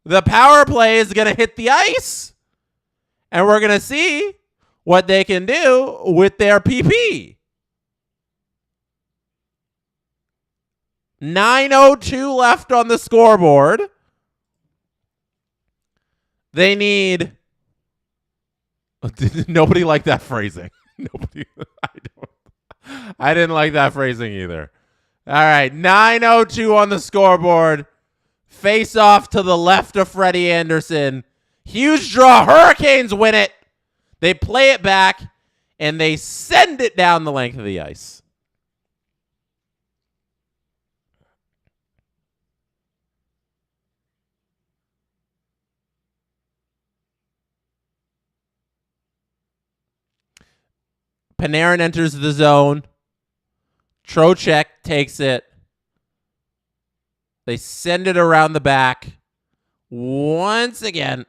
The power play is going to hit the ice. And we're going to see what they can do with their PP. 9:02 left on the scoreboard. They need... Nobody liked that phrasing. Nobody... I didn't like that phrasing either. All right, 9:02 on the scoreboard. Face off to the left of Freddie Anderson. Huge draw. Hurricanes win it. They play it back, and they send it down the length of the ice. Panarin enters the zone. Trocheck takes it. They send it around the back. Once again.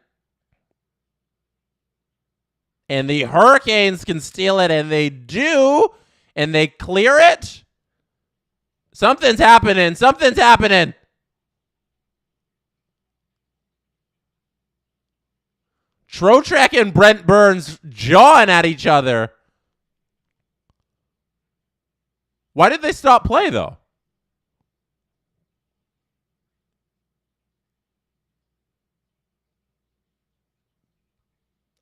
And the Hurricanes can steal it, and they do. And they clear it. Something's happening. Something's happening. Trocheck and Brent Burns jawing at each other. Why did they stop play, though?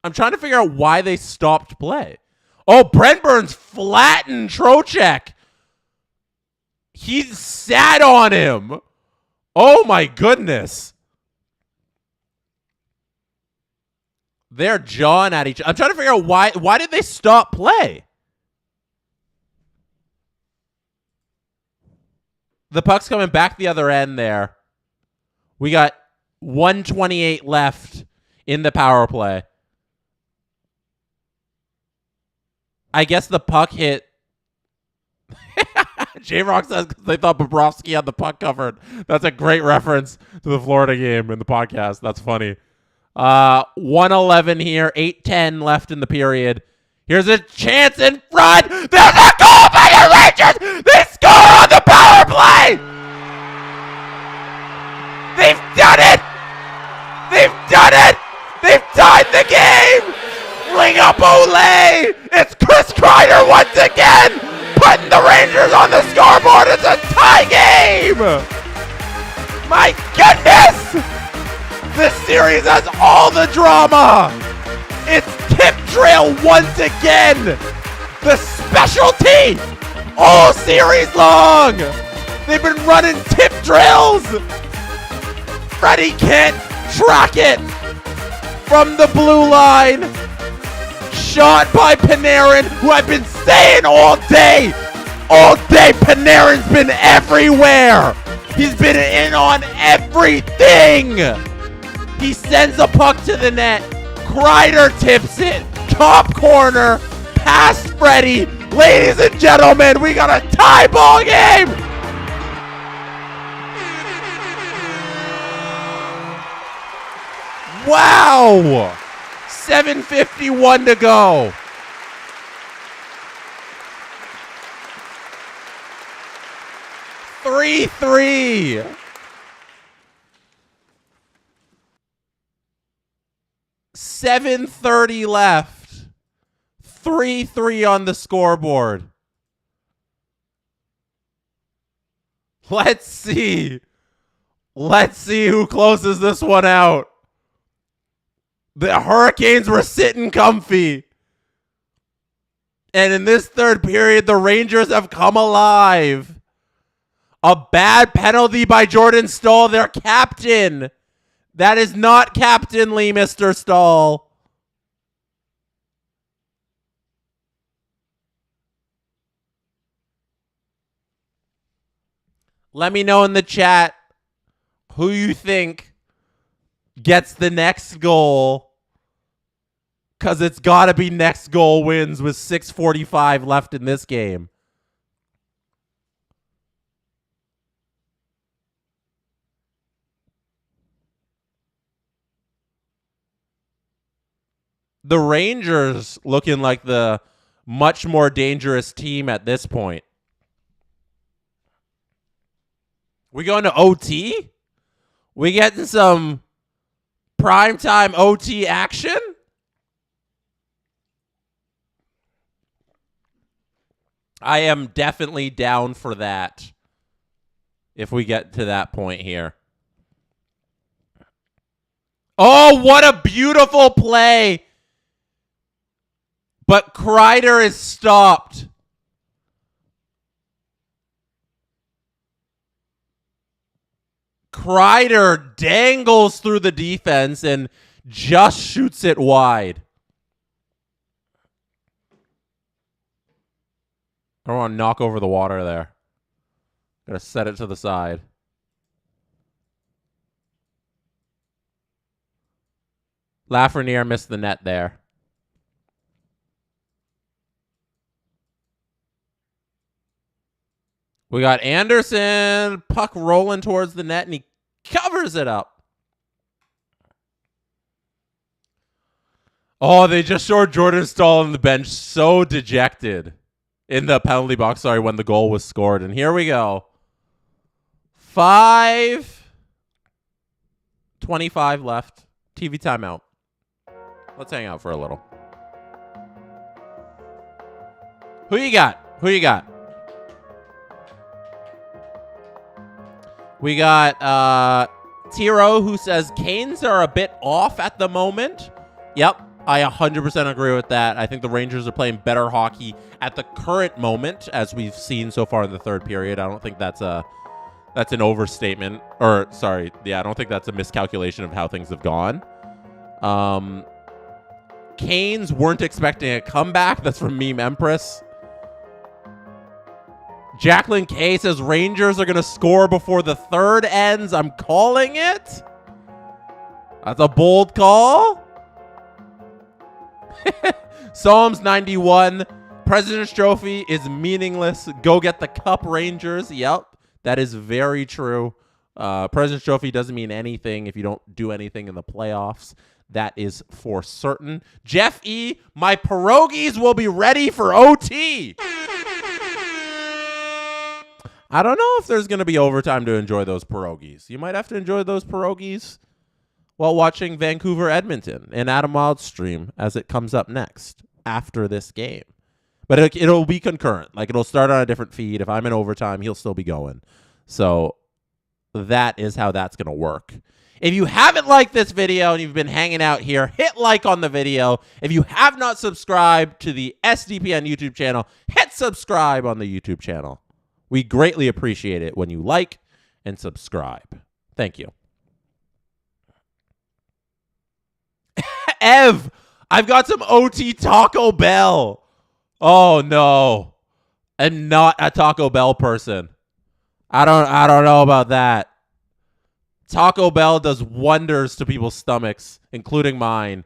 I'm trying to figure out why they stopped play. Oh, Brent Burns flattened Trocheck. He sat on him. Oh, my goodness. They're jawing at each other. I'm trying to figure out why did they stop play? The puck's coming back the other end there. We got 1:28 left in the power play. I guess the puck hit. J-Rock says they thought Bobrovsky had the puck covered. That's a great reference to the Florida game in the podcast. That's funny. 1:11 here. 8:10 left in the period. Here's a chance in front. There's a goal by the Rangers. They score on the power play. They've done it. They've done it. They've tied the game. Ring up Olay. It's Chris Kreider once again putting the Rangers on the scoreboard. It's a tie game. My goodness. This series has all the drama. It's tip drill once again. The specialty all series long. They've been running tip drills. Freddie can't track it from the blue line. Shot by Panarin, who I've been saying all day. All day, Panarin's been everywhere. He's been in on everything. He sends a puck to the net. Kreider tips it. Top corner. Past Freddie. Ladies and gentlemen, we got a tie ball game. Wow. 7:51 to go. 3-3. $7:30 left. 3-3 on the scoreboard. Let's see. Let's see who closes this one out. The Hurricanes were sitting comfy. And in this third period, the Rangers have come alive. A bad penalty by Jordan Staal, their captain. That is not captainly, Mr. Staal. Let me know in the chat who you think gets the next goal. Because it's got to be next goal wins with 6:45 left in this game. The Rangers looking like the much more dangerous team at this point. We going to OT? We getting some primetime OT action? I am definitely down for that if we get to that point here. Oh, what a beautiful play. But Kreider is stopped. Kreider dangles through the defense and just shoots it wide. I don't want to knock over the water there. Gotta set it to the side. Lafreniere missed the net there. We got Anderson, puck rolling towards the net, and he covers it up. Oh, they just showed Jordan Staal on the bench so dejected in the penalty box, when the goal was scored. And here we go. 5:25 left. TV timeout. Let's hang out for a little. Who you got? Who you got? We got Tiro, who says Canes are a bit off at the moment. Yep, I 100% agree with that. I think the Rangers are playing better hockey at the current moment, as we've seen so far in the third period. I don't think that's an overstatement. Or, sorry, yeah, I don't think that's a miscalculation of how things have gone. Canes weren't expecting a comeback. That's from Meme Empress. Jacqueline K says Rangers are going to score before the third ends. I'm calling it. That's a bold call. Psalms 91. President's Trophy is meaningless. Go get the cup, Rangers. Yep, that is very true. President's Trophy doesn't mean anything if you don't do anything in the playoffs. That is for certain. Jeff E., my pierogies will be ready for OT. I don't know if there's going to be overtime to enjoy those pierogies. You might have to enjoy those pierogies while watching Vancouver-Edmonton and Adam Wild's stream as it comes up next after this game. But it'll be concurrent. Like, it'll start on a different feed. If I'm in overtime, he'll still be going. So that is how that's going to work. If you haven't liked this video and you've been hanging out here, hit like on the video. If you have not subscribed to the SDPN YouTube channel, hit subscribe on the YouTube channel. We greatly appreciate it when you like and subscribe. Thank you. Ev, I've got some OT Taco Bell. Oh no. I'm not a Taco Bell person. I don't know about that. Taco Bell does wonders to people's stomachs, including mine.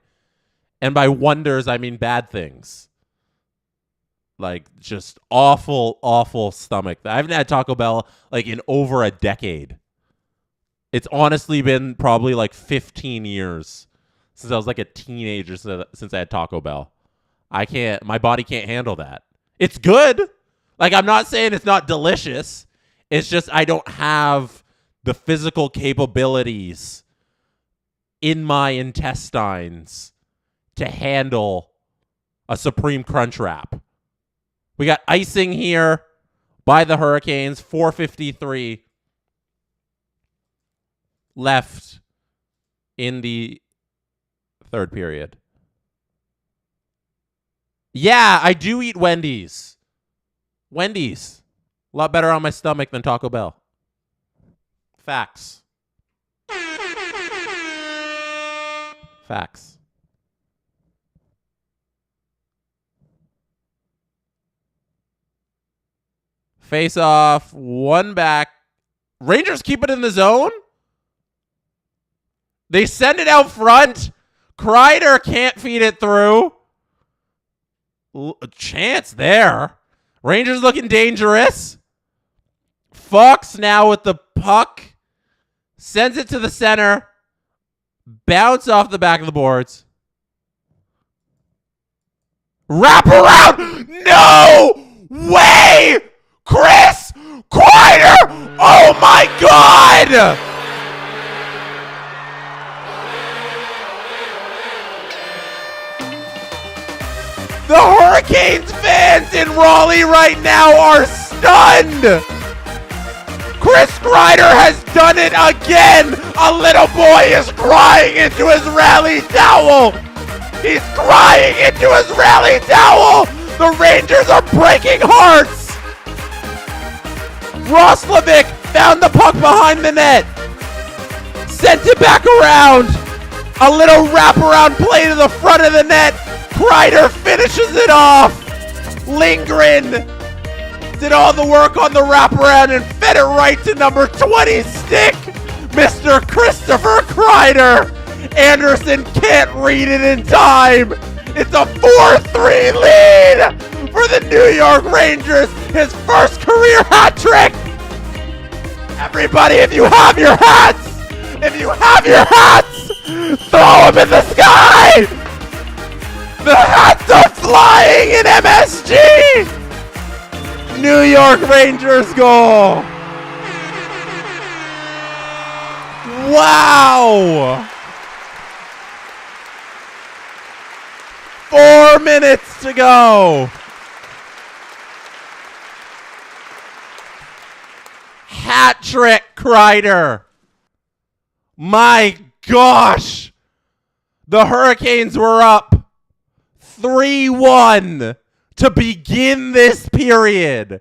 And by wonders, I mean bad things. Like, just awful, awful stomach. I haven't had Taco Bell, like, in over a decade. It's honestly been probably, like, 15 years since I was, like, a teenager since I had Taco Bell. My body can't handle that. It's good. Like, I'm not saying it's not delicious. It's just I don't have the physical capabilities in my intestines to handle a Supreme Crunch Wrap. We got icing here by the Hurricanes, 4:53 left in the third period. Yeah, I do eat Wendy's. Wendy's. A lot better on my stomach than Taco Bell. Facts. Facts. Face off, one back. Rangers keep it in the zone. They send it out front. Kreider can't feed it through. A chance there. Rangers looking dangerous. Fox now with the puck. Sends it to the center. Bounce off the back of the boards. Wrap around. No way. Chris Kreider. Oh my God. The Hurricanes fans in Raleigh right now are stunned. Chris Kreider has done it again. A little boy is crying into his rally towel. He's crying into his rally towel. The Rangers are breaking hearts. Roslovic found the puck behind the net. Sent it back around. A little wraparound play to the front of the net. Kreider finishes it off. Lindgren did all the work on the wraparound and fed it right to number 20 stick, Mr. Christopher Kreider. Anderson can't read it in time. It's a 4-3 lead for the New York Rangers. His first career hat trick. Everybody, if you have your hats, throw them in the sky. The hats are flying in MSG! New York Rangers goal! Wow! 4 minutes to go. Hat trick, Kreider. My gosh! The Hurricanes were up 3-1 to begin this period.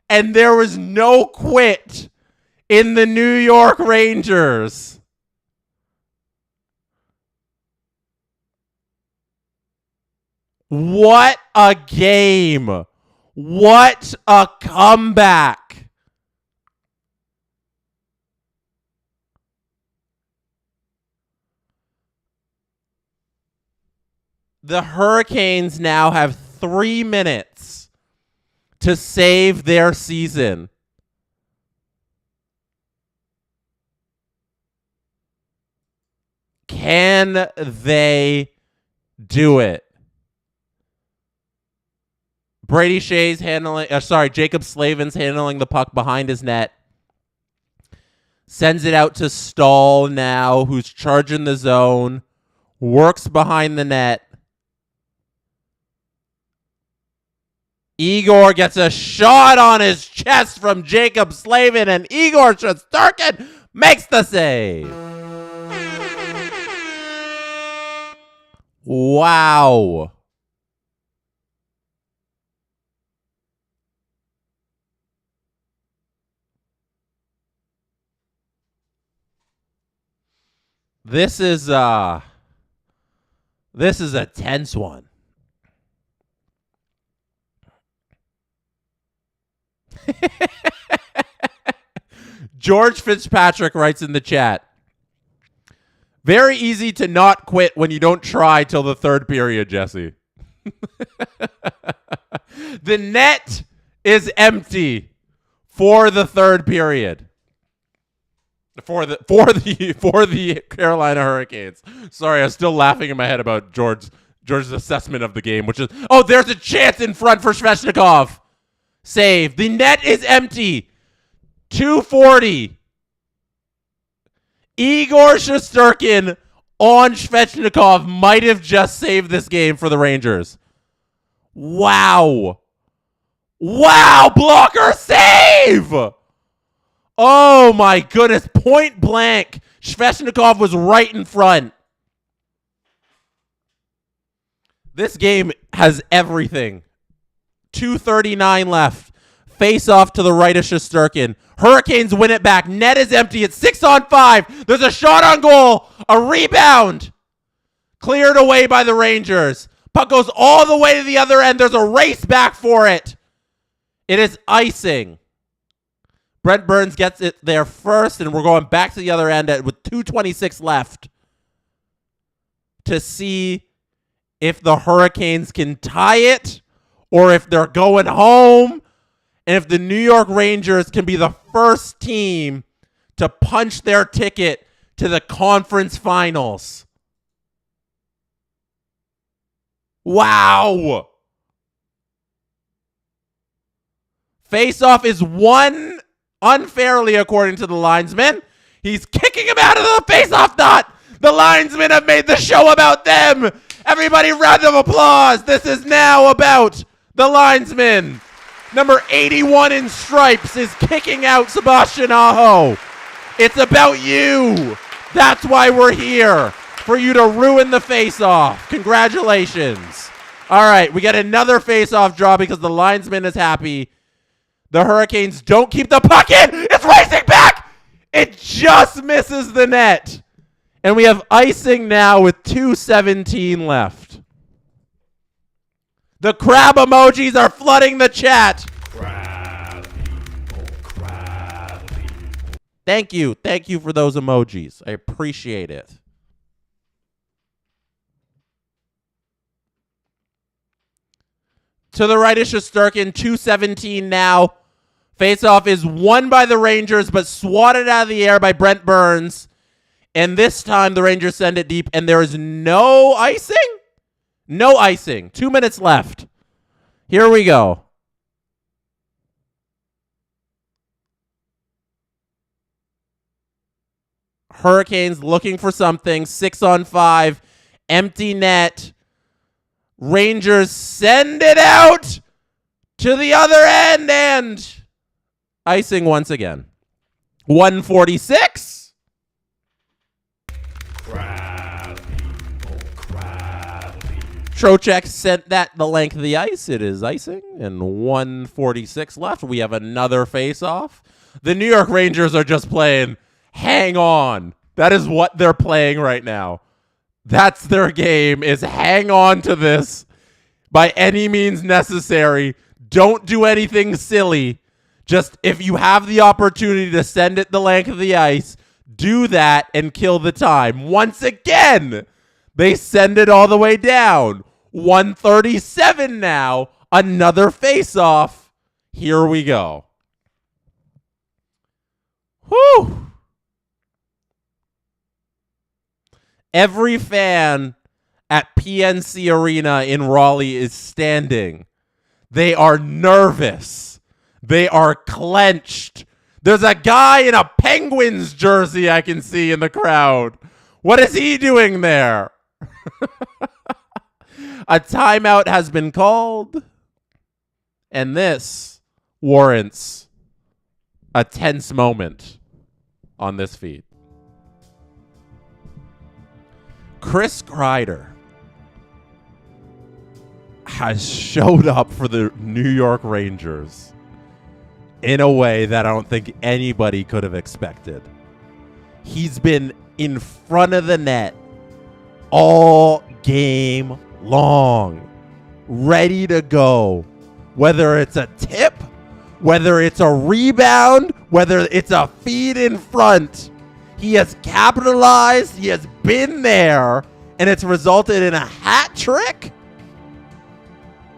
And there was no quit in the New York Rangers. What a game. What a comeback. The Hurricanes now have 3 minutes to save their season. Can they do it? Brady Shea's Jacob Slavin's handling the puck behind his net. Sends it out to Stahl now, who's charging the zone. Works behind the net. Igor gets a shot on his chest from Jacob Slavin, and Igor Shesterkin makes the save. Wow. This is a tense one. George Fitzpatrick writes in the chat, very easy to not quit when you don't try till the third period, Jesse. The net is empty for the third period. For the Carolina Hurricanes. Sorry, I was still laughing in my head about George's assessment of the game, which is, oh, there's a chance in front for Svechnikov. Save. The net is empty. 240. Igor Shesterkin on Svechnikov might have just saved this game for the Rangers. Wow. Wow, blocker save! Oh my goodness, point blank. Svechnikov was right in front. This game has everything. 2:39 left. Face off to the right of Shesterkin. Hurricanes win it back. Net is empty. It's 6-on-5. There's a shot on goal. A rebound. Cleared away by the Rangers. Puck goes all the way to the other end. There's a race back for it. It is icing. Brent Burns gets it there first, and we're going back to the other end with 2:26 left to see if the Hurricanes can tie it or if they're going home, and if the New York Rangers can be the first team to punch their ticket to the conference finals. Wow. Face-off is won unfairly, according to the linesman. He's kicking him out of the face-off dot. The linesmen have made the show about them. Everybody, round of applause. This is now about the linesman. Number 81 in stripes is kicking out Sebastian Aho. It's about you. That's why we're here, for you to ruin the face-off. Congratulations. All right, we get another face-off draw because the linesman is happy. The Hurricanes don't keep the puck in. It's racing back. It just misses the net. And we have icing now with 2:17 left. The crab emojis are flooding the chat.
Crab people, crab people.
Thank you. Thank you for those emojis. I appreciate it. To the right is Shesterkin, 2:17 now. Faceoff is won by the Rangers, but swatted out of the air by Brent Burns. And this time the Rangers send it deep, and there is no icing? No icing. 2 minutes left. Here we go. Hurricanes looking for something. 6-on-5. Empty net. Rangers send it out to the other end, and icing once again. 146.
Crab people, crab people.
Trocheck sent that the length of the ice. It is icing, and 146 left. We have another face-off. The New York Rangers are just playing hang on. That is what they're playing right now. That's their game, is hang on to this by any means necessary. Don't do anything silly. Just if you have the opportunity to send it the length of the ice, do that and kill the time. Once again, they send it all the way down. 137 now. Another face-off. Here we go. Whew. Every fan at PNC Arena in Raleigh is standing. They are nervous. They are clenched. There's a guy in a Penguins jersey I can see in the crowd. What is he doing there? A timeout has been called, and this warrants a tense moment on this feed. Chris Kreider has showed up for the New York Rangers in a way that I don't think anybody could have expected. He's been in front of the net all game long, ready to go. Whether it's a tip, whether it's a rebound, whether it's a feed in front, he has capitalized, he has been there, and it's resulted in a hat trick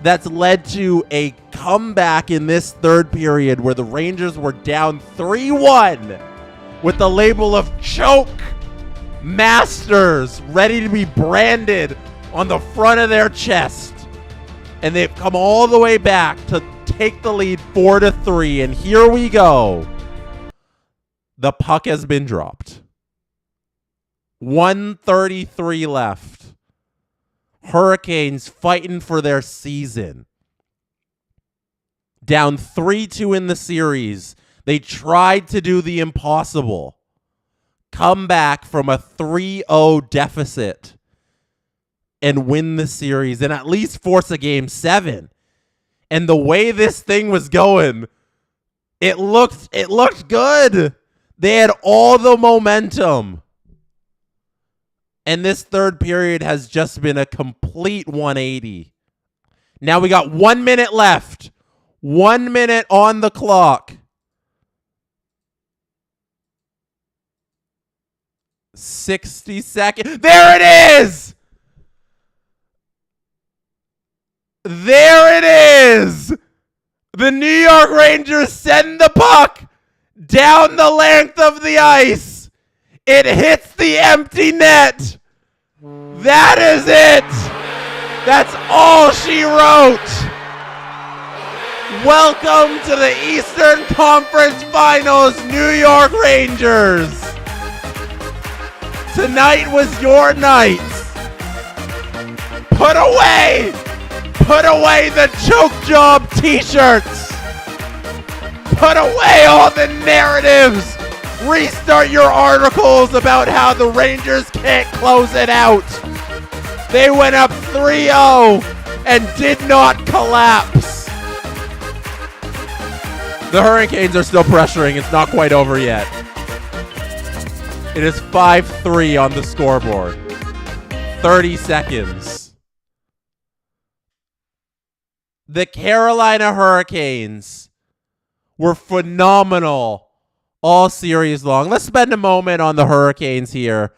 that's led to a comeback in this third period where the Rangers were down 3-1 with the label of choke masters ready to be branded on the front of their chest. And they've come all the way back to take the lead 4-3. And here we go. The puck has been dropped. 1:33 left. Hurricanes fighting for their season. Down 3-2 in the series. They tried to do the impossible. Come back from a 3-0 deficit and win the series and at least force a game 7. And the way this thing was going, it looked good. They had all the momentum. And this third period has just been a complete 180. Now we got 1 minute left. 1 minute on the clock. 60 seconds. There it is! There it is! The New York Rangers send the puck down the length of the ice. It hits the empty net. That is it. That's all she wrote. Welcome to the Eastern Conference Finals, New York Rangers. Tonight was your night. Put away the choke job t-shirts. Put away all the narratives. Restart your articles about how the Rangers can't close it out. They went up 3-0 and did not collapse. The Hurricanes are still pressuring. It's not quite over yet. It is 5-3 on the scoreboard. 30 seconds. The Carolina Hurricanes were phenomenal all series long. Let's spend a moment on the Hurricanes here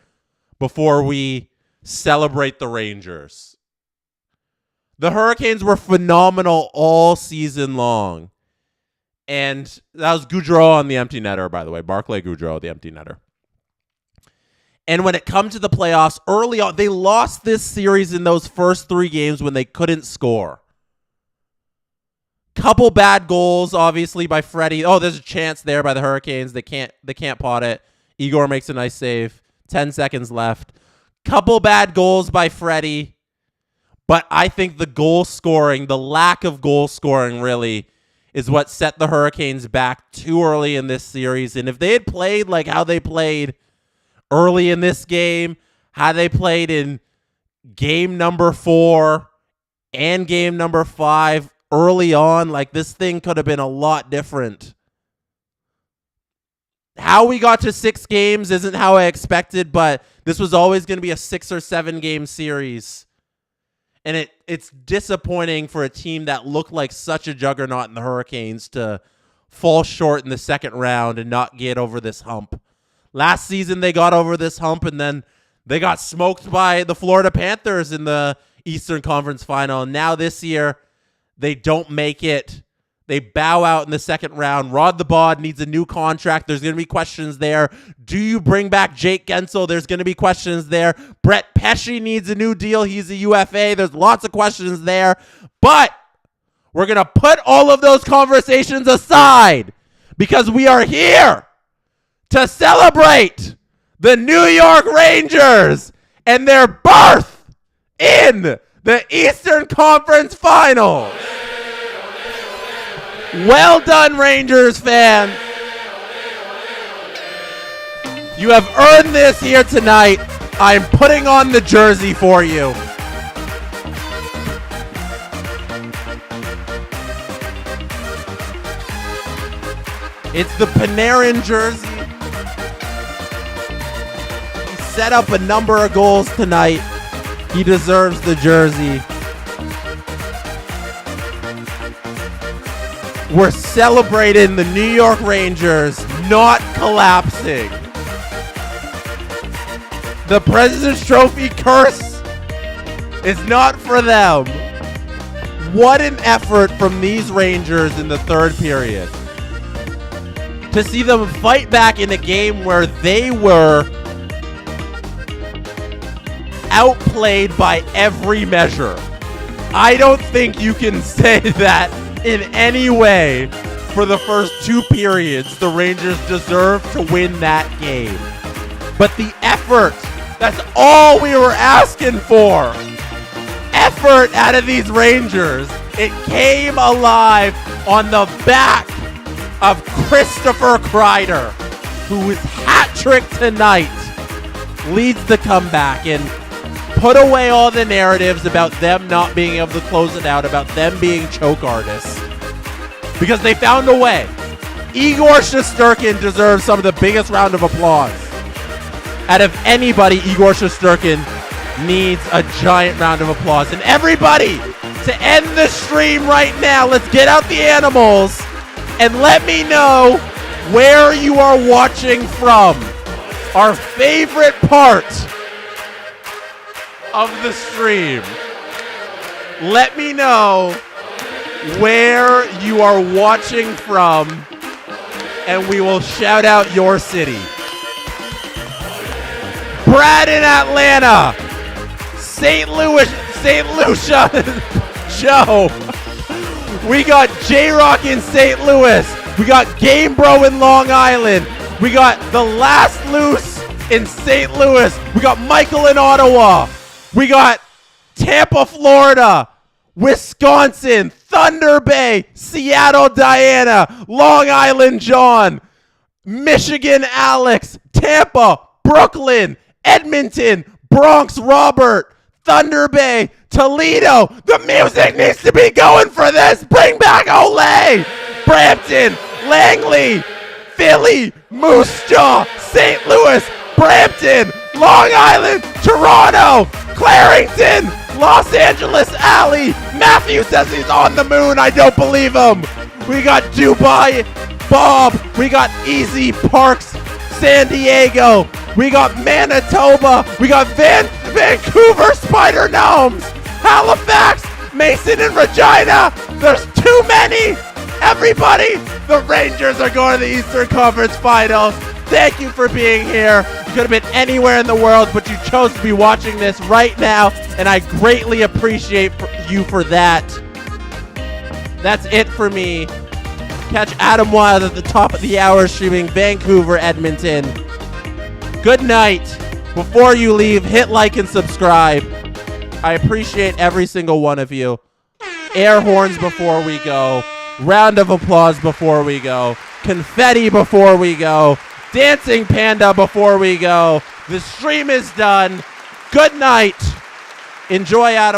before we celebrate the Rangers. The Hurricanes were phenomenal all season long. And that was Gaudreau on the empty netter, by the way. Barclay Gaudreau, the empty netter. And when it comes to the playoffs, early on, they lost this series in those first 3 games when they couldn't score. Couple bad goals, obviously, by Freddie. Oh, there's a chance there by the Hurricanes. They can't pot it. Igor makes a nice save. 10 seconds left. Couple bad goals by Freddie. But I think the goal scoring, the lack of goal scoring really, is what set the Hurricanes back too early in this series. And if they had played like how they played early in this game, how they played in game number 4 and game number 5, early on, like this thing could have been a lot different. How we got to 6 games isn't how I expected, but this was always going to be a 6 or 7 game series. And it's disappointing for a team that looked like such a juggernaut in the Hurricanes to fall short in the second round and not get over this hump. Last season, they got over this hump, and then they got smoked by the Florida Panthers in the Eastern Conference Final. And now this year, they don't make it. They bow out in the second round. Rod the Bod needs a new contract. There's going to be questions there. Do you bring back Jake Gensel? There's going to be questions there. Brett Pesce needs a new deal. He's a UFA. There's lots of questions there. But we're going to put all of those conversations aside because we are here to celebrate the New York Rangers and their birth in the Eastern Conference Final. Well done, Rangers fan. You have earned this here tonight. I'm putting on the jersey for you. It's the Panarin jersey. He set up a number of goals tonight. He deserves the jersey. We're celebrating the New York Rangers not collapsing. The President's Trophy curse is not for them. What an effort from these Rangers in the third period. To see them fight back in a game where they were outplayed by every measure. I don't think you can say that in any way for the first 2 periods, the Rangers deserved to win that game. But the effort, that's all we were asking for. Effort out of these Rangers. It came alive on the back of Christopher Kreider, who was hat-trick tonight, leads the comeback and put away all the narratives about them not being able to close it out, about them being choke artists. Because they found a way. Igor Shesterkin deserves some of the biggest round of applause. Out of anybody, Igor Shesterkin needs a giant round of applause. And everybody, to end the stream right now, let's get out the animals and let me know where you are watching from. Our favorite part of the stream. Let me know where you are watching from, and we will shout out your city. Brad in Atlanta, St. Lucia, Joe. We got J-Rock in St. Louis. We got Game Bro in Long Island. We got The Last Loose in St. Louis. We got Michael in Ottawa. We got Tampa, Florida, Wisconsin, Thunder Bay, Seattle, Diana, Long Island, John, Michigan, Alex, Tampa, Brooklyn, Edmonton, Bronx, Robert, Thunder Bay, Toledo. The music needs to be going for this. Bring back Olay. Brampton, Langley, Philly, Moose Jaw, St. Louis, Brampton, Long Island, Toronto, Clarington, Los Angeles Alley. Matthew says he's on the moon. I don't believe him. We got Dubai, Bob. We got Easy Parks, San Diego. We got Manitoba. We got Vancouver Spider Gnomes, Halifax, Mason and Regina. There's too many. Everybody, the Rangers are going to the Eastern Conference Finals. Thank you for being here. You could have been anywhere in the world, but you chose to be watching this right now, and I greatly appreciate you for that. That's it for me. Catch Adam Wild at the top of the hour streaming Vancouver, Edmonton. Good night. Before you leave, hit like and subscribe. I appreciate every single one of you. Air horns before we go. Round of applause before we go. Confetti before we go. Dancing panda before we go. The stream is done. Good night. Enjoy Adam.